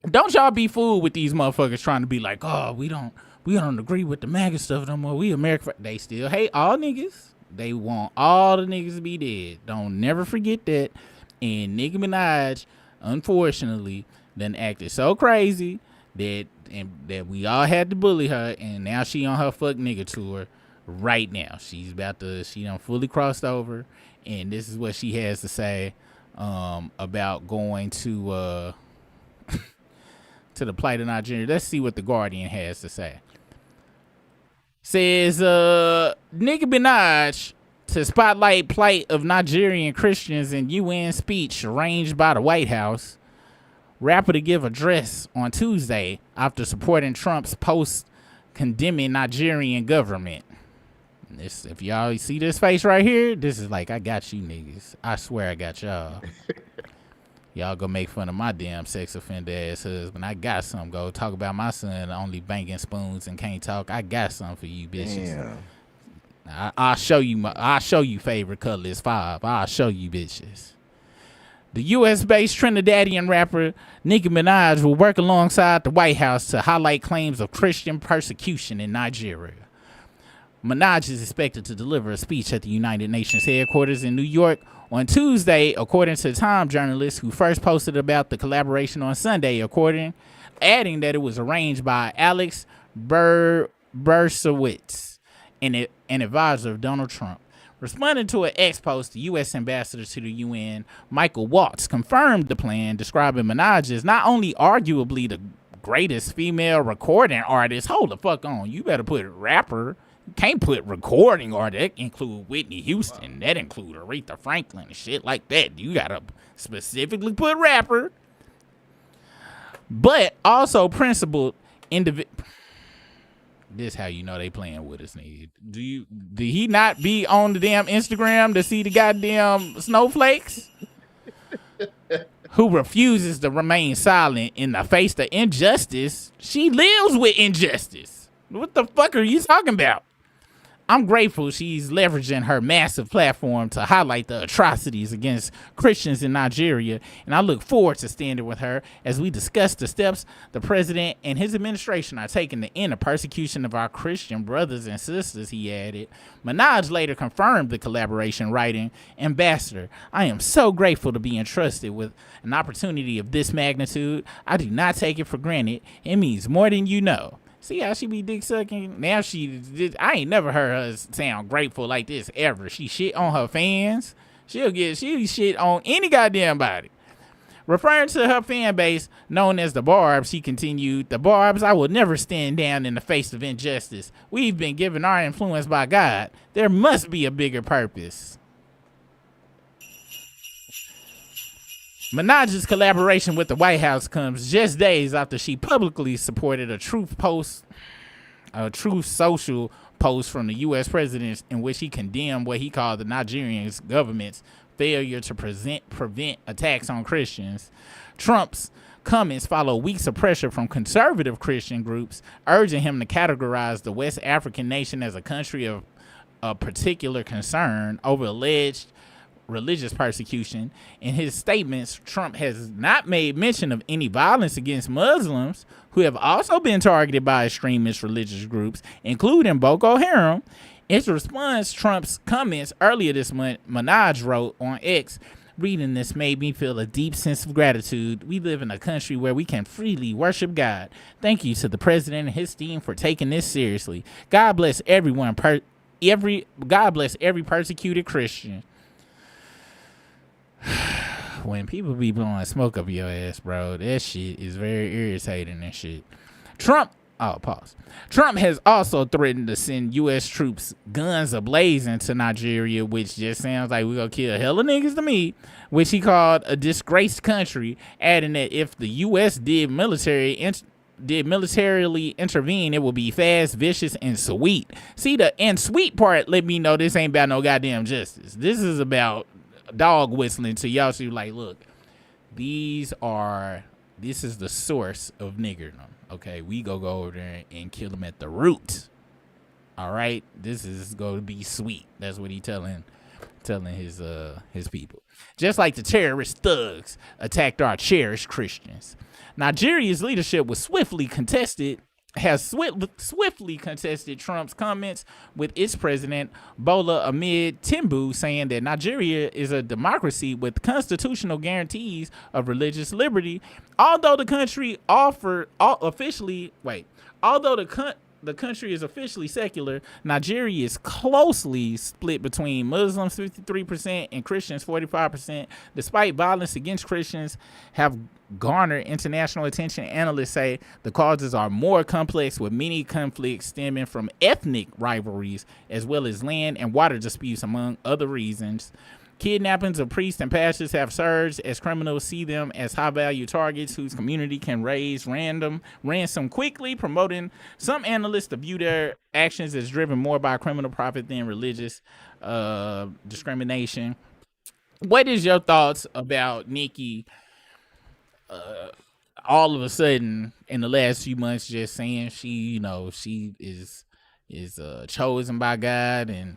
Don't y'all be fooled with these motherfuckers trying to be like, oh, we don't agree with the MAGA stuff no more. We America First. They still hate all niggas. They want all the niggas to be dead. Don't never forget that. And Nicki Minaj, unfortunately, done acted so crazy that we all had to bully her, and now she on her fuck nigga tour right now. She done fully crossed over, and this is what she has to say about going to to the plight of Nigeria. Let's see what The Guardian has to say. Says, Nicki Minaj to spotlight plight of Nigerian Christians in UN speech arranged by the White House. Rapper to give address on Tuesday after supporting Trump's post condemning Nigerian government. This, if y'all see this face right here, this is like, I got you niggas. I swear I got y'all. Y'all go make fun of my damn sex offender ass husband. I got some. Go talk about my son only banging spoons and can't talk. I got some for you bitches. Damn. I'll show you favorite color is 5. I'll show you bitches. The U.S.-based Trinidadian rapper Nicki Minaj will work alongside the White House to highlight claims of Christian persecution in Nigeria. Minaj is expected to deliver a speech at the United Nations headquarters in New York on Tuesday, according to Time journalists who first posted about the collaboration on Sunday, adding that it was arranged by Alex Bersowitz, an advisor of Donald Trump. Responding to an X post, the U.S. ambassador to the UN, Michael Waltz, confirmed the plan, describing Minaj as not only arguably the greatest female recording artist. Hold the fuck on. You better put rapper. You can't put recording artist. That include Whitney Houston. That include Aretha Franklin and shit like that. You gotta specifically put rapper. But also principled individual. This how you know they playing with us, nigga. Did he not be on the damn Instagram to see the goddamn snowflakes? Who refuses to remain silent in the face of injustice? She lives with injustice. What the fuck are you talking about? I'm grateful she's leveraging her massive platform to highlight the atrocities against Christians in Nigeria, and I look forward to standing with her as we discuss the steps the president and his administration are taking to end the persecution of our Christian brothers and sisters, he added. Minaj later confirmed the collaboration, writing, "Ambassador, I am so grateful to be entrusted with an opportunity of this magnitude. I do not take it for granted. It means more than you know." See how she be dick sucking? Now I ain't never heard her sound grateful like this ever. She shit on her fans. She'll shit on any goddamn body. Referring to her fan base known as the Barbs, she continued, "The Barbs, I will never stand down in the face of injustice. We've been given our influence by God. There must be a bigger purpose." Minaj's collaboration with the White House comes just days after she publicly supported a Truth Social post from the U.S. president in which he condemned what he called the Nigerian government's failure to prevent attacks on Christians. Trump's comments follow weeks of pressure from conservative Christian groups urging him to categorize the West African nation as a country of particular concern over alleged religious persecution. In his statements, Trump has not made mention of any violence against Muslims, who have also been targeted by extremist religious groups, including Boko Haram. In response to Trump's comments earlier this month, Minaj wrote on X, "Reading this made me feel a deep sense of gratitude. We live in a country where we can freely worship God. Thank you to the president and his team for taking this seriously. God bless everyone. God bless every persecuted Christian." When people be blowing smoke up your ass, bro, that shit is very irritating and shit. Trump has also threatened to send U.S. troops guns ablazing to Nigeria, which just sounds like we're going to kill hella niggas to me, which he called a disgraced country, adding that if the U.S. did militarily intervene, it would be fast, vicious, and sweet. See, the and sweet part let me know this ain't about no goddamn justice. This is about dog whistling to y'all. So like, look, this is the source of niggerdom. Okay, we go over there and kill them at the root. All right, this is going to be sweet. That's what he telling his people. Just like the terrorist thugs attacked our cherished Christians. Nigeria's leadership has swiftly contested Trump's comments, with its president, Bola Ahmed Tinubu, saying that Nigeria is a democracy with constitutional guarantees of religious liberty. Although the country the country is officially secular, Nigeria is closely split between Muslims 53% and Christians 45%. Despite violence against Christians have garnered international attention, analysts say the causes are more complex, with many conflicts stemming from ethnic rivalries as well as land and water disputes, among other reasons. Kidnappings of priests and pastors have surged as criminals see them as high-value targets whose community can raise ransom quickly, promoting some analysts to view their actions as driven more by criminal profit than religious discrimination. What is your thoughts about Nicki all of a sudden in the last few months just saying she is chosen by God, and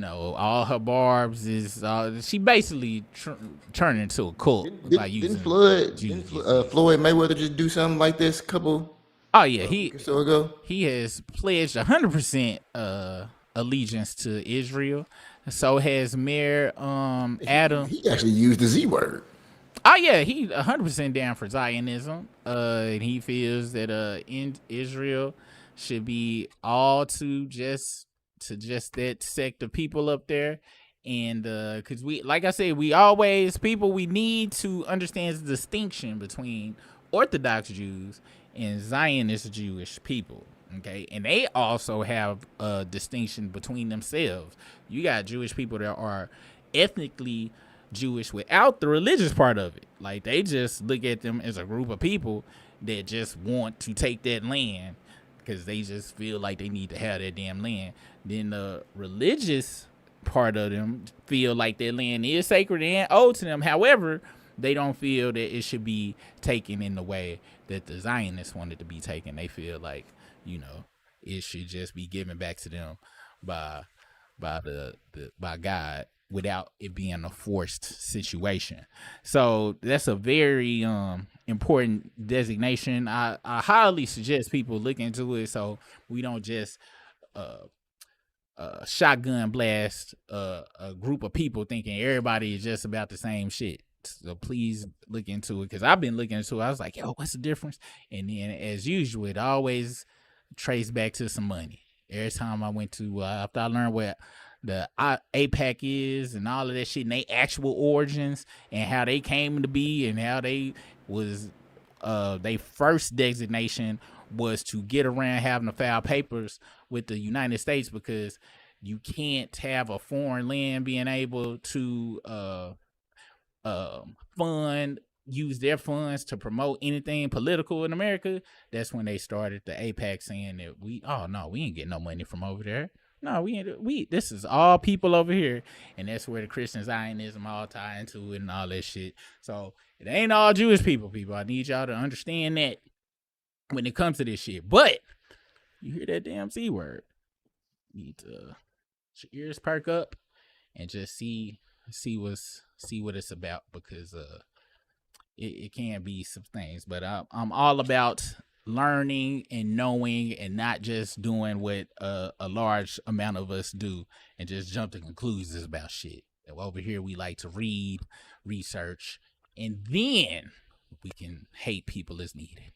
all her barbs is she basically turned into a cult by using didn't Floyd Mayweather just do something like this a couple ago? He has pledged 100% allegiance to Israel. So has Mayor Adam. He actually used the Z word. Oh yeah, he 100% down for Zionism. And he feels that in Israel should be all to just that sect of people up there. And because we, like I said, we need to understand the distinction between Orthodox Jews and Zionist Jewish people. Okay, and they also have a distinction between themselves. You got Jewish people that are ethnically Jewish without the religious part of it. Like, they just look at them as a group of people that just want to take that land because they just feel like they need to have that damn land. Then the religious part of them feel like that land is sacred and owed to them. However, they don't feel that it should be taken in the way that the Zionists want it to be taken. They feel like, it should just be given back to them by God without it being a forced situation. So that's a very important designation. I highly suggest people look into it so we don't just shotgun blast a group of people thinking everybody is just about the same shit. So please look into it, because I've been looking into it. I was like, yo, what's the difference? And then, as usual, it always traced back to some money. Every time I went to, after I learned what the APAC is and all of that shit, and they actual origins and how they came to be and how they was, they first designation was to get around having to file papers with the United States, because you can't have a foreign land being able to use their funds to promote anything political in America. That's when they started the APAC, saying that we ain't getting no money from over there. No, this is all people over here. And that's where the Christian Zionism all tie into it and all that shit. So it ain't all Jewish people. I need y'all to understand that when it comes to this shit. But you hear that damn C word, you need to your ears perk up and just see what it's about, because it can be some things. But I'm all about learning and knowing, and not just doing what a large amount of us do and just jump to conclusions about shit. Over here we like to read, research, and then we can hate people as needed.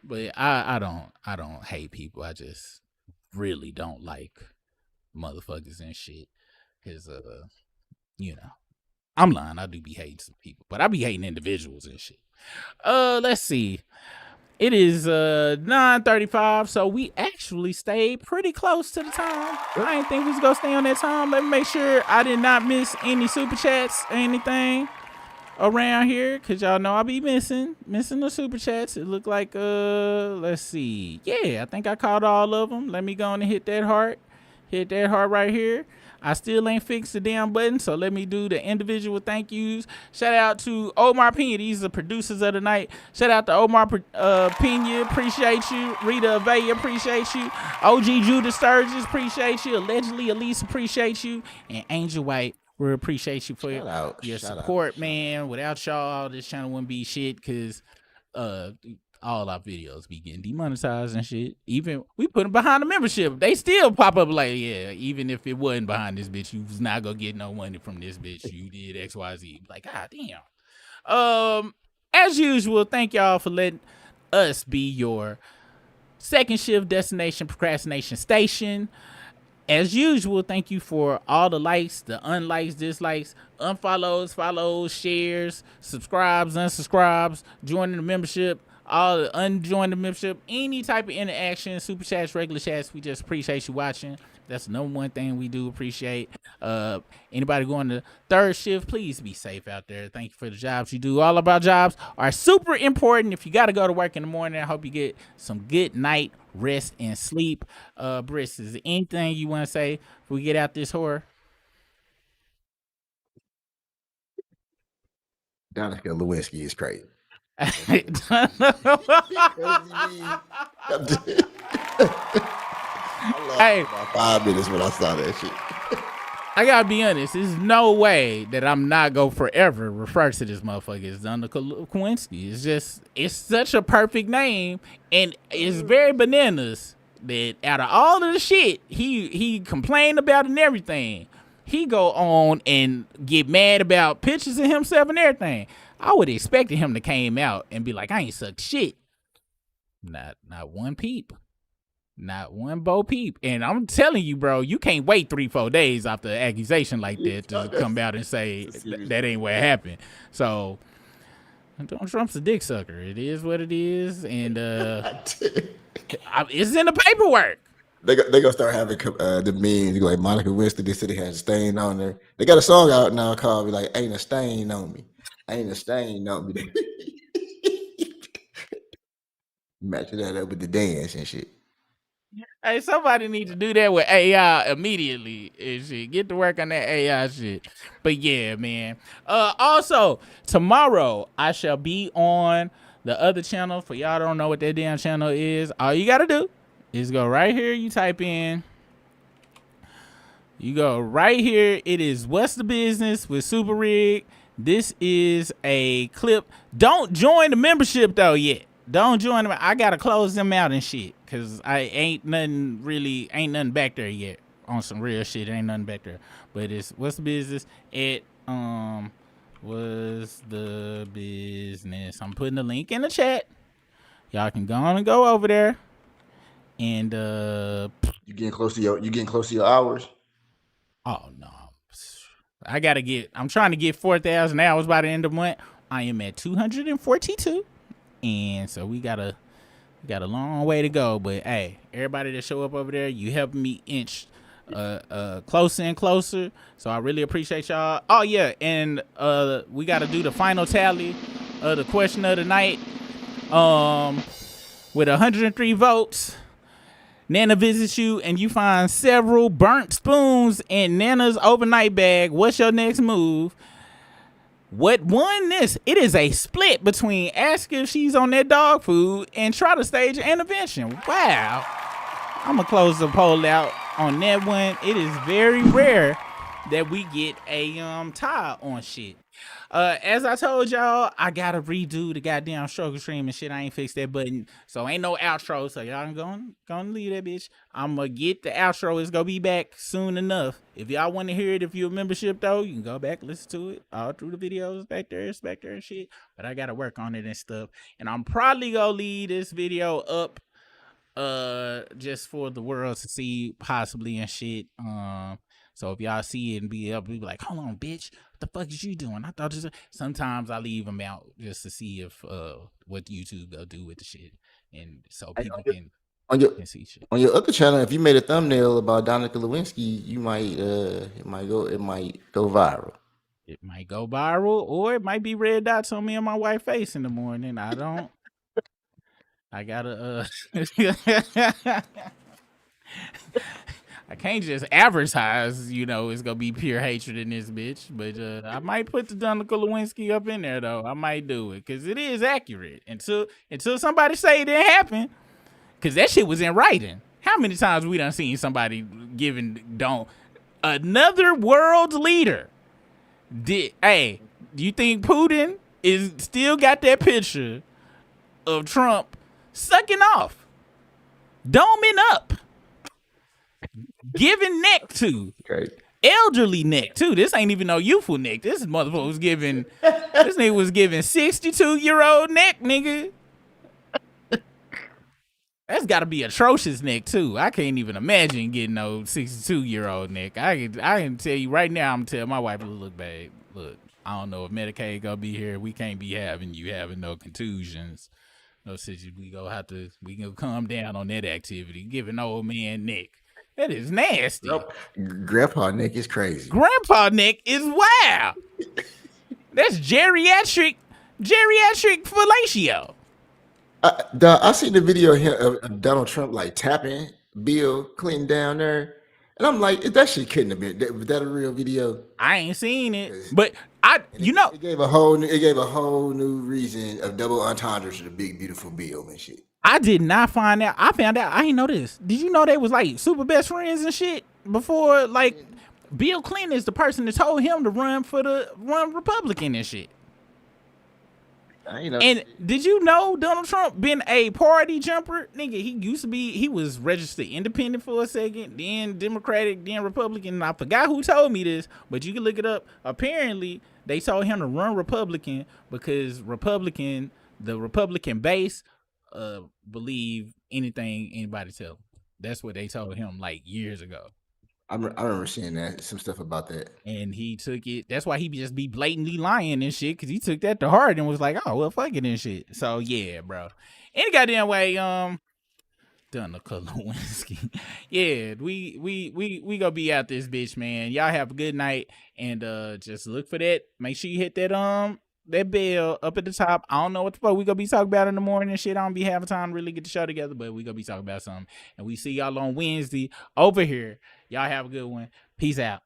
But I don't hate people. I just really don't like motherfuckers and shit, because I'm lying. I do be hating some people, but I be hating individuals and shit. Let's see. It is 9:35, so we actually stayed pretty close to the time. I didn't think we was gonna stay on that time. Let me make sure I did not miss any super chats or anything around here, because y'all know I be missing the super chats. It looked like let's see. Yeah, I think I caught all of them. Let me go on and hit that heart right here. I still ain't fixed the damn button, so let me do the individual thank yous. Shout out to Omar Pena. These are the producers of the night. Shout out to Omar Pena. Appreciate you. Rita Avaya, appreciate you. OG Judah Sturgis, appreciate you. Allegedly Elise, appreciate you. And Angel White, we appreciate you for your support, man. Without y'all, this channel wouldn't be shit, because all our videos be getting demonetized and shit. Even we put them behind the membership, they still pop up like, yeah, even if it wasn't behind this bitch, you was not gonna get no money from this bitch. You did XYZ. Like, god damn. As usual, thank y'all for letting us be your second shift destination procrastination station. As usual, thank you for all the likes, the unlikes, dislikes, unfollows, follows, shares, subscribes, unsubscribes, joining the membership, all the unjoined the membership, any type of interaction, super chats, regular chats. We just appreciate you watching. That's the number one thing we do appreciate. Anybody going to third shift, please be safe out there. Thank you for the jobs you do. All of our jobs are super important. If you got to go to work in the morning, I hope you get some good night rest and sleep. Briss, is there anything you want to say before we get out this horror? Donica Lewinsky is crazy. Hey, about 5 minutes when I saw that shit. I gotta be honest. There's no way that I'm not gonna forever refer to this motherfucker as Donica Lewinsky. It's such a perfect name, and it's very bananas that out of all of the shit he complained about and everything, he go on and get mad about pictures of himself and everything. I would expect him to came out and be like, I ain't sucked shit. Not one peep. Not one bo peep. And I'm telling you, bro, you can't wait 3-4 days after an accusation like that to come out and say that ain't what happened. So Donald Trump's a dick sucker. It is what it is. And it's in the paperwork. They gonna start having the memes like Monica Winston. They said they had a stain on her. They got a song out now called like "Ain't a Stain on Me." Ain't a stain on me. Matching that up with the dance and shit. Hey, somebody need to do that with AI immediately and shit. Get to work on that AI shit. But yeah, man. Also, tomorrow I shall be on the other channel. For y'all don't know what that damn channel is, all you gotta do is go right here. You type in. You go right here. It is What's the Business with Super Rig. This is a clip. Don't join the membership though yet. Don't join them. I gotta close them out and shit. Cause ain't nothing back there yet. On some real shit, ain't nothing back there. But it's What's the Business at What's the Business. I'm putting the link in the chat. Y'all can go on and go over there. And you getting close to your hours? Oh no. I'm trying to get 4,000 hours by the end of the month. I am at 242. And so we got a long way to go. But hey, everybody that show up over there, you helping me inch closer and closer. So I really appreciate y'all. Oh yeah, and we got to do the final tally of the question of the night. With 103 votes, Nana visits you and you find several burnt spoons in Nana's overnight bag. What's your next move? What won this? It is a split between ask if she's on that dog food and try to stage an intervention. Wow. I'm going to close the poll out on that one. It is very rare that we get a tie on shit. As I told y'all, I got to redo the goddamn struggle stream and shit. I ain't fixed that button. So ain't no outro. So y'all gonna leave that bitch. I'm going to get the outro. It's going to be back soon enough. If y'all want to hear it, if you're a membership though, you can go back, listen to it all through the videos back there and shit. But I got to work on it and stuff. And I'm probably going to leave this video up just for the world to see possibly and shit. So if y'all see it and be like, hold on, bitch, what the fuck is you doing? I thought sometimes I leave them out just to see if what YouTube will do with the shit, and so people can see shit. On your other channel, if you made a thumbnail about Donica Lewinsky, you might it might go viral. It might go viral, or it might be red dots on me and my white face in the morning. I gotta I can't just advertise, it's gonna be pure hatred in this bitch. But I might put the Donica Lewinsky up in there though. I might do it because it is accurate until somebody say it didn't happen. Because that shit was in writing. How many times we done seen somebody another world leader? Do you think Putin is still got that picture of Trump sucking off, doming up, giving neck to elderly neck too. This ain't even no youthful neck. This motherfucker was giving. This nigga was giving 62-year-old neck, nigga. That's got to be atrocious neck too. I can't even imagine getting no 62-year-old neck. I can tell you right now. I'm gonna tell my wife, look, babe, look. I don't know if Medicaid gonna be here. We can't be having no contusions. No situation. We can calm down on that activity. Giving old man neck. That is nasty. Nope. Grandpa neck is crazy. Grandpa neck is wild. That's geriatric fellatio. I seen the video of Donald Trump like tapping Bill Clinton down there, and I'm like, that shit couldn't have been. Was that a real video? I ain't seen it, but it gave a whole new reason of double entendre to the big beautiful Bill and shit. I did not find out. I found out. I didn't know this. Did you know they was like super best friends and shit before? Like Bill Clinton is the person that told him to run Republican and shit. And did you know Donald Trump been a party jumper? Nigga, he was registered independent for a second, then Democratic, then Republican. And I forgot who told me this, but you can look it up. Apparently, they told him to run Republican because the Republican base believe anything anybody tell them. That's what they told him like years ago. I remember seeing some stuff about that, and he took it. That's why he just be blatantly lying and shit, because he took that to heart and was like, "Oh well, fuck it and shit." So yeah, bro. Any goddamn way, Donna Lewinsky. Yeah, we gonna be out this bitch, man. Y'all have a good night, and just look for that. Make sure you hit that bell up at the top. I don't know what the fuck we gonna be talking about in the morning and shit. I don't be having time to really get the show together, but we gonna be talking about something. And we see y'all on Wednesday over here. Y'all have a good one. Peace out.